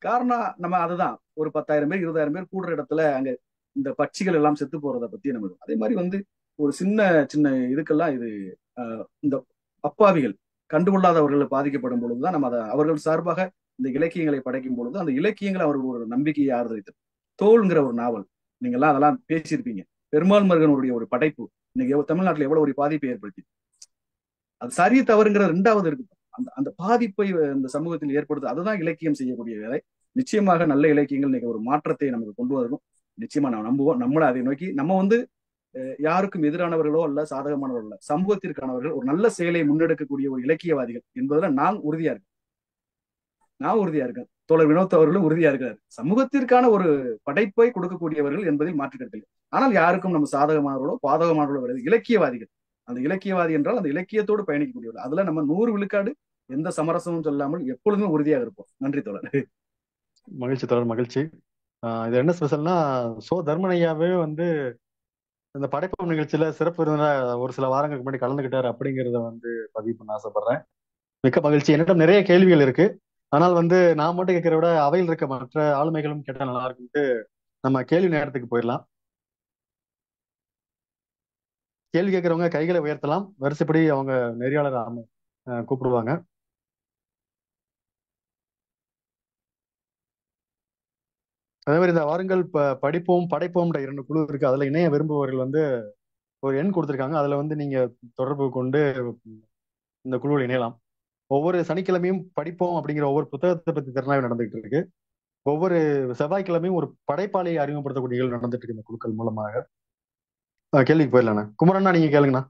காரணம் நம்ம அதுதான். ஒரு 10,000 பேர் 20,000 பேர் கூடுற இடத்துல அங்க இந்த பட்சிகள் எல்லாம் செத்து போறத பத்தி நம்ம அதே மாதிரி வந்து ஒரு சின்ன சின்ன இதுக்கெல்லாம் இது இந்த அப்பாவிகள் கண்டுகொள்ளாதவர்கள் பாதிக்கப்படும் பொழுதுதான் நம்ம அதை அவர்கள் சார்பாக இந்த இலக்கியங்களை படைக்கும் பொழுது அந்த இலக்கியங்களை அவர்கள் ஒரு நம்பிக்கையை ஆதரித்தது. தோல்ங்கிற ஒரு நாவல், நீங்க எல்லாம் அதெல்லாம் பேசியிருப்பீங்க. பெருமாள் முருகனுடைய ஒரு படைப்பு இன்னைக்கு தமிழ்நாட்டுல எவ்வளவு ஒரு பாதிப்பை ஏற்படுத்தி, அது சரி தவறுங்கிற ரெண்டாவது இருக்கு. அந்த அந்த பாதிப்பை இந்த சமூகத்தில் ஏற்படுது. அதுதான் இலக்கியம் செய்யக்கூடிய வேலை. நிச்சயமாக நல்ல இலக்கியங்கள் இன்னைக்கு ஒரு மாற்றத்தை நமக்கு கொண்டு வரும். நிச்சயமா நம்ம நம்புவோம். நம்மள அதை நோக்கி நம்ம வந்து யாருக்கும் எதிரானவர்களோ அல்ல சாதகமானவர்களோ அல்ல, சமூகத்திற்கானவர்கள், ஒரு நல்ல செயலை முன்னெடுக்கக்கூடிய ஒரு இலக்கியவாதிகள் என்பதுல நான் உறுதியா இருக்கேன். தோழர் வினோத் அவர்களும் உறுதியா இருக்காரு. சமூகத்திற்கான ஒரு படைப்பை கொடுக்கக்கூடியவர்கள் என்பதில் மாற்றுக்கருத்து. ஆனால் யாருக்கும் நம்ம சாதகமானவர்களோ பாதகமானவர்களோ வருது இலக்கியவாதிகள். அந்த இலக்கியவாதி என்றால் அந்த இலக்கியத்தோடு பயணிக்கக்கூடியவர். அதுல நம்ம 100 விழுக்காடு எந்த சமரசமும் சொல்லாமல் எப்பொழுதுமே உறுதியாக இருப்போம். நன்றி தோழர். மகிழ்ச்சி தோழர், மகிழ்ச்சி. இது என்ன ஸ்பெஷல்னா, தர்மனையாவே வந்து இந்த படைப்பு நிகழ்ச்சியில சிறப்பு விருந்தினரா ஒரு சில வாரங்களுக்கு முன்னாடி கலந்துகிட்டாரு அப்படிங்கிறத வந்து பதிவு பண்ண ஆசைப்படுறேன். மிக்க மகிழ்ச்சி. என்னிடம் நிறைய கேள்விகள் இருக்கு. ஆனால் வந்து நான் மட்டும் கேட்கிறத விட அவையில் இருக்க மற்ற ஆளுமைகளும் கேட்டால் நல்லா இருக்குன்ட்டு நம்ம கேள்வி நேரத்துக்கு போயிடலாம். கேள்வி கேட்கறவங்க கைகளை உயர்த்தலாம். வரிசைப்படி அவங்க நெறியாளர் கூப்பிடுவாங்க. அதே மாதிரி இந்த வாருங்கள் படிப்போம் படைப்போம்ன்ற 2 குழு இருக்கு. அதுல இணைய விரும்புபவர்கள் வந்து ஒரு எண் கொடுத்துருக்காங்க. அதுல வந்து நீங்க தொடர்பு கொண்டு இந்த குழுவில் இணையலாம். ஒவ்வொரு சனிக்கிழமையும் படிப்போம் அப்படிங்கிற ஒவ்வொரு புத்தகத்தை பத்தி திறனாய்வு நடந்துகிட்டு இருக்கு. ஒவ்வொரு செவ்வாய்க்கிழமையும் ஒரு படைப்பாளியை அறிமுகப்படுத்தக்கூடிய நிகழ்வு நடந்துட்டு இருக்கு இந்த குழுக்கள் மூலமாக. கேள்விக்கு போயிடலாண்ணா. குமரண்ணா, நீங்க கேளுங்கண்ணா.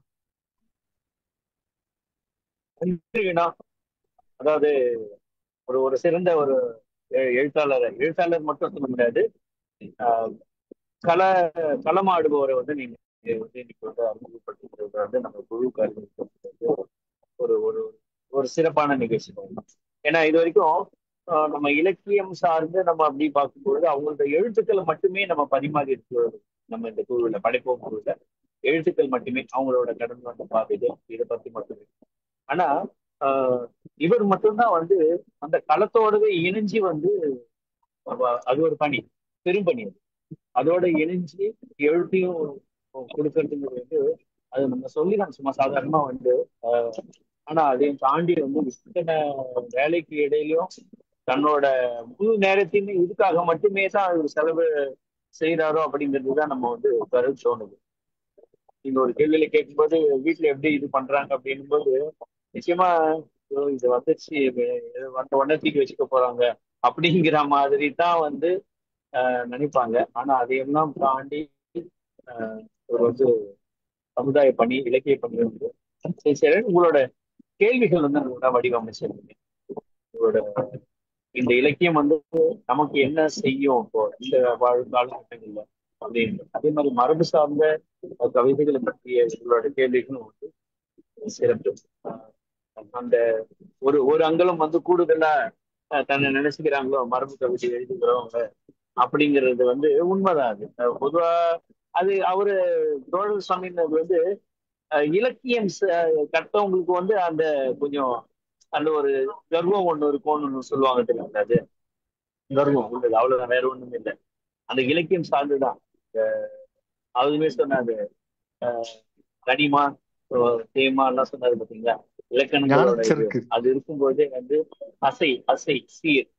அதாவது ஒரு ஒரு சிறந்த ஒரு எழுத்தாளர் மட்டும் சொல்ல முடியாது. கள களமாடுபவரை வந்து நீங்க வந்து இன்னைக்கு வந்து அறிமுகப்படுத்துறது வந்து நம்ம குழுவுக்கு அறிமுகப்படுத்துறது ஒரு ஒரு ஒரு சிறப்பான நிகழ்ச்சி. ஏன்னா இது வரைக்கும் நம்ம இலக்கியம் சார்ந்து நம்ம அப்படி பார்க்கும்பொழுது அவங்களோட எழுத்துக்களை மட்டுமே நம்ம பரிமாறி இருக்கிறோம். நம்ம இந்த குழுவுல படைப்போம் குழுவுல எழுத்துக்கள் மட்டுமே, அவங்களோட கடன் வந்த பாதைகள் இதை பத்தி மட்டுமே. ஆனா இவர் மட்டும்தான் வந்து அந்த களத்தோடவே இணைஞ்சு வந்து அது ஒரு பணி, பெரும்பணி. அதோட இணைஞ்சு எழுத்தையும் கொடுக்கறதுங்கிறது வந்து அது நம்ம சொல்லிதான் சும்மா சாதாரணமா வந்து ஆனா அதையும் தாண்டி வந்து இத்தனை வேலைக்கு இடையிலும் தன்னோட முழு நேரத்தையுமே இதுக்காக மட்டுமே தான் அவர் செலவு செய்யறாரோ அப்படிங்கிறது தான் நம்ம வந்து கருத்து தோணுது. நீங்க ஒரு கேள்வியில கேட்கும்போது வீட்டுல எப்படி இது பண்றாங்க அப்படின்னும் போது நிச்சயமா இது வந்துச்சு வந்த உடனே தூக்கி வச்சுக்க போறாங்க அப்படிங்கிற மாதிரி தான் வந்து நினைப்பாங்க. ஆனா அதையெல்லாம் தாண்டி ஒரு வந்து சமுதாய பணி, இலக்கிய பணி வந்து சரி. உங்களோட கேள்விகள் வந்து நல்லா வடிவமைச்சிருக்கீங்க. உங்களோட இந்த இலக்கியம் வந்து நமக்கு என்ன செய்யும் இப்போ இந்த காலகட்டங்கள்ல அப்படின்னு, அதே மாதிரி மரபு சார்ந்த கவிதைகளை பற்றிய உங்களோட கேள்விகளும் வந்து சிறப்பு. அந்த ஒரு ஒரு அங்கலம் வந்து கூடுதலா தன்னை நினைச்சுக்கிறாங்களோ மரபு கவிதை எழுதுகிறவங்க அப்படிங்கிறது வந்து உண்மைதான். அது பொதுவா அது அவரு தோழர் சொன்னது வந்து இலக்கியம் கற்றவங்களுக்கு வந்து அந்த கொஞ்சம் அந்த ஒரு கர்வம் ஒண்ணு இருக்கும்னு சொல்லுவாங்க தெரியுங்க. அது கர்வம் உள்ளது, அவ்வளவுதான், வேற ஒண்ணுமே இல்லை. அந்த இலக்கியம் சார்ந்துதான் அதுவுமே சொன்னாது. கனிமா தேமா எல்லாம் சொன்னாரு பாத்தீங்களா, இலக்கணங்களோட இது அது இருக்கும்போதே வந்து அசை சீர்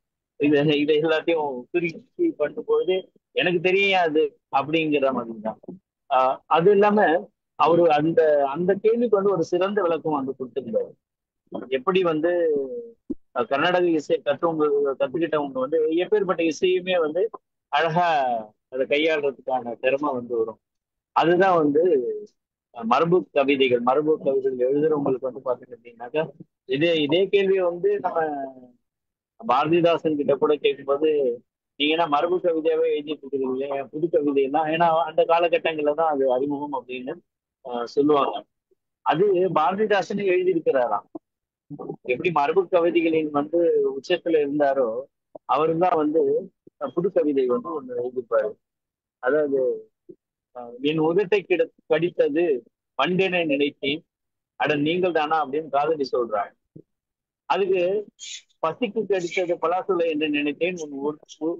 இதை எல்லாத்தையும் பிரிச்சு பண்ணும்போது எனக்கு தெரியாது அப்படிங்கிற மாதிரி தான். அது இல்லாம அவரு அந்த அந்த கேள்விக்கு வந்து ஒரு சிறந்த விளக்கம் வந்து கொடுத்திருந்தாரு. எப்படி வந்து கர்நாடக இசை கத்துக்கிட்டவங்க வந்து எப்பேற்பட்ட இசையுமே வந்து அழகா அதை கையாளுறதுக்கான திறமை வந்து வரும். அதுதான் வந்து மரபு கவிதைகள் எழுதுறவங்களுக்கு வந்து பாத்தீங்க அப்படின்னாக்கா இதே கேள்வியை வந்து நம்ம பாரதிதாசன் கிட்ட கூட கேட்கும்போது நீங்க என்ன மரபு கவிதையாவே எழுதிட்டு இருக்கிறீங்க, புது கவிதையெல்லாம், ஏன்னா அந்த காலகட்டங்கள்ல தான் அது அறிமுகம் அப்படின்னு சொல்லுவாங்க. அது பாரதிதாசனே எழுதியிருக்கிறாராம். எப்படி மரபு கவிதைகளின் வந்து உச்சத்துல இருந்தாரோ அவரு தான் வந்து புது கவிதை வந்து ஒண்ணு எழுதிப்பாரு. அதாவது என் உதட்டை கடித்தது பண்டென நினைத்தேன் அட நீங்கள் தானா அப்படின்னு காதலி சொல்றாங்க. அதுக்கு பசிக்கு கடித்தது பலாசுலை என்று நினைத்தேன்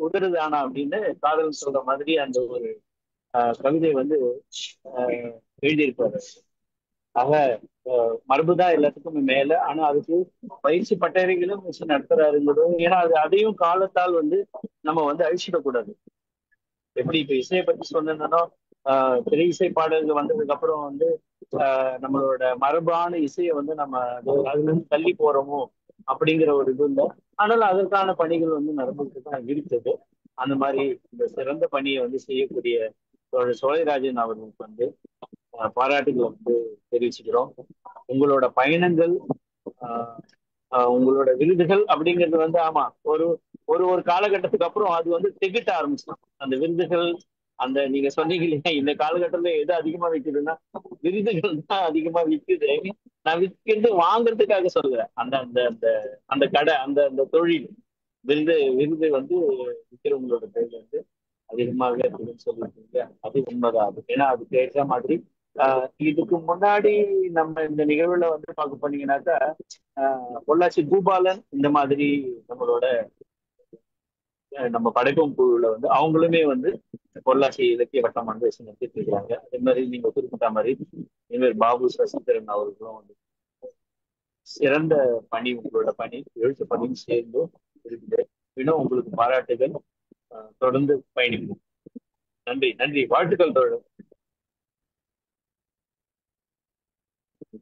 உதறுதானா அப்படின்னு காதல் சொல்ற மாதிரி அந்த ஒரு கவிதை வந்து எழுதியிருப்பாரு. ஆக மரபுதான் எல்லாத்துக்குமே மேல. ஆனா அதுக்கு பயிற்சி பட்டறைகளும் வச்சு நடத்துறாருங்கிறது. ஏன்னா அதையும் காலத்தால் வந்து நம்ம வந்து அழிச்சிடக்கூடாது. எப்படி இப்ப இசையை பத்தி சொன்னோம்னா திரை இசை பாடல்கள் வந்ததுக்கு அப்புறம் வந்து நம்மளோட மரபான இசையை வந்து நம்ம அதுல இருந்து தள்ளி போறோமோ அப்படிங்கிற ஒரு இது இல்லை. ஆனாலும் அதற்கான பணிகள் வந்து நடந்துட்டு தான் இருக்குது. அந்த மாதிரி இந்த சிறந்த பணியை வந்து செய்யக்கூடிய சோலைராஜன் அவர்களுக்கு வந்து பாராட்டுகளை வந்து தெரிவிச்சுக்கிறோம். உங்களோட பயணங்கள் உங்களோட விருதுகள் அப்படிங்கிறது வந்து ஆமா ஒரு ஒரு ஒரு காலகட்டத்துக்கு அப்புறம் அது வந்து திகிட்ட ஆரம்பிச்சிடும். அந்த விருதுகள் அந்த நீங்க சொன்னீங்க இல்லையா, இந்த காலகட்டத்துல எது அதிகமா விற்குதுன்னா விருதுகள் தான் அதிகமா விற்குது. நான் விற்கிறது வாங்குறதுக்காக சொல்லுறேன். அந்த அந்த அந்த அந்த கடை அந்த அந்த தொழில் விருது வந்து விற்கிறவங்களோட பேர்ல வந்து அதிகமாக இருக்குதுன்னு சொல்லியிருக்கீங்க. அது உண்மைதான். அது ஏன்னா அதுக்கு ஏற்ற மாதிரி இதுக்கு முன்னாடி நம்ம இந்த நிகழ்வுல வந்து பார்க்க போனீங்கன்னாக்கா பொள்ளாச்சி பூபாலன் இந்த மாதிரி நம்மளோட நம்ம படைப்பும் குழுல வந்து அவங்களுமே வந்து பொள்ளாச்சி இலக்கிய வட்டம் வந்து நடத்திட்டு இருக்காங்க. அதே மாதிரி நீங்க குறிப்பிட்ட மாதிரி இவர் பாபு சசிதரன் அவர்களும் வந்து சிறந்த பணி, உங்களோட பணி எழுத்து பணியும் சேர்ந்து இருக்குது. இன்னும் உங்களுக்கு பாராட்டுகள். தொடர்ந்து பயணிக்கும். நன்றி நன்றி, வாழ்த்துக்கள் தோழர்.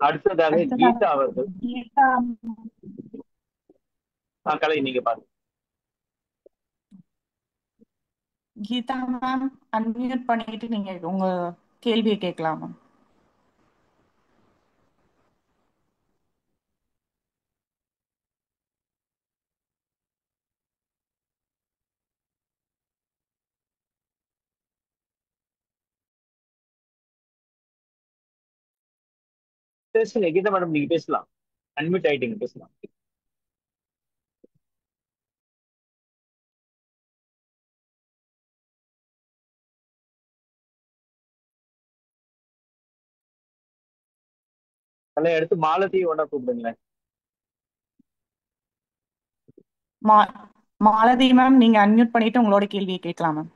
அடுத்ததாக கீதா அவர்கள். கலை நீங்க பாருங்க. கீதா மேம் அன்மியூட் பண்ணிட்டு நீங்க உங்க கேள்வியை கேட்கலாம் மேம். பேசுங்க கீதா மேடம், நீங்க பேசலாம். அன்மியூட் ஆயிட்டீங்க, பேசலாம். கலை அடுத்து மாலதியோட கூப்பிடுங்களேன். மாலதி மேம் நீங்க அன்மியூட் பண்ணிட்டு உங்களோட கேள்வியை கேட்கலாம் மேம்.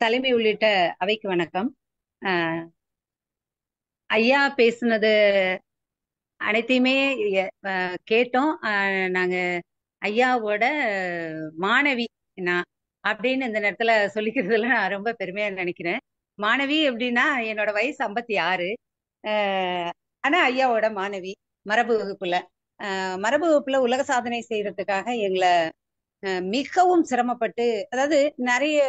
தலைமை உள்ளிட்ட அவைக்கு வணக்கம். ஐயா பேசுனது அனைத்தையுமே கேட்டோம். நாங்க ஐயாவோட மாணவி நான் அப்படின்னு இந்த நேரத்துல சொல்லிக்கிறதுல நான் ரொம்ப பெருமையா நினைக்கிறேன். மாணவி எப்படின்னா என்னோட வயசு 56. ஆனா ஐயாவோட மாணவி. மரபு வகுப்புல உலக சாதனை செய்யறதுக்காக எங்களை மிகவும் சிரமப்பட்டு, அதாவது நிறைய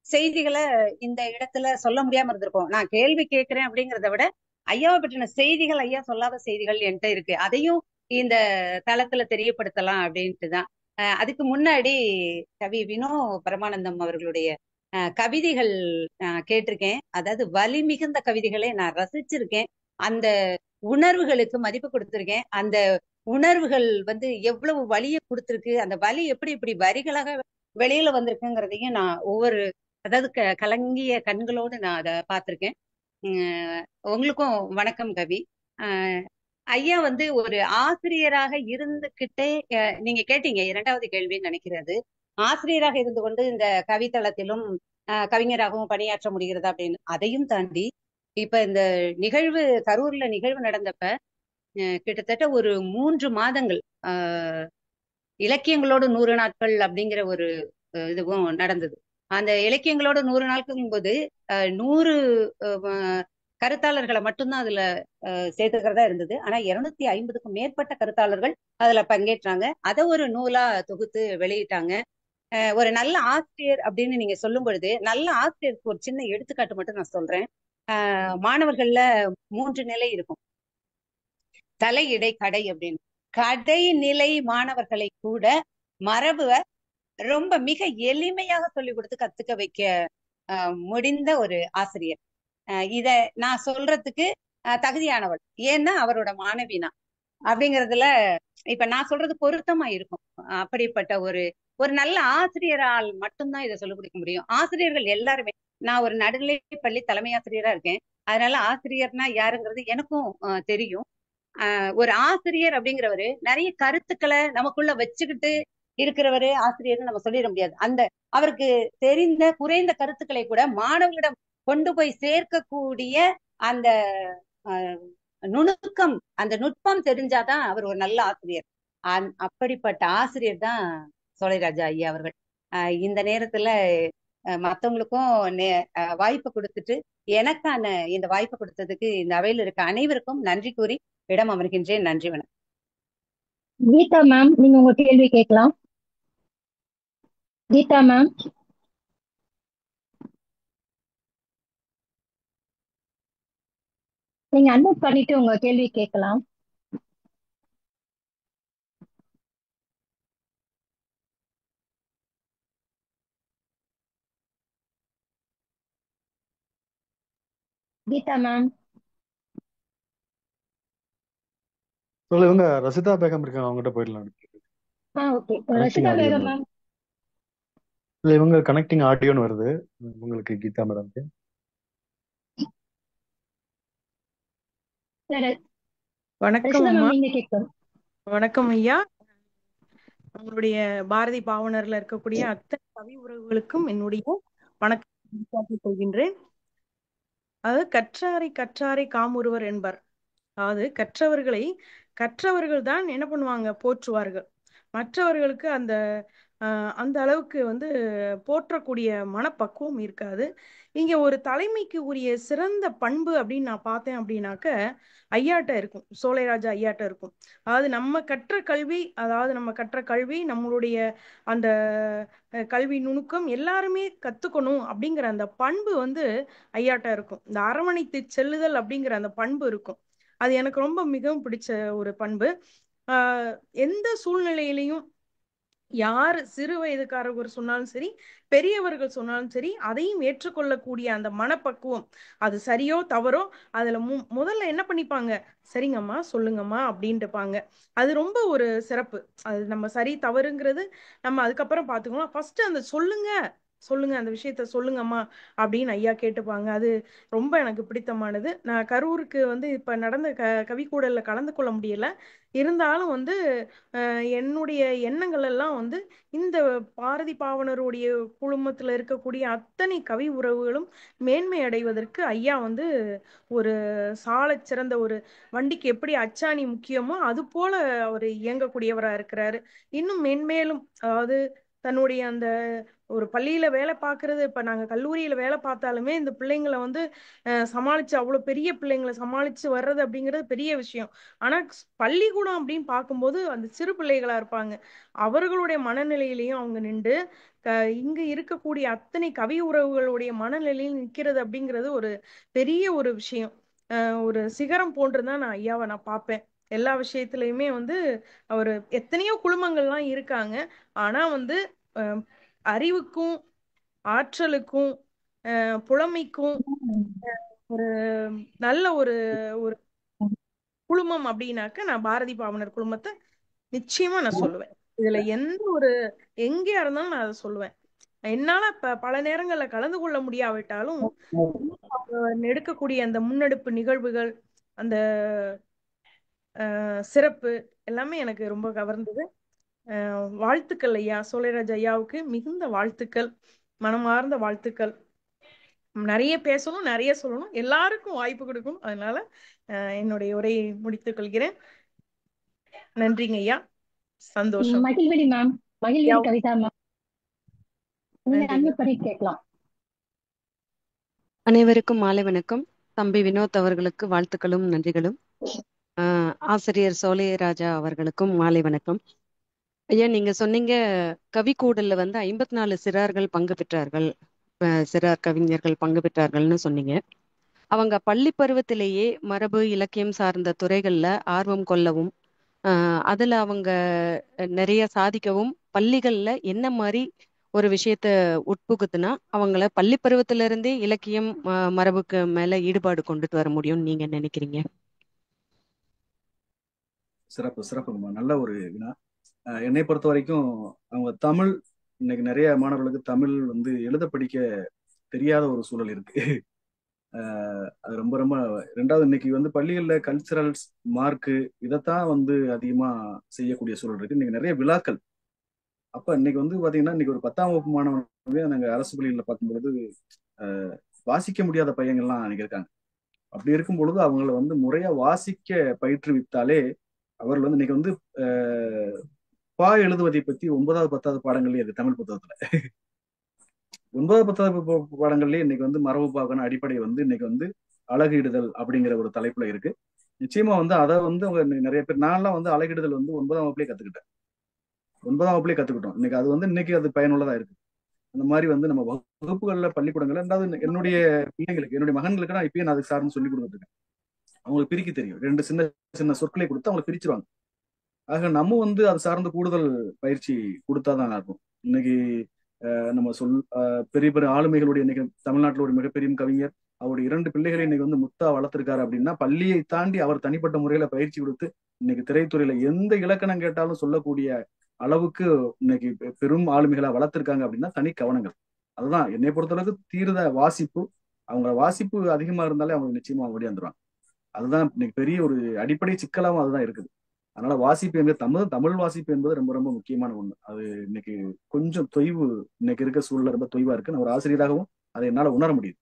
செய்திகளை இந்த இடத்துல சொல்ல முடியாம இருந்திருக்கோம். நான் கேள்வி கேட்கிறேன் அப்படிங்கிறத விட ஐயாவை பற்றின செய்திகள், ஐயா சொல்லாத செய்திகள் என்கிட்ட இருக்கு. அதையும் இந்த தளத்துல தெரியப்படுத்தலாம் அப்படின்ட்டுதான். அதுக்கு முன்னாடி கவி வினோ பரமானந்தம் அவர்களுடைய கவிதைகள் கேட்டிருக்கேன். அதாவது வலி மிகுந்த கவிதைகளை நான் ரசிச்சிருக்கேன். அந்த உணர்வுகளுக்கு மதிப்பு கொடுத்திருக்கேன். அந்த உணர்வுகள் வந்து எவ்வளவு வலியை கொடுத்திருக்கு, அந்த வலி எப்படி இப்படி வரிகளாக வெளியில வந்திருக்குங்கிறதையும் நான் அதாவது கலங்கிய கண்களோடு நான் அதை பார்த்திருக்கேன். உங்களுக்கும் வணக்கம் கவி. ஐயா வந்து ஒரு ஆசிரியராக இருந்துகிட்டே, நீங்க கேட்டீங்க 2வது கேள்வின்னு நினைக்கிறது, ஆசிரியராக இருந்து கொண்டு இந்த கவித்தளத்திலும் கவிஞராகவும் பணியாற்ற முடிகிறதா அப்படின்னு. அதையும் தாண்டி இப்ப இந்த கரூர்ல நிகழ்வு நடந்தப்ப கிட்டத்தட்ட ஒரு 3 மாதங்கள் இலக்கியங்களோடு 100 நாட்கள் அப்படிங்கிற ஒரு இதுவும் நடந்தது. அந்த இலக்கியங்களோட 100 நாட்களும் போது 100 கருத்தாளர்களை மட்டும்தான் அதுல சேர்த்துக்கிறதா இருந்தது. ஆனா 250க்கும் மேற்பட்ட கருத்தாளர்கள் அதுல பங்கேற்றாங்க. அதை ஒரு நூலா தொகுத்து வெளியிட்டாங்க. ஒரு நல்ல ஆசிரியர் அப்படின்னு நீங்க சொல்லும் பொழுது, நல்ல ஆசிரியருக்கு ஒரு சின்ன எடுத்துக்காட்டு மட்டும் நான் சொல்றேன். மாணவர்கள்ல 3 நிலை இருக்கும். தலை, இடை, கடை அப்படின்னு. கடைநிலை மாணவர்களை கூட மரபுவை ரொம்ப மிக எளிமையாக சொல்லிக் கொடுத்து கத்துக்க வைக்க முடிந்த ஒரு ஆசிரியர். இத நான் சொல்றதுக்கு தகுதியானவள். ஏன்னா அவரோட மாணவினா அப்படிங்கிறதுல இப்ப நான் சொல்றது பொருத்தமா இருக்கும். அப்படிப்பட்ட ஒரு ஒரு நல்ல ஆசிரியரால் மட்டும்தான் இதை சொல்லிக் கொடுக்க முடியும். ஆசிரியர்கள் எல்லாருமே, நான் ஒரு நடுநிலை பள்ளி தலைமை ஆசிரியரா இருக்கேன், அதனால ஆசிரியர்னா யாருங்கிறது எனக்கும் தெரியும். ஒரு ஆசிரியர் அப்படிங்கிறவரு நிறைய கருத்துக்களை நமக்குள்ள வச்சுக்கிட்டு இருக்கிறவரு ஆசிரியர்னு நம்ம சொல்லிட முடியாது. அந்த அவருக்கு தெரிந்த குறைந்த கருத்துக்களை கூட மாணவர்களிடம் கொண்டு போய் சேர்க்கக்கூடிய அந்த அஹ், நுணுக்கம், அந்த நுட்பம் தெரிஞ்சாதான் அவர் ஒரு நல்ல ஆசிரியர். அப்படிப்பட்ட ஆசிரியர் தான் சோலைராஜா ஐயா அவர்கள். இந்த நேரத்துல மத்தவங்களுக்கும் வாய்ப்பு கொடுத்துட்டு எனக்கான இந்த வாய்ப்பு கொடுத்ததுக்கு இந்த அவையில் இருக்க அனைவருக்கும் நன்றி கூறி இடம் அமர்கின்றேன். நன்றி, வணக்கம். கீதா மேம், நீங்க உங்க கேள்வி கேட்கலாம். கீதா மேம், நீங்க அன்மியூட் பண்ணிட்டு உங்க கேள்வி கேட்கலாம். கீதா மேம், சொல்ல இவங்க ரசிதா பேகம் இருக்காங்க, அவங்ககிட்ட போயிடலாம். ஓகே. கனெக்டிங் ரஷிதா ஆடியோன்னு பேகம் வருது. மேம். இல்ல, இவங்க கனெக்டிங் ஆடியோன்னு வருது உங்களுக்கு, கீதா மேடம்க்கு. சரி, வணக்கம் ரஷிதா அம்மா. மேம் நீங்க கேட்கலாம். வணக்கம் ஐயா. நம்மளுடைய பாரதி பாவனர்ல இருக்கக்கூடிய அத்தனை கவி உறவுகளுக்கும் என்னுடைய வணக்கம் கொள்கின்றேன். அதாவது கற்றாரை கற்றாரை காமுறுவர் என்பர். அதாவது கற்றவர்கள் தான் என்ன பண்ணுவாங்க, போற்றுவார்கள். மற்றவர்களுக்கு அந்த அளவுக்கு போற்றக்கூடிய மனப்பக்குவம் இருக்காது. இங்க ஒரு தலைமைக்கு உரிய சிறந்த பண்பு அப்படின்னு நான் பார்த்தேன் அப்படின்னாக்க ஐயாட்ட இருக்கும், சோலைராஜா ஐயாட்ட இருக்கும். அதாவது நம்ம கற்ற கல்வி நம்மளுடைய அந்த கல்வி நுணுக்கம் எல்லாருமே கத்துக்கணும் அப்படிங்கிற அந்த பண்பு ஐயாட்ட இருக்கும். இந்த அரவணைத்து செல்லுதல் அப்படிங்கிற அந்த பண்பு இருக்கும். அது எனக்கு ரொம்ப மிகவும் பிடிச்ச ஒரு பண்பு. எந்த சூழ்நிலையிலையும் யார் சிறு வயதுக்காரர்கள் சொன்னாலும் சரி, பெரியவர்கள் சொன்னாலும் சரி, அதையும் ஏற்றுக்கொள்ளக்கூடிய அந்த மனப்பக்குவம், அது சரியோ தவறோ அதுல முதல்ல என்ன பண்ணிப்பாங்க, சரிங்கம்மா சொல்லுங்கம்மா அப்படின்ட்டுப்பாங்க. அது ரொம்ப ஒரு சிறப்பு. அது நம்ம சரி தவறுங்கிறது நம்ம அதுக்கப்புறம் பார்த்துக்கலாம். ஃபர்ஸ்ட் அந்த சொல்லுங்க அந்த விஷயத்த சொல்லுங்கம்மா அப்படின்னு ஐயா கேட்டுப்பாங்க. அது ரொம்ப எனக்கு பிடித்தமானது. நான் கரூருக்கு இப்ப நடந்த கவிக்கூடல்ல கலந்து கொள்ள முடியல. இருந்தாலும் என்னுடைய எண்ணங்கள் எல்லாம் இந்த பாரதி பாவனருடைய குழுமத்துல இருக்கக்கூடிய அத்தனை கவி உறவுகளும் மேன்மை அடைவதற்கு ஐயா ஒரு சாலச் சிறந்த ஒரு வண்டிக்கு எப்படி அச்சாணி முக்கியமோ அது போல அவர் இயங்கக்கூடியவரா இருக்கிறாரு. இன்னும் மென்மேலும், அதாவது தன்னுடைய அந்த ஒரு பள்ளியில வேலை பார்க்கறது, இப்ப நாங்க கல்லூரியில வேலை பார்த்தாலுமே இந்த பிள்ளைங்களை சமாளிச்சு, அவ்வளவு பெரிய பிள்ளைங்களை சமாளிச்சு வர்றது அப்படிங்கிறது பெரிய விஷயம். ஆனா பள்ளிக்கூடம் அப்படின்னு பார்க்கும்போது அந்த சிறு பிள்ளைகளா இருப்பாங்க, அவர்களுடைய மனநிலையிலையும் அவங்க நின்று இங்க இருக்கக்கூடிய அத்தனை கவி உறவுகளுடைய மனநிலையில் நிற்கிறது அப்படிங்கிறது ஒரு பெரிய ஒரு விஷயம். ஒரு சிகரம் போன்றுதான் நான் ஐயாவை நான் பார்ப்பேன். எல்லா விஷயத்திலயுமே அவர் எத்தனையோ குழுமங்கள்லாம் இருக்காங்க. ஆனா அஹ், அறிவுக்கும் ஆற்றலுக்கும் புலமைக்கும் ஒரு நல்ல ஒரு ஒரு குழுமம் அப்படின்னாக்க நான் பாரதி பாவனர் குழுமத்தை நிச்சயமா நான் சொல்லுவேன். இதுல எங்கேயா இருந்தாலும் நான் அதை சொல்லுவேன். என்னால பல நேரங்கள்ல கலந்து கொள்ள முடியாவிட்டாலும் எடுக்கக்கூடிய அந்த முன்னெடுப்பு நிகழ்வுகள், அந்த சிறப்பு எல்லாமே எனக்கு ரொம்ப கவர்ந்தது. வாழ்த்துக்கள் ஐயா, சோலைராஜ் ஐயாவுக்கு மிகுந்த வாழ்த்துக்கள், மனமார்ந்த வாழ்த்துக்கள். நிறைய பேசணும், நிறைய சொல்லணும், எல்லாருக்கும் வாய்ப்பு கொடுக்கணும். அதனால என்னுடைய உரையை முடித்துக் கொள்கிறேன். நன்றிங்க ஐயா, சந்தோஷம். மகிழ்வெளி மேம், மகிழ்வெளி கவிதா மேம், நீங்க அன்மியூட் பண்ணி கேட்கலாம். அனைவருக்கும் மாலை வணக்கம். தம்பி வினோத் அவர்களுக்கு வாழ்த்துக்களும் நன்றிகளும். ஆசிரியர் சோலைராஜா அவர்களுக்கும் மாலை வணக்கம். ஐயா, நீங்க சொன்னீங்க கவிக்கூடல்ல 54 சிறார்கள் பங்கு பெற்றார்கள், சிறார் கவிஞர்கள் பங்கு பெற்றார்கள்னு சொன்னீங்க. அவங்க பள்ளி பருவத்திலேயே மரபு இலக்கியம் சார்ந்த துறைகள்ல ஆர்வம் கொள்ளவும், அதுல அவங்க நிறைய சாதிக்கவும் பள்ளிகள்ல என்ன மாதிரி ஒரு விஷயத்த உட்புகுத்துனா அவங்கள பள்ளி பருவத்தில இருந்தே இலக்கியம் மரபுக்கு மேல ஈடுபாடு கொண்டுட்டு வர முடியும்னு நீங்க நினைக்கிறீங்க? சிறப்பு சிறப்புங்கம்மா, நல்ல ஒரு வினா. என்னை பொறுத்த வரைக்கும் அவங்க தமிழ், இன்னைக்கு நிறைய மாணவர்களுக்கு தமிழ் வந்து எழுத படிக்க தெரியாத ஒரு சூழல் இருக்கு. அது ரொம்ப ரொம்ப ரெண்டாவது, இன்னைக்கு வந்து பள்ளிகளில் கல்ச்சரல்ஸ் மார்க்கு இதைத்தான் வந்து அதிகமா செய்யக்கூடிய சூழல் இருக்கு. இன்னைக்கு நிறைய விழாக்கள். அப்ப இன்னைக்கு வந்து பாத்தீங்கன்னா, இன்னைக்கு ஒரு 10ஆம் வகுப்பு மாணவனவே நாங்க அரசு பள்ளிகளில் பார்க்கும்பொழுது வாசிக்க முடியாத பையங்கள்லாம் இன்னைக்கு இருக்காங்க. அப்படி இருக்கும் பொழுது அவங்கள வந்து முறையா வாசிக்க பயிற்றுவித்தாலே அவர்கள் வந்து இன்னைக்கு வந்து பா எழுதுவதை பத்தி 9வது 10வது பாடங்கள்லயே இருக்கு தமிழ் புத்தகத்துல. 9வது 10வது பாடங்கள்லயே இன்னைக்கு வந்து மரபு பாகன அடிப்படை வந்து இன்னைக்கு வந்து அழகிடுதல் அப்படிங்கிற ஒரு தலைப்புல இருக்கு. நிச்சயமா வந்து அதை வந்து அவங்க நிறைய பேர், நான்லாம் வந்து அழகிடுதல் வந்து 9ஆம் வகுப்புலயே கத்துக்கிட்டேன். 9ஆம் வகுப்புலயே கத்துக்கிட்டோம். இன்னைக்கு அது வந்து இன்னைக்கு அது பயனுள்ளதா இருக்கு. அந்த மாதிரி வந்து நம்ம வகுப்புகள்ல பள்ளிக்கூடங்கள்ல, ரெண்டாவது என்னுடைய பிள்ளைங்களுக்கு, என்னுடைய மகன்களுக்கு நான் இப்பயும் நான் அதுக்கு சார்ந்து சொல்லி கொடுத்துட்டு இருக்கேன். அவங்களுக்கு பிரிக்க தெரியும். 2 சின்ன சின்ன சொற்களை கொடுத்து அவங்களை பிரிச்சிருவாங்க. ஆக நம்ம வந்து அது சார்ந்த கூடுதல் பயிற்சி கொடுத்தாதான் இருக்கும். இன்னைக்கு நம்ம பெரிய பெரிய ஆளுமைகளுடைய, இன்னைக்கு தமிழ்நாட்டில் ஒரு மிகப்பெரிய கவிஞர் அவருடைய 2 பிள்ளைகளை இன்னைக்கு வந்து முத்தா வளர்த்திருக்காரு அப்படின்னா, பள்ளியை தாண்டி அவர் தனிப்பட்ட முறையில பயிற்சி கொடுத்து இன்னைக்கு திரைத்துறையில எந்த இலக்கணம் கேட்டாலும் சொல்லக்கூடிய அளவுக்கு இன்னைக்கு பெரும் ஆளுமைகளா வளர்த்திருக்காங்க அப்படின்னா தனி கவனங்கள். அதுதான் என்னை பொறுத்தளவுக்கு தீர்ந்த வாசிப்பு. அவங்க வாசிப்பு அதிகமா இருந்தாலே அவங்க நிச்சயமா ஓடியாந்துருவாங்க. அதுதான் இன்னைக்கு பெரிய ஒரு அடிப்படை சிக்கலாவும் அதுதான் இருக்குது. அதனால வாசிப்பு என்பது தமிழ் வாசிப்பு என்பது ரொம்ப ரொம்ப முக்கியமான ஒண்ணு. அது இன்னைக்கு கொஞ்சம் தொய்வு, இன்னைக்கு இருக்க சூழ்நிலை ரொம்ப தொய்வா இருக்கு. நான் ஒரு ஆசிரியராகவும் அதை என்னால உணர முடியுது.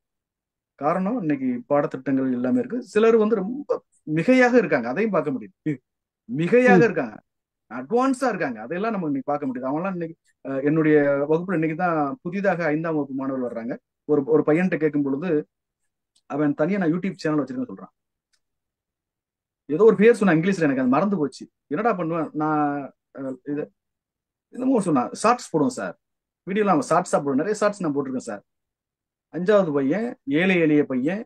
காரணம், இன்னைக்கு பாடத்திட்டங்கள் எல்லாமே இருக்கு. சிலர் வந்து ரொம்ப மிகையாக இருக்காங்க, அதையும் பார்க்க முடியுது. மிகையாக இருக்காங்க, அட்வான்ஸா இருக்காங்க, அதையெல்லாம் நம்ம இன்னைக்கு பார்க்க முடியுது. அவங்கலாம் இன்னைக்கு என்னுடைய வகுப்புல இன்னைக்கு தான் புதிதாக 5ஆம் வகுப்பு மாணவர்கள் வர்றாங்க. ஒரு பையன்கிட்ட கேட்கும் பொழுது அவன் தனியா நான் யூடியூப் சேனல் வச்சிருக்கேன்னு சொல்றான். ஏதோ ஒரு பேர் சொன்னா இங்கிலீஷ்ல, எனக்கு அது மறந்து போச்சு. என்னடா பண்ணுவேன் நான், இது என்னமோ சொன்னா ஷார்ட்ஸ் போடுவோம் சார், வீடியோலாம் ஷார்ட்ஸா போடுவோம், நிறைய ஷார்ட்ஸ் நான் போட்டிருக்கேன் சார். 5வது பையன், ஏழை எளிய பையன்,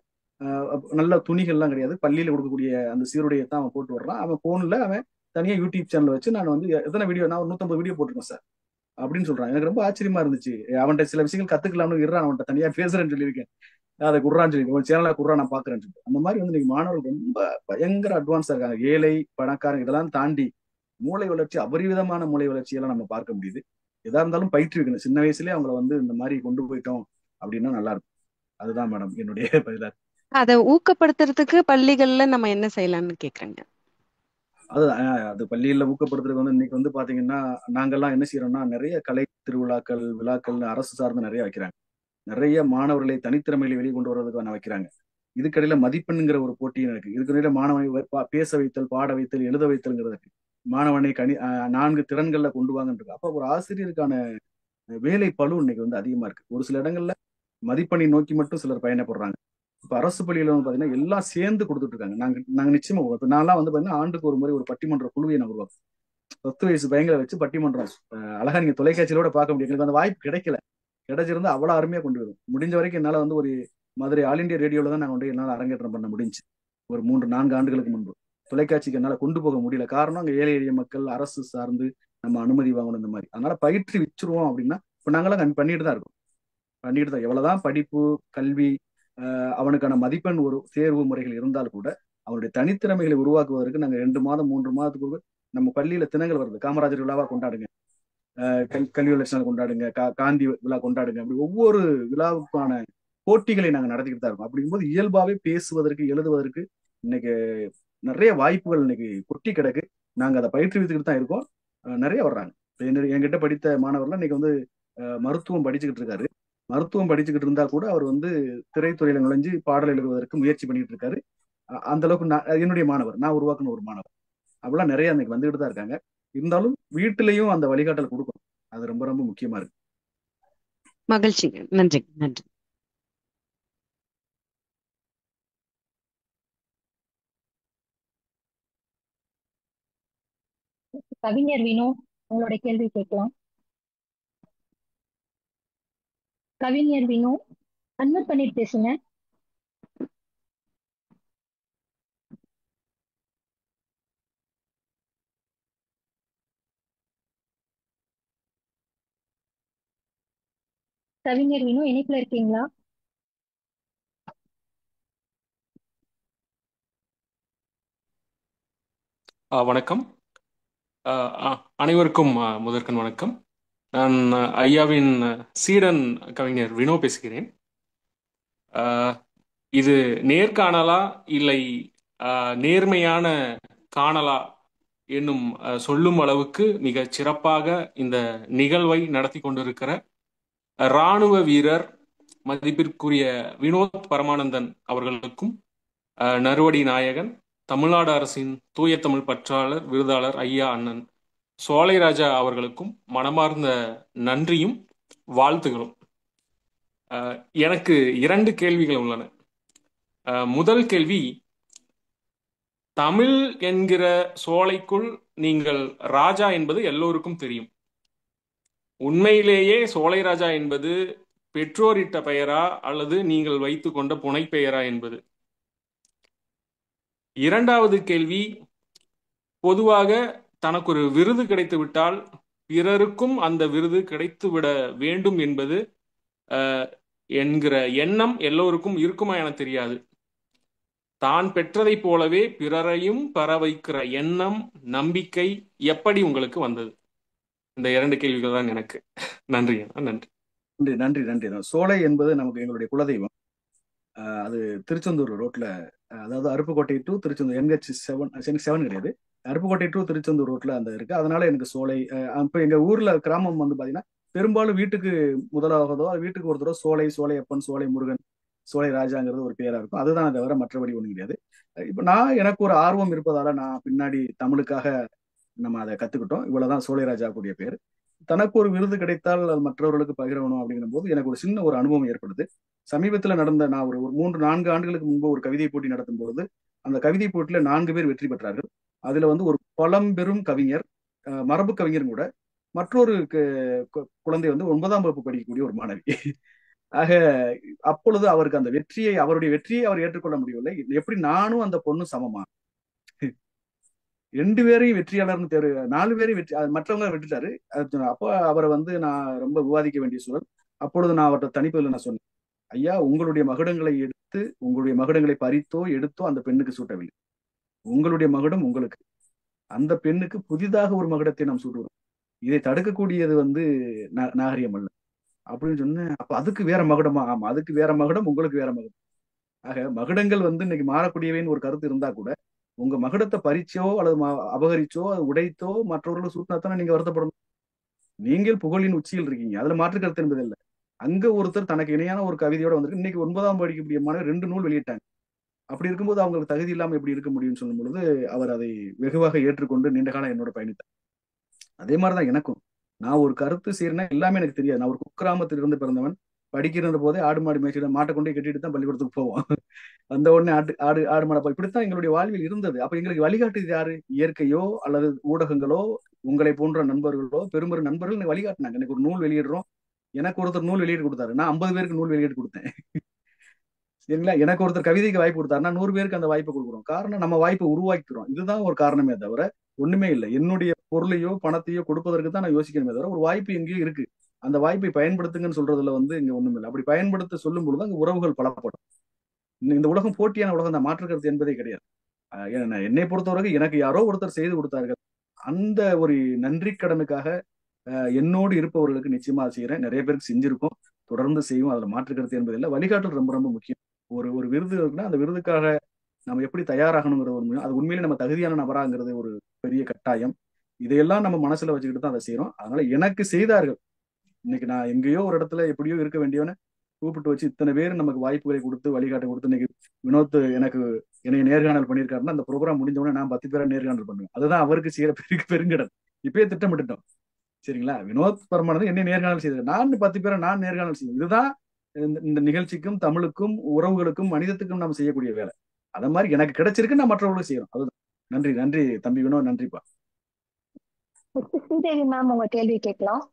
நல்ல துணிகள்லாம் கிடையாது, பள்ளியில கொடுக்கக்கூடிய அந்த சீருடையை தான் அவன் போட்டு வர்றான். அவன் போன்ல அவன் தனியா யூடியூப் சேனல் வச்சு நான் வந்து எத்தனை வீடியோ, நான் ஒரு 150 வீடியோ போட்டிருக்கேன் சார் அப்படின்னு சொல்றான். எனக்கு ரொம்ப ஆச்சரியமா இருந்துச்சு. அவன்கிட்ட சில விஷயங்கள் கத்துக்கலாம்னு இருறான், அவன்கிட்ட தனியா பேசுறேன்னு சொல்லியிருக்கேன். அதை குடுறான்னு சொல்லி ஒரு சேனலை குடுறா நான் பாக்குறேன்னு சொல்லிட்டு. அந்த மாதிரி வந்து இன்னைக்கு மாணவர்கள் ரொம்ப பயங்கர அட்வான்ஸா இருக்காங்க. ஏழை பணக்காரன் இதெல்லாம் தாண்டி மூளை வளர்ச்சி, அபரிவிதமான மூளை வளர்ச்சியெல்லாம் நம்ம பார்க்க முடியுது. எதா இருந்தாலும் பயிற்றுவிக்கணும். சின்ன வயசுலயே அவங்கள வந்து இந்த மாதிரி கொண்டு போயிட்டோம் அப்படின்னா நல்லா இருக்கும். அதுதான் மேடம் என்னுடைய பதிலா. அதை ஊக்கப்படுத்துறதுக்கு பள்ளிகள்ல நம்ம என்ன செய்யலாம்னு கேக்குறேங்க. அது பள்ளியில ஊக்கப்படுத்துறது வந்து இன்னைக்கு வந்து பாத்தீங்கன்னா, நாங்கெல்லாம் என்ன செய்யறோம்னா, நிறைய கலை திருவிழாக்கள் விழாக்கள் அரசு சார்ந்து நிறைய வைக்கிறாங்க. நிறைய மாணவர்களை தனித்திறமையில வெளியே கொண்டு வர்றதுக்கான வைக்கிறாங்க. இதுக்கடையில மதிப்பெண்ங்கிற ஒரு போட்டியும் இருக்கு. இதுக்கு மாணவனை பேச வைத்தல், பாட வைத்தல், எழுத வைத்தல்ங்கிறது இருக்கு. மாணவனை 4 திறன்கள்ல கொண்டு வாங்கன்னு இருக்கு. அப்ப ஒரு ஆசிரியருக்கான வேலை பளு இன்னைக்கு வந்து அதிகமா இருக்கு. ஒரு சில இடங்கள்ல மதிப்பெண்ணை நோக்கி மட்டும் சிலர் பயணப்படுறாங்க. இப்ப அரசு பள்ளியில வந்து பாத்தீங்கன்னா எல்லாம் சேர்ந்து கொடுத்துட்டு இருக்காங்க. நாங்க நிச்சயமா நான்லாம் வந்து பாத்தீங்கன்னா ஆண்டுக்கு ஒரு முறை ஒரு பட்டிமன்ற குழுவை நான் உருவாக்குறேன். 10 வயசு பையங்களை வச்சு பட்டிமன்றம் அழகா நீங்க தொலைக்காட்சியிலோட பார்க்க முடியும். எங்களுக்கு அந்த வாய்ப்பு கிடைக்கல. கிடைச்சிருந்தா அவ்வளவு அருமையா கொண்டு வரும். முடிஞ்ச வரைக்கும் என்னால வந்து ஒரு மதுரை ஆல் இண்டியா ரேடியோல தான் நான் கொண்டு என்னால அரங்கேற்றம் பண்ண முடிஞ்சு. ஒரு 3-4 ஆண்டுகளுக்கு முன்பு தொலைக்காட்சிக்கு என்னால கொண்டு போக முடியல. காரணம், அங்க ஏழை எளிய மக்கள், அரசு சார்ந்து நம்ம அனுமதி வாங்கணும் இந்த மாதிரி. அதனால பயிற்சி வச்சிருவோம் அப்படின்னா இப்ப நாங்களாம் பண்ணிட்டு தான் இருக்கோம். பண்ணிட்டு தான், எவ்வளவுதான் படிப்பு கல்வி அவனுக்கான மதிப்பெண் ஒரு தேர்வு முறைகள் இருந்தால் கூட அவனுடைய தனித்திறமைகளை உருவாக்குவதற்கு நாங்க 2 மாதம் 3 மாதத்துக்கு நம்ம பள்ளியில தினங்கள் வருது. காமராஜர் விழாவா கொண்டாடுங்க, கல்வி வளர்ச்சி கொண்டாடுங்க, காந்தி விழா கொண்டாடுங்க, அப்படி ஒவ்வொரு விழாவுக்கான போட்டிகளை நாங்க நடத்திக்கிட்டு தான் இருக்கோம். அப்படிங்கும்போது இயல்பாவே பேசுவதற்கு எழுதுவதற்கு இன்னைக்கு நிறைய வாய்ப்புகள் இன்னைக்கு கொட்டி கிடக்கு. நாங்க அதை பயிற்றுவித்துக்கிட்டு தான் இருக்கோம். நிறைய வர்றாங்க. என்கிட்ட படித்த மாணவர்லாம் இன்னைக்கு வந்து மருத்துவம் படிச்சுக்கிட்டு இருக்காரு. மருத்துவம் படிச்சுக்கிட்டு இருந்தா கூட அவர் வந்து திரைத்துறையில நுழைஞ்சு பாடல் எழுதுவதற்கு முயற்சி பண்ணிட்டு இருக்காரு. அந்த அளவுக்கு என்னுடைய மாணவர், நான் உருவாக்குன ஒரு மாணவர். அப்படிலாம் நிறைய இன்னைக்கு வந்துகிட்டு தான் இருக்காங்க. இருந்தாலும் வீட்டிலையும் அந்த வழிகாட்டல் கொடுக்கணும். அது ரொம்ப ரொம்ப முக்கியமா இருக்கு. மகிழ்ச்சிங்க. நன்றி நன்றி. கவிஞர் வினோ, உங்களோட கேள்வி கேட்கலாம். கவிஞர் வினோ, அன்மியூட் பண்ணிட்டு பேசுங்க. கவிஞர் வினோ, இணைப்புல இருக்கீங்களா? வணக்கம். அனைவருக்கும் முதற்கண் வணக்கம். நான் ஐயாவின் சீடன் கவிஞர் வினோ பேசுகிறேன். இது நேர்காணலா இல்லை நேர்மையான காணலா என்னும் சொல்லும் அளவுக்கு மிக சிறப்பாக இந்த நிகழ்வை நடத்தி கொண்டிருக்கிற இராணுவ வீரர் மதிப்பிற்குரிய வினோத் பரமானந்தன் அவர்களுக்கும், நறுவடி நாயகன், தமிழ்நாடு அரசின் தூய தமிழ் பற்றாளர் விருதாளர் ஐயா அண்ணன் சோலைராஜா அவர்களுக்கும் மனமார்ந்த நன்றியும் வாழ்த்துகளும். எனக்கு 2 கேள்விகள் உள்ளன. முதல் கேள்வி, தமிழ் என்கிற சோலைக்குள் நீங்கள் ராஜா என்பது எல்லோருக்கும் தெரியும். உண்மையிலேயே சோலைராஜா என்பது பெற்றோரிட்ட பெயரா அல்லது நீங்கள் வைத்துக்கொண்ட புனைப்பெயரா என்பது. இரண்டாவது கேள்வி, பொதுவாக தனக்கு ஒரு விருது கிடைத்து விட்டால் பிறருக்கும் அந்த விருது கிடைத்துவிட வேண்டும் என்பது என்கிற எண்ணம் எல்லோருக்கும் இருக்குமா என தெரியாது. தான் பெற்றதைப் போலவே பிறரையும் பெற வைக்கிற எண்ணம், நம்பிக்கை எப்படி உங்களுக்கு வந்தது? இந்த 2 கேள்விகள் தான் எனக்கு. நன்றி. நன்றி நன்றி நன்றி. சோலை என்பது நமக்கு எங்களுடைய குலதெய்வம். அது திருச்செந்தூர் ரோட்ல, அதாவது அருப்புக்கோட்டை டு திருச்செந்தூர் NH7 கிடையாது, அருப்புக்கோட்டை டு திருச்செந்தூர் ரோட்ல அந்த இருக்கு. அதனால எனக்கு சோலை. இப்ப எங்க ஊர்ல கிராமம் வந்து பாத்தீங்கன்னா பெரும்பாலும் வீட்டுக்கு முதலாவதோ வீட்டுக்கு ஒருத்தரோ சோலை, சோலையப்பன், சோலை முருகன், சோலை ராஜாங்கிறது ஒரு பேரா இருக்கும். அதுதான் தவிர மற்றபடி ஒண்ணும் கிடையாது. இப்ப எனக்கு ஒரு ஆர்வம் இருப்பதால நான் பின்னாடி தமிழுக்காக நம்ம அதை கத்துக்கிட்டோம். இவ்வளவுதான் சோலை ராஜாவுடைய பேர். தனக்கு ஒரு விருது கிடைத்தால் அது மற்றவர்களுக்கு பகிரணும் அப்படிங்கிற போது எனக்கு ஒரு சின்ன ஒரு அனுபவம் ஏற்படுது. சமீபத்துல நடந்த, நான் ஒரு 3-4 ஆண்டுகளுக்கு முன்பு ஒரு கவிதை போட்டி நடத்தும் பொழுது அந்த கவிதை போட்டியில 4 பேர் வெற்றி பெற்றார்கள். அதுல வந்து ஒரு பழம்பெரும் கவிஞர், மரபு கவிஞர் கூட, மற்றொரு குழந்தை வந்து 9ஆம் வகுப்பு படிக்கக்கூடிய ஒரு மாணவி. ஆக அப்பொழுது அவருக்கு அந்த அவருடைய வெற்றியை அவர் ஏற்றுக்கொள்ள முடியவில்லை. எப்படி நானும் அந்த பொண்ணு சமமா? 2 பேரையும் வெற்றியாளர்னு 4 பேரையும் வெற்றி, மற்றவங்க விட்டுட்டாரு. அப்போ அவரை வந்து நான் ரொம்ப விவாதிக்க வேண்டிய சூழல். அப்பொழுது நான் அவர்கிட்ட தனிப்பதில் நான் சொன்னேன், ஐயா, உங்களுடைய மகுடங்களை எடுத்து, உங்களுடைய மகுடங்களை பறித்தோ எடுத்தோ அந்த பெண்ணுக்கு சூட்டவில்லை. உங்களுடைய மகுடம் உங்களுக்கு, அந்த பெண்ணுக்கு புதிதாக ஒரு மகுடத்தை நாம் சூட்டுகிறோம். இதை தடுக்கக்கூடியது வந்து நாகரிகம் அல்ல அப்படின்னு சொன்னேன். அப்ப அதுக்கு வேற மகுடமா? ஆமா, அதுக்கு வேற மகுடம், உங்களுக்கு வேற மகுடம். ஆக மகுடங்கள் வந்து இன்னைக்கு மாறக்கூடியவைன்னு ஒரு கருத்து இருந்தா கூட, உங்க மகுடத்தை பறிச்சோ அல்லது அபகரிச்சோ உடைத்தோ மற்றவர்களும் சூட்டினாத்தானே நீங்க வருத்தப்படணும். நீங்கள் புகழின் உச்சியில் இருக்கீங்க, அதுல மாற்று கருத்து என்பது இல்லை. அங்க ஒருத்தர் தனக்கு இணையான ஒரு கவிதையோட வந்திருக்கு. இன்னைக்கு 9ஆம் படிக்கக்கூடிய மாணவர் 2 நூல் வெளியிட்டாங்க. அப்படி இருக்கும்போது அவங்களுக்கு தகுதி இல்லாம எப்படி இருக்க முடியும்னு சொல்லும் பொழுது அவர் அதை வெகுவாக ஏற்றுக்கொண்டு நீண்ட காலம் என்னோட பயணித்தார். அதே மாதிரிதான் எனக்கும். நான் ஒரு கருத்து செய்யறேன்னா எல்லாமே எனக்கு தெரியாது. நான் ஒரு குக்கிராமத்தில் இருந்து பிறந்தவன். படிக்கிற போதே ஆடு மாடு மேய்ச்சிட மாட்டை கொண்டே கட்டிட்டு தான் பள்ளிக்கூடத்துக்கு போவோம். வந்த உடனே ஆடு மாடை இப்படித்தான் எங்களுடைய வாழ்வில் இருந்தது. அப்ப எங்களுக்கு வழிகாட்டுது யாரு? இயற்கையோ அல்லது ஊடகங்களோ, உங்களை போன்ற நண்பர்களோ, பெரும்பெரும் நண்பர்கள் எனக்கு வழிகாட்டினாங்க. எனக்கு ஒரு நூல் வெளியிடுறோம், எனக்கு ஒருத்தர் நூல் வெளியிட்டு கொடுத்தாரு, நான் 50 பேருக்கு நூல் வெளியிட்டு கொடுத்தேன். சரிங்களா? எனக்கு ஒருத்தர் கவிதைக்கு வாய்ப்பு கொடுத்தாருன்னா 100 பேருக்கு அந்த வாய்ப்பை கொடுக்குறோம். காரணம், நம்ம வாய்ப்பை உருவாக்கிக்கிறோம். இதுதான் ஒரு காரணமே தவிர ஒண்ணுமே இல்லை. என்னுடைய பொருளையோ பணத்தையோ கொடுப்பதற்கு தான் நான் யோசிக்கணுமே தவிர, ஒரு வாய்ப்பு எங்கேயும் இருக்கு, அந்த வாய்ப்பை பயன்படுத்துங்கன்னு சொல்றதுல வந்து இங்க ஒண்ணும் இல்லை. அப்படி பயன்படுத்த சொல்லும் பொழுது அங்க உறவுகள் பலப்படும். இந்த உலகம் போட்டியான உலகம் தான், மாற்று கருத்து என்பதே கிடையாது. என்னை பொறுத்தவரைக்கும் எனக்கு யாரோ ஒருத்தர் செய்து கொடுத்தார்கள். அந்த ஒரு நன்றி கடனுக்காக என்னோடு இருப்பவர்களுக்கு நிச்சயமா செய்யறேன். நிறைய பேருக்கு செஞ்சிருக்கோம், தொடர்ந்து செய்வோம். அதுல மாற்று கருத்து என்பது இல்லை. வழிகாட்டல் ரொம்ப ரொம்ப முக்கியம். ஒரு விருது இருக்குன்னா அந்த விருதுக்காக நம்ம எப்படி தயாராகணுங்கிற ஒரு, அது உண்மையிலே நம்ம தகுதியான நபராங்கிறது ஒரு பெரிய கட்டாயம். இதையெல்லாம் நம்ம மனசுல வச்சுக்கிட்டு தான் அதை செய்யறோம். அதனால எனக்கு செய்தார்கள். இன்னைக்கு நான் எங்கேயோ ஒரு இடத்துல எப்படியோ இருக்க வேண்டியவனை கூப்பிட்டு வச்சு இத்தனை பேர் நமக்கு வாய்ப்புகளை கொடுத்து வழிகாட்ட கொடுத்து, இன்னைக்கு வினோத் எனக்கு என்னைய நேர்காணல் பண்ணியிருக்காருன்னா, அந்த ப்ரோக்ராம் முடிஞ்ச உடனே நான் 10 பேரை நேர்காணல் பண்ணுவேன். அதுதான் அவருக்கு செய்யற பெருங்கடன். இப்பயே திட்டமிட்டுட்டோம். சரிங்களா? வினோத் பரமானது என்னை நேர்காணல் செய்தது, நான் 10 பேரை நான் நேர்காணல் செய்வேன். இதுதான் இந்த நிகழ்ச்சிக்கும் தமிழுக்கும் உறவுகளுக்கும் மனிதத்துக்கும் நாம் செய்யக்கூடிய வேலை. அத மாதிரி எனக்கு கிடைச்சிருக்கு, நான் மற்றவர்களுக்கு செய்யறோம். அதுதான். நன்றி நன்றி தம்பி வினோத், நன்றிப்பா. ஸ்ரீதேவி மேம், உங்க கேள்வி கேட்கலாம்.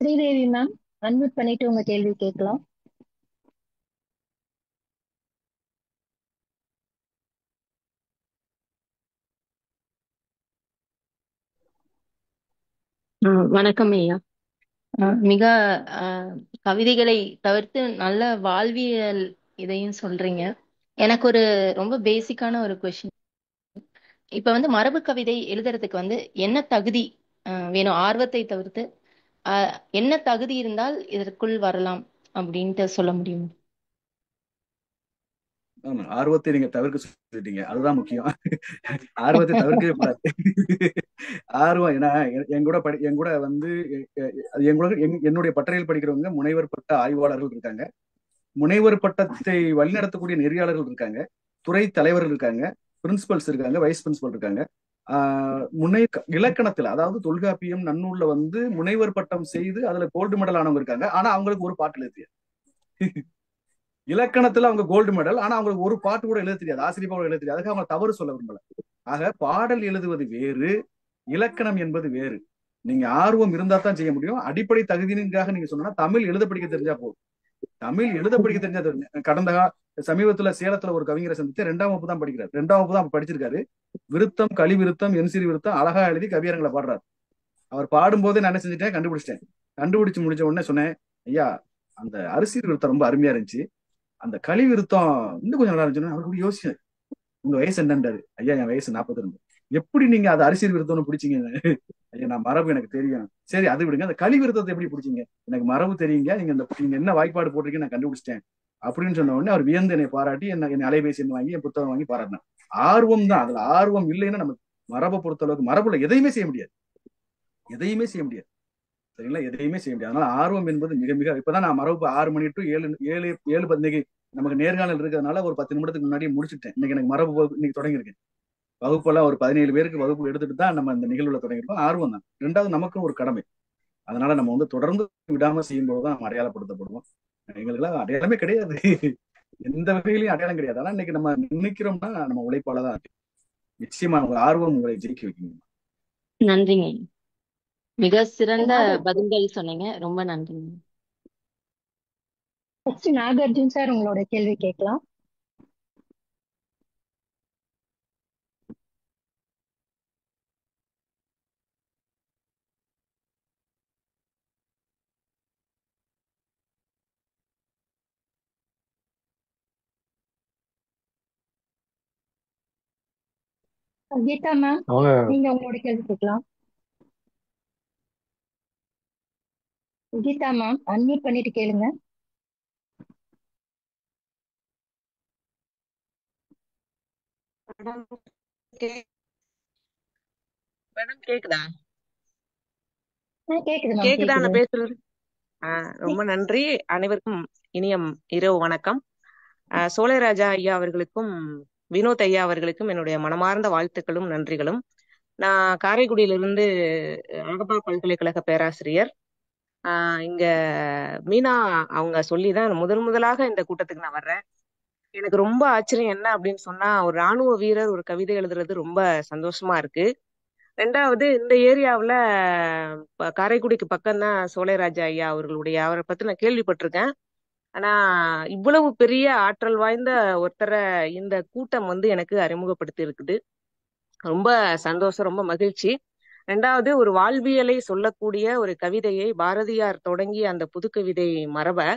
ஸ்ரீதேவி மேம், அன்மியூட் பண்ணிட்டு உங்க கேள்வி கேட்கலாம். வணக்கம் ஐயா. மிக கவிதைகளை தவிர்த்து நல்ல வாழ்வியல் இதையும் சொல்றீங்க. எனக்கு ஒரு ரொம்ப பேசிக்கான ஒரு கொஸ்டின். இப்ப வந்து மரபு கவிதை எழுதுறதுக்கு வந்து என்ன தகுதி வேணும்? ஆர்வத்தை தவிர்த்து என்ன தகுதி இருந்தால் இதற்குள் வரலாம் அப்படின்ட்டு சொல்ல முடியும்? ஆமா, ஆர்வத்தை நீங்க தவிர்க்க சொல்லிட்டீங்க, அதுதான் முக்கியம். ஆர்வத்தை தவிர்க்கவே கூடாது. ஆர்வம் ஏன்னா என் கூட வந்து என் கூட என்னுடைய பட்டறையில் படிக்கிறவங்க முனைவர் பட்ட ஆய்வாளர்கள் இருக்காங்க, முனைவர் பட்டத்தை வழிநடத்தக்கூடிய நெறியாளர்கள் இருக்காங்க, துறை தலைவர்கள் இருக்காங்க, பிரின்சிபல்ஸ் இருக்காங்க, வைஸ் பிரின்சிபல் இருக்காங்க. இலக்கணத்துல அதாவது தொல்காப்பியம் நன்னூல்ல வந்து முனைவர் பட்டம் செய்து அதுல கோல்டு மெடல் ஆனவங்க இருக்காங்க. ஆனா அவங்களுக்கு ஒரு பாட்டு எழுத தெரியாது. இலக்கணத்துல அவங்க கோல்டு மெடல், ஆனா அவங்களுக்கு ஒரு பாட்டு கூட எழுத தெரியாது, ஆசிரியப்பா கூட எழுத தெரியாது. அதுக்கு அவங்க தவறு சொல்ல விரும்பல. ஆக பாடல் எழுதுவது வேறு, இலக்கணம் என்பது வேறு. நீங்க ஆர்வம் இருந்தா தான் செய்ய முடியும். அடிப்படை தகுதிக்காக நீங்க சொன்னா தமிழ் எழுத படிக்க தெரிஞ்சா போதும். தமிழ் எழுத படிக்க தெரிஞ்சா கடந்த சமீபத்துல சேலத்துல ஒரு கவிஞரை சந்தித்து 2ஆம் வகுப்பு தான் படிக்கிறார். 2ஆம் வகுப்பு தான் படிச்சிருக்காரு. விருத்தம், களி விருத்தம், என்சிரி விருத்தம் அழகா எழுதி கவியரங்களை பாடுறாரு. அவர் பாடும்போது நான் என்ன செஞ்சுட்டேன், கண்டுபிடிச்சிட்டேன். கண்டுபிடிச்சு முடிச்ச உடனே சொன்னேன், ஐயா அந்த அரிசி விருத்தம் ரொம்ப அருமையா இருந்துச்சு, அந்த களி விருத்தம் இன்னும் கொஞ்சம் நல்லா இருந்துச்சுன்னா. அவருக்கு யோசிச்சு, உங்க வயசு என்னன்றாரு. ஐயா என் வயசு 42. எப்படி நீங்க அதை அரிசி விருத்தம்னு பிடிச்சீங்க? ஐயா நான் மரபு எனக்கு தெரியும். சரி அது விடுங்க, அந்த களி விருத்தத்தை எப்படி பிடிச்சீங்க? எனக்கு மரபு தெரியுங்க, நீங்க என்ன வாய்ப்பாடு போட்டிருக்கீங்க நான் கண்டுபிடிச்சிட்டேன் அப்படின்னு சொன்ன உடனே அவர் வியந்து என்னை பாராட்டி என்னை அலைபேசி எண் வாங்கி என் புத்தகம் வாங்கி பாராட்டினார். ஆர்வம் தான், அதுல ஆர்வம் இல்லைன்னா நம்ம மரபை பொறுத்த அளவுக்கு மரபுல எதையுமே செய்ய முடியாது, எதையுமே செய்ய முடியாது. சரிங்களா, எதையுமே செய்ய முடியாது. அதனால ஆர்வம் என்பது மிக மிக இப்பதான் நான் மரபு 6 மணி டு 7 இன்னைக்கு நமக்கு நேர்காணல் இருக்கிறதுனால ஒரு 10 நிமிடத்துக்கு முன்னாடியே முடிச்சுட்டேன். இன்னைக்கு எனக்கு மரபு இன்னைக்கு தொடங்கியிருக்கேன். வகுப்பெல்லாம் ஒரு 17 பேருக்கு வகுப்பு எடுத்துட்டு தான் நம்ம இந்த நிகழ்வுல தொடங்கியிருக்கோம். ஆர்வம் தான். ரெண்டாவது நமக்கும் ஒரு கடமை. அதனால நம்ம வந்து தொடர்ந்து விடாம செய்யும்போதுதான் நம்ம அடையாளப்படுத்தப்படுவோம். எங்களுக்கெல்லாம் அடையாளமே கிடையாது, எந்த வகையிலையும் அடையாளம் கிடையாது. ஆனா இன்னைக்கு நம்ம நினைக்கிறோம்னா நம்ம உழைப்பால தான் இருக்கு. நிச்சயமா உங்க ஆர்வம் உங்களை ஜெயிக்க வைக்கணும். நன்றிங்க, மிக சிறந்த பதில்கள் சொன்னீங்க, ரொம்ப நன்றிங்க. நாகார்ஜுன் சார் உங்களோட கேள்வி கேட்கலாம். கீதா மேம், நீங்க உங்களோட கேள்வி கேட்கலாம். கீதா மேம் அன்மியூட் பண்ணிட்டு கேளுங்க. மேடம் கேக்குதா? கேக்குது மேம், கேக்குதா கேக்குது. நான் பேசுறது? ரொம்ப நன்றி. அனைவருக்கும் இனிய இரவு வணக்கம். சோலைராஜா ஐயா அவர்களுக்கும் வினோத் ஐயா அவர்களுக்கும் என்னுடைய மனமார்ந்த வாழ்த்துக்களும் நன்றிகளும். நான் காரைக்குடியிலிருந்து அழகப்பா பல்கலைக்கழக பேராசிரியர். இங்க மீனா அவங்க சொல்லிதான் முதலாக இந்த கூட்டத்துக்கு நான் வர்றேன். எனக்கு ரொம்ப ஆச்சரியம் என்ன அப்படின்னு சொன்னா, ஒரு ராணுவ வீரர் ஒரு கவிதை எழுதுறது ரொம்ப சந்தோஷமா இருக்கு. ரெண்டாவது, இந்த ஏரியாவுல காரைக்குடிக்கு பக்கம்தான் சோலைராஜா ஐயா அவரை பத்தி நான் கேள்விப்பட்டிருக்கேன். ஆனா இவ்வளவு பெரிய ஆற்றல் வாய்ந்த ஒருத்தரை இந்த கூட்டம் வந்து எனக்கு அறிமுகப்படுத்தி இருக்குது. ரொம்ப சந்தோஷம், ரொம்ப மகிழ்ச்சி. ரெண்டாவது, ஒரு வாழ்வியலை சொல்லக்கூடிய ஒரு கவிதையை பாரதியார் தொடங்கி அந்த புதுக்கவிதை மரபை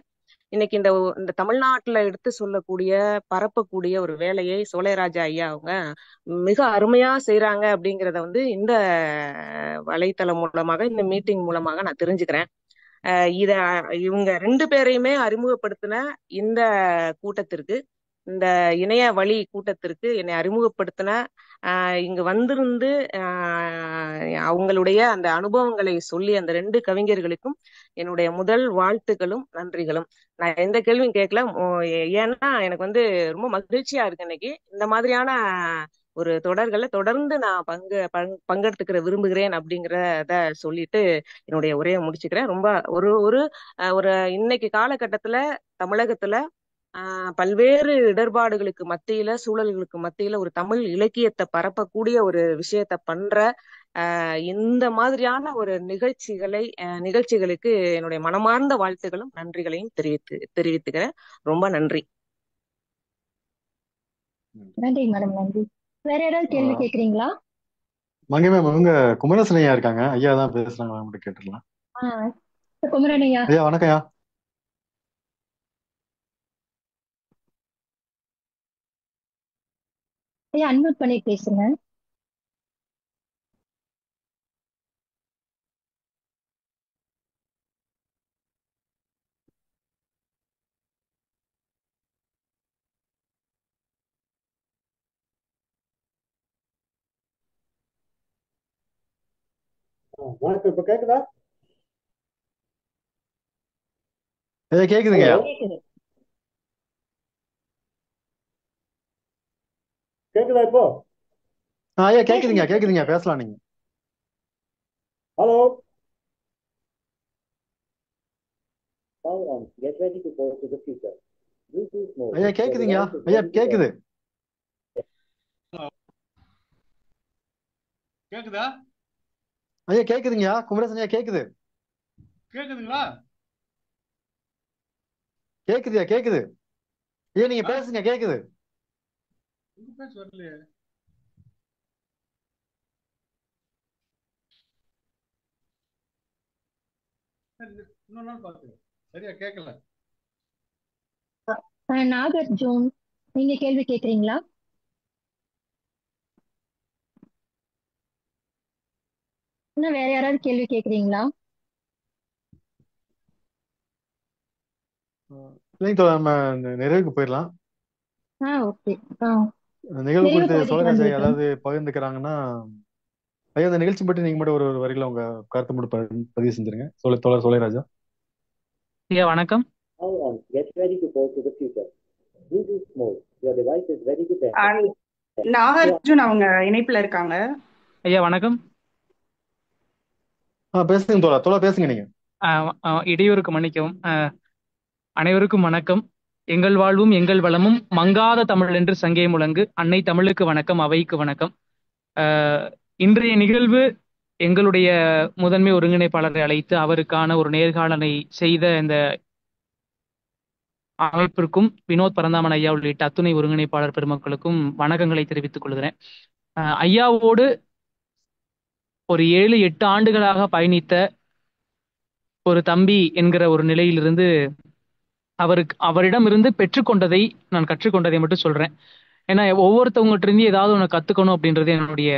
இன்னைக்கு இந்த தமிழ்நாட்டுல எடுத்து சொல்லக்கூடிய பரப்பக்கூடிய ஒரு வேலையை சோலைராஜா ஐயா அவங்க மிக அருமையா செய்யறாங்க அப்படிங்கிறத வந்து இந்த வலைத்தளம் மூலமாக, இந்த மீட்டிங் மூலமாக நான் தெரிஞ்சுக்கிறேன். இவங்க 2 பேரையுமே அறிமுகப்படுத்தின இந்த கூட்டத்திற்கு, இந்த இணைய வழி கூட்டத்திற்கு என்னை அறிமுகப்படுத்தின, இங்க வந்திருந்து அவங்களுடைய அந்த அனுபவங்களை சொல்லி அந்த 2 கவிஞர்களுக்கும் என்னுடைய முதல் வாழ்த்துக்களும் நன்றிகளும். நான் எந்த கேள்வியும் கேட்கல. ஏன்னா எனக்கு வந்து ரொம்ப மகிழ்ச்சியா இருக்கு. இன்னைக்கு இந்த மாதிரியான ஒரு தொடர்களை தொடர்ந்து நான் பங்கெடுத்துக்கிற விரும்புகிறேன் அப்படிங்கிறத சொல்லிட்டு என்னுடைய உரையை முடிச்சுக்கிறேன். ரொம்ப ஒரு இன்னைக்கு காலகட்டத்துல தமிழகத்துல பல்வேறு இடர்பாடுகளுக்கு மத்தியில, சூழல்களுக்கு மத்தியில ஒரு தமிழ் இலக்கியத்தை பரப்பக்கூடிய ஒரு விஷயத்த பண்ற இந்த மாதிரியான ஒரு நிகழ்ச்சிகளுக்கு என்னுடைய மனமார்ந்த வாழ்த்துகளும் நன்றிகளையும் தெரிவித்துக்கிறேன். ரொம்ப நன்றி. நன்றி மேடம், நன்றி. வேற யாராவது கேள்வி கேக்குறீங்களா? மங்கை மேம், இவங்க குமரசன் ஐயா இருக்காங்க, ஐயா தான் பேசுறாங்க, அவங்க கேட்டுடலாம். குமரன் ஐயா. ஐயா வணக்கம் ஐயா. ஐயா அன்மியூட் பண்ணி பேசுங்க. வணக்கம். இப்ப கேக்குதா? ஐயா கேக்குதுங்கய்யா. கேக்குது. கேக்குதா இப்போ? ஐயா கேக்குதுங்க கேக்குதுங்க, பேசலாம் நீங்க. ஹலோ. ஐயா கேக்குதுங்கய்யா, ஐயா கேக்குது. கேக்குதா? ஐயா கேக்குதுங்கய்யா, குமரேசன் ஐயா கேக்குது. கேக்குதுங்களா? கேக்குதுயா கேக்குது. ஐயா நீங்க பேசுங்க, கேக்குது. உங்க பேச்சு வரலையே. இன்னொரு நாள் பாத்துங்க, சரியா கேட்கல. நாகார்ஜுன், நீங்க கேள்வி கேக்குறீங்களா? இன்னும் வேற யாராவது கேள்வி கேக்குறீங்களா? இல்லைங்க தோழர், நம்ம நிறைவுக்கு போயிடலாம். ஓகே. நிகழ்வு நிறைவு குறித்து பகுதிக்கு சோழராஜ் ஐயா வந்திருக்கோம். ஏதாவது பகிர்ந்துக்கிறாங்கன்னா, ஐயா இந்த நிகழ்ச்சி பற்றி நீங்க மட்டும் ஒரு வரியில உங்க கருத்து மட்டும் பதிவு செஞ்சிருங்க. தோழர் சோழராஜா. ஐயா வணக்கம். நாகார்ஜுன் அவங்க இணைப்புல இருக்காங்க. ஐயா வணக்கம். பேசுங்க தோழர் பேசுங்க நீங்க. இடையூறுக்கு மன்னிக்கவும். அனைவருக்கும் வணக்கம். எங்கள் வாழ்வும் எங்கள் வளமும் மங்காத தமிழ் என்று சங்கே முழங்கு. அன்னை தமிழுக்கு வணக்கம், அவைக்கு வணக்கம். இன்றைய நிகழ்வு எங்களுடைய முதன்மை ஒருங்கிணைப்பாளரை அழைத்து அவருக்கான ஒரு நேர்காணலை செய்த இந்த அமைப்பிற்கும் வினோத் பரந்தாமன் ஐயா உள்ளிட்ட அத்துணை ஒருங்கிணைப்பாளர் பெருமக்களுக்கும் வணக்கங்களை தெரிவித்துக் கொள்கிறேன். ஐயாவோடு ஒரு 7-8 ஆண்டுகளாக பயணித்த ஒரு தம்பி என்கிற ஒரு நிலையிலிருந்து அவரிடமிருந்து பெற்றுக்கொண்டதை நான் கற்றுக்கொண்டதை மட்டும் சொல்றேன். ஏன்னா ஒவ்வொருத்தவங்ககிட்ட இருந்து ஏதாவது ஒன்று கத்துக்கணும் அப்படின்றது என்னுடைய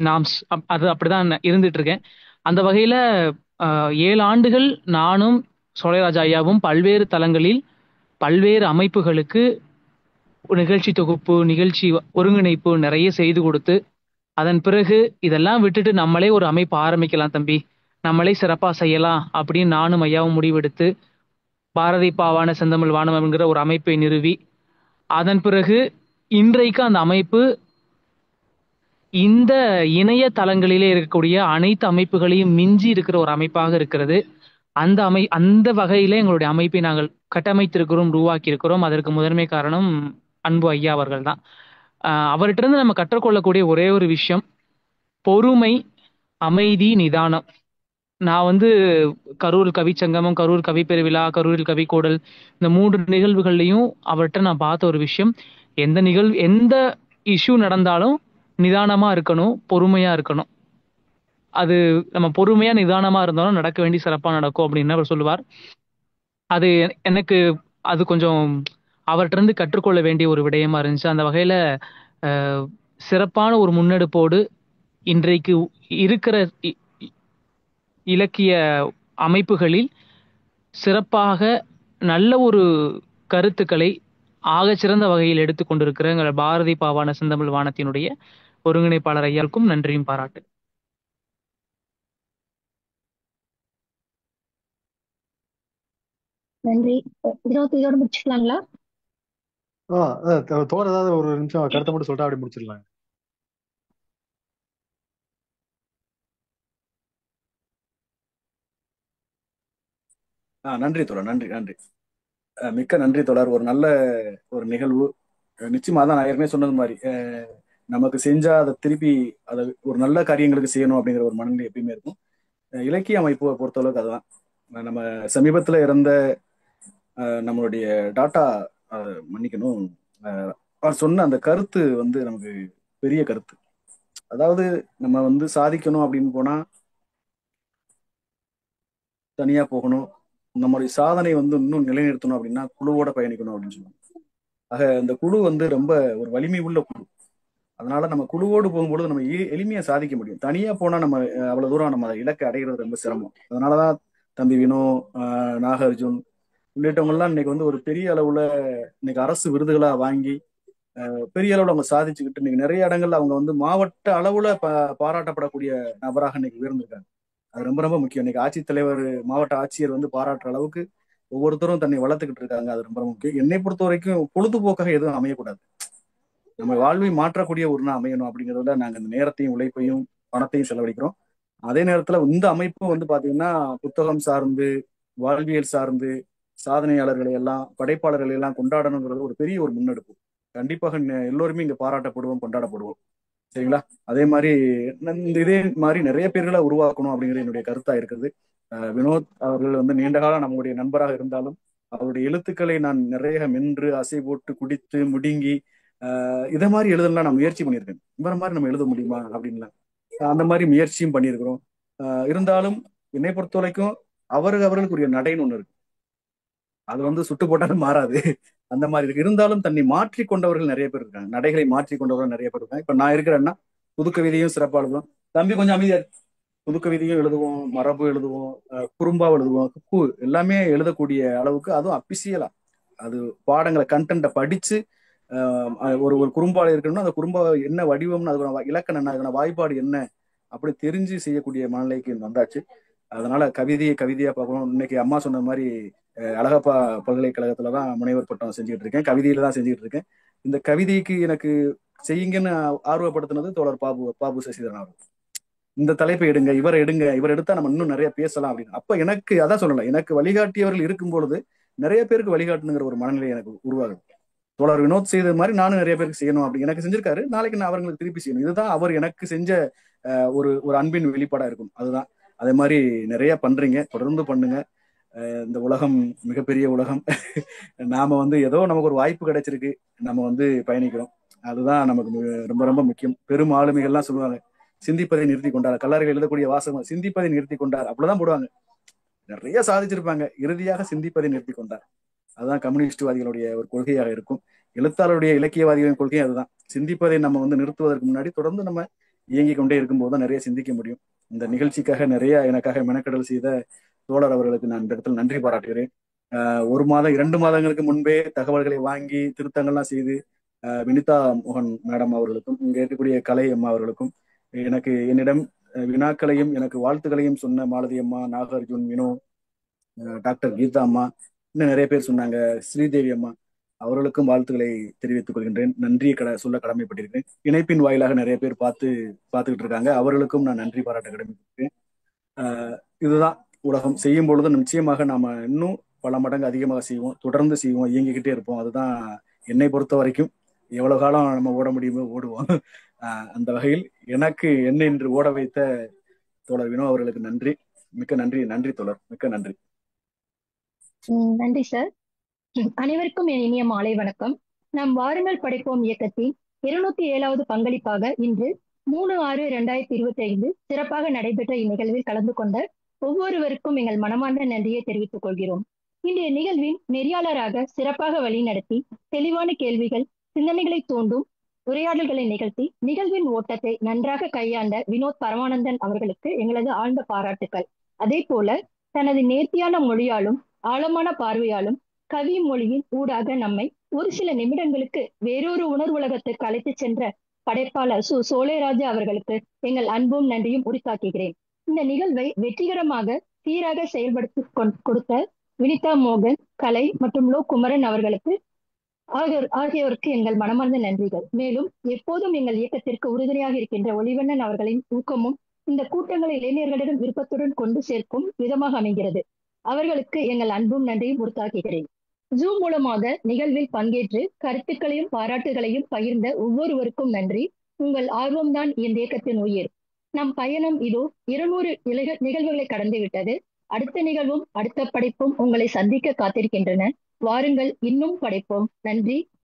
நாம்ஸ். அது அப்படிதான் இருந்துட்டு இருக்கேன். அந்த வகையில 7 ஆண்டுகள் நானும் சோழராஜா ஐயாவும் பல்வேறு தளங்களில் பல்வேறு அமைப்புகளுக்கு நிகழ்ச்சி தொகுப்பு, நிகழ்ச்சி ஒருங்கிணைப்பு நிறைய செய்து கொடுத்து, அதன் பிறகு இதெல்லாம் விட்டுட்டு நம்மளே ஒரு அமைப்பு ஆரம்பிக்கலாம் தம்பி, நம்மளே சிறப்பா செய்யலாம் அப்படின்னு நானும் ஐயாவும் முடிவெடுத்து பாரதி பாவான செந்தமிழ் வானம் என்கிற ஒரு அமைப்பை நிறுவி, அதன் பிறகு இன்றைக்கு அந்த அமைப்பு இந்த இணைய தளங்களிலே இருக்கக்கூடிய அனைத்து அமைப்புகளையும் மிஞ்சி இருக்கிற ஒரு அமைப்பாக இருக்கிறது. அந்த வகையில எங்களுடைய அமைப்பை நாங்கள் கட்டமைத்திருக்கிறோம், உருவாக்கி இருக்கிறோம். அதற்கு முதன்மை காரணம் அன்பு ஐயா அவர்கள் தான். அவர்கிட்ட இருந்து நம்ம கற்றுக்கொள்ளக்கூடிய ஒரே ஒரு விஷயம் பொறுமை, அமைதி, நிதானம். நான் கரூர் கவிச்சங்கமம், கரூர் கவி பெருவிழா, கரூரில் கவிக்கூடல், இந்த 3 நிகழ்வுகள்லையும் அவர்கிட்ட நான் பார்த்த ஒரு விஷயம், எந்த இஷ்யூ நடந்தாலும் நிதானமா இருக்கணும், பொறுமையா இருக்கணும். அது நம்ம பொறுமையா நிதானமா இருந்தாலும் நடக்க வேண்டிய சிறப்பா நடக்கும் அப்படின்னு அவர் சொல்லுவார். அது எனக்கு அது கொஞ்சம் அவர்கிட்ட இருந்து கற்றுக்கொள்ள வேண்டிய ஒரு விடயமா இருந்துச்சு. அந்த வகையில சிறப்பான ஒரு முன்னெடுப்போடு இன்றைக்கு இருக்கிற இலக்கிய அமைப்புகளில் சிறப்பாக நல்ல ஒரு கருத்துக்களை ஆகச்சிறந்த வகையில் எடுத்துக்கொண்டிருக்கிற எங்கள் பாரதி பாவான செந்தமிழ் வானத்தினுடைய ஒருங்கிணைப்பாளர் ஐயாவுக்கும் நன்றியும் பாராட்டு. நன்றி. இதோட முடிச்சுக்கலாங்களா? தோழர் ஏதாவது ஒரு நிமிஷம் கருத்தை மட்டும் சொல்லிட்டு அப்படி முடிச்சிடலாம். நன்றி தோழர், நன்றி நன்றி, மிக்க நன்றி தோழர். ஒரு நல்ல ஒரு நிகழ்வு. நிச்சயமா தான் நான் ஏற்கனவே சொன்னது மாதிரி நமக்கு செஞ்சா அதை திருப்பி அதை ஒரு நல்ல காரியங்களுக்கு செய்யணும் அப்படிங்கிற ஒரு மனநிலை எப்பயுமே இருக்கும். இலக்கிய அமைப்பை பொறுத்தளவுக்கு அதுதான். நம்ம சமீபத்துல இறந்த நம்மளுடைய டாட்டா மன்னிக்கணும், அவர் சொன்ன அந்த கருத்து நமக்கு பெரிய கருத்து. அதாவது நம்ம சாதிக்கணும் அப்படின்னு போனா தனியா போகணும், நம்மளுடைய சாதனை இன்னும் நிலைநிறுத்தணும் அப்படின்னா குழுவோட பயணிக்கணும் அப்படின்னு சொல்லுவாங்க. ஆக இந்த குழு ரொம்ப ஒரு வலிமை உள்ள குழு. அதனால நம்ம குழுவோடு போகும்பொழுது நம்ம எளிமையா சாதிக்க முடியும். தனியா போனா நம்ம அவ்வளவு தூரம் நம்ம இலக்கை அடைகிறது ரொம்ப சிரமம். அதனாலதான் தம்பி வினோ, நாகார்ஜுன் உள்ளிட்டவங்க எல்லாம் இன்னைக்கு ஒரு பெரிய அளவுல இன்னைக்கு அரசு விருதுகளா வாங்கி பெரிய அளவுல அவங்க சாதிச்சுக்கிட்டு இன்னைக்கு நிறைய இடங்கள்ல அவங்க வந்து மாவட்ட அளவுல பாராட்டப்படக்கூடிய நபராக இன்னைக்கு உயர்ந்திருக்காங்க. அது ரொம்ப ரொம்ப முக்கியம். இன்னைக்கு ஆட்சித்தலைவர், மாவட்ட ஆட்சியர் வந்து பாராட்டுற அளவுக்கு ஒவ்வொருத்தரும் தன்னை வளர்த்துக்கிட்டு இருக்காங்க. அது ரொம்ப ரொம்ப முக்கியம். என்னை பொறுத்த வரைக்கும் பொழுதுபோக்காக எதுவும் அமையக்கூடாது. நம்ம வாழ்வை மாற்றக்கூடிய ஒரு நாள் அமையணும் அப்படிங்கிறதுல நாங்க இந்த நேரத்தையும் உழைப்பையும் பணத்தையும் செலவழிக்கிறோம். அதே நேரத்துல இந்த அமைப்பு வந்து பாத்தீங்கன்னா புத்தகம் சார்ந்து, வாழ்வியல் சார்ந்து சாதனையாளர்களை எல்லாம், படைப்பாளர்களை எல்லாம் கொண்டாடணுங்கிறது ஒரு பெரிய ஒரு முன்னெடுப்பு. கண்டிப்பாக எல்லோருமே இங்க பாராட்டப்படுவோம், கொண்டாடப்படுவோம். சரிங்களா? அதே மாதிரி இதே மாதிரி நிறைய பேர்களை உருவாக்கணும் அப்படிங்கிறது என்னுடைய கருத்தா இருக்குது. வினோத் அவர்கள் வந்து நீண்ட காலம் நம்முடைய நண்பராக இருந்தாலும் அவருடைய எழுத்துக்களை நான் நிறைய மென்று அசை போட்டு குடித்து முடுங்கி இதை மாதிரி எழுதலாம் நான் முயற்சி பண்ணியிருக்கேன். இவர மாதிரி நம்ம எழுத முடியுமா அப்படின்லாம் அந்த மாதிரி முயற்சியும் பண்ணியிருக்கிறோம். இருந்தாலும் என்னை பொறுத்த வரைக்கும் அவர்களுக்குரிய நடைன்னு ஒண்ணு இருக்கு. அது வந்து சுட்டு போட்டாலும் மாறாது. அந்த மாதிரி இருக்கு. இருந்தாலும் தன்னை மாற்றி கொண்டவர்கள் நிறைய பேர் இருக்காங்க. நடைகளை மாற்றி கொண்டவர்கள் நிறைய பேர் இருக்காங்க. இப்ப நான் இருக்கிறேன்னா புதுக்கவிதையும் சிறப்பா எழுதுவோம். தம்பி கொஞ்சம் அமைதியா, புதுக்கவிதையும் எழுதுவோம், மரபு எழுதுவோம், குறும்பா எழுதுவோம், குக்கு எல்லாமே எழுதக்கூடிய அளவுக்கு, அதுவும் அபிஷியலா அது பாடங்களை கண்டென்ட்டை படிச்சு ஒரு ஒரு குறும்பாடு இருக்கணும்னா அந்த குறும்பா என்ன வடிவம்னு, அதுக்கான இலக்கணம் என்ன, அதுக்கான வாய்ப்பாடு என்ன அப்படி தெரிஞ்சு செய்யக்கூடிய மனநிலைக்கு வந்தாச்சு. அதனால கவிதையா பார்க்கணும். இன்னைக்கு அம்மா சொன்ன மாதிரி அழகப்பா பல்கலைக்கழகத்துலதான் முனைவர் பட்டம் செஞ்சுக்கிட்டு இருக்கேன். கவிதையில தான் செஞ்சுக்கிட்டு இருக்கேன். இந்த கவிதைக்கு எனக்கு செய்யுங்கன்னு ஆர்வப்படுத்தினது தோழர் பாபு சசிதரன் அவர். இந்த தலைப்பை எடுங்க, இவர் எடுத்தா நம்ம இன்னும் நிறைய பேசலாம் அப்படின்னு. அப்ப எனக்கு அதான் சொல்லலாம், எனக்கு வழிகாட்டியவர்கள் இருக்கும் பொழுது நிறைய பேருக்கு வழிகாட்டுங்கிற ஒரு மனநிலை எனக்கு உருவாகுது. தோழர் வினோத் செய்த மாதிரி நானும் நிறைய பேருக்கு செய்யணும் அப்படி எனக்கு செஞ்சிருக்காரு. நாளைக்கு நான் அவங்களுக்கு திருப்பி செய்யணும். இதுதான் அவர் எனக்கு செஞ்ச ஒரு அன்பின் வெளிப்பாடா இருக்கும். அதுதான். அதே மாதிரி நிறைய பண்றீங்க, தொடர்ந்து பண்ணுங்க. இந்த உலகம் மிகப்பெரிய உலகம். நாம வந்து ஏதோ நமக்கு ஒரு வாய்ப்பு கிடைச்சிருக்கு, நம்ம வந்து பயணிக்கிறோம். அதுதான் நமக்கு ரொம்ப ரொம்ப முக்கியம். பெரும் ஆளுமைகள்லாம் சொல்லுவாங்க, சிந்திப்பதை நிறுத்தி கொண்டார். கல்லறைகள் எழுதக்கூடிய வாசகம் சிந்திப்பதை நிறுத்தி கொண்டார் அப்படிதான் போடுவாங்க. நிறைய சாதிச்சிருப்பாங்க, இறுதியாக சிந்திப்பதை நிறுத்தி கொண்டார். அதுதான் கம்யூனிஸ்ட்வாதிகளுடைய ஒரு கொள்கையாக இருக்கும். எழுத்தாளருடைய இலக்கியவாதிகளின் கொள்கை அதுதான். சிந்திப்பதை நம்ம வந்து நிறுத்துவதற்கு முன்னாடி தொடர்ந்து நம்ம இயங்கிக் கொண்டே இருக்கும்போது தான் நிறைய சிந்திக்க முடியும். இந்த நிகழ்ச்சிக்காக நிறைய எனக்காக மெனக்கடல் செய்த தோழர் அவர்களுக்கு நான் இந்த இடத்துல நன்றி பாராட்டுகிறேன். 1 மாதம் 2 மாதங்களுக்கு முன்பே தகவல்களை வாங்கி திருத்தங்கள்லாம் செய்து வினிதா மோகன் மேடம் அவர்களுக்கும், இங்க இருக்கக்கூடிய கலை அம்மா அவர்களுக்கும், என்னிடம் வினாக்களையும் எனக்கு வாழ்த்துக்களையும் சொன்ன மாலதி அம்மா, நாகார்ஜுன், வினோ, டாக்டர் கீதா அம்மா, இன்னும் நிறைய பேர் சொன்னாங்க, ஸ்ரீதேவி அம்மா, அவர்களுக்கும் வாழ்த்துக்களை தெரிவித்துக் கொள்கின்றேன். நன்றியை சொல்ல கடமைப்பட்டிருக்கிறேன். இணைப்பின் வாயிலாக நிறைய பேர் பார்த்துக்கிட்டு இருக்காங்க, அவர்களுக்கும் நான் நன்றி பாராட்ட கடமைப்பட்டிருக்கேன். இதுதான் உலகம். செய்யும் பொழுது நிச்சயமாக நாம இன்னும் பல மடங்கு அதிகமாக செய்வோம், தொடர்ந்து செய்வோம், இயங்கிக்கிட்டே இருப்போம். அதுதான் என்னை பொறுத்த வரைக்கும். எவ்வளவு காலம் நம்ம ஓட முடியுமோ ஓடுவோம். அந்த வகையில் எனக்கு என்ன என்று ஓட வைத்த தோழர் வினோ அவர்களுக்கு நன்றி, மிக்க நன்றி. நன்றி தோழர், மிக்க நன்றி. நன்றி சார். அனைவருக்கும் என் இனிய மாலை வணக்கம். நம் வாருங்கள் படைப்போம் இயக்கத்தின் 207வது பங்களிப்பாக இன்று 3/6/2025 சிறப்பாக நடைபெற்ற இந்நிகழ்வில் கலந்து கொண்ட ஒவ்வொருவருக்கும் எங்கள் மனமார்ந்த நன்றியை தெரிவித்துக் கொள்கிறோம். இன்றைய நிகழ்வின் நெறியாளராக சிறப்பாக வழிநடத்தி தெளிவான கேள்விகள், சிந்தனைகளை தூண்டும் உரையாடல்களை நிகழ்த்தி நிகழ்வின் ஓட்டத்தை நன்றாக கையாண்ட வினோத் பரமானந்தன் அவர்களுக்கு எங்களது ஆழ்ந்த பாராட்டுக்கள். அதே போல தனது நேர்த்தியான மொழியாலும் ஆழமான பார்வையாலும் கவி மொழியின் ஊடாக நம்மை ஒரு சில நிமிடங்களுக்கு வேறொரு உணர்வுலகத்துக்கு அழைத்து சென்ற படைப்பாளர் சோலைராஜா அவர்களுக்கு எங்கள் அன்பும் நன்றியும் உரித்தாக்குகிறேன். இந்த நிகழ்வை வெற்றிகரமாக சீராக செயல்படுத்தி கொடுத்த வினிதா மோகன், கலை மற்றும் லோ குமரன் அவர்களுக்கு ஆகியோருக்கு எங்கள் மனமார்ந்த நன்றிகள். மேலும் எப்போதும் எங்கள் இயக்கத்திற்கு உறுதுணையாக இருக்கின்ற ஒளிவண்ணன் அவர்களின் ஊக்கமும் இந்த கூட்டங்களை இளைஞர்களிடம் விருப்பத்துடன் கொண்டு சேர்க்கும் விதமாக அமைகிறது. அவர்களுக்கு எங்கள் அன்பும் நன்றியும் உறுத்தாக்குகிறேன். ஜூம் மூலமாக நிகழ்வில் பங்கேற்று கருத்துக்களையும் பாராட்டுகளையும் பகிர்ந்த ஒவ்வொருவருக்கும் நன்றி. உங்கள் ஆர்வம்தான் இந்த இயக்கத்தின் உயிர். நம் பயணம் இதோ 200 நிகழ்வுகளை கடந்து விட்டது. அடுத்த நிகழ்வும் அடுத்த படைப்பும் உங்களை சந்திக்க காத்திருக்கின்றன. வாருங்கள், இன்னும் படைப்போம். நன்றி,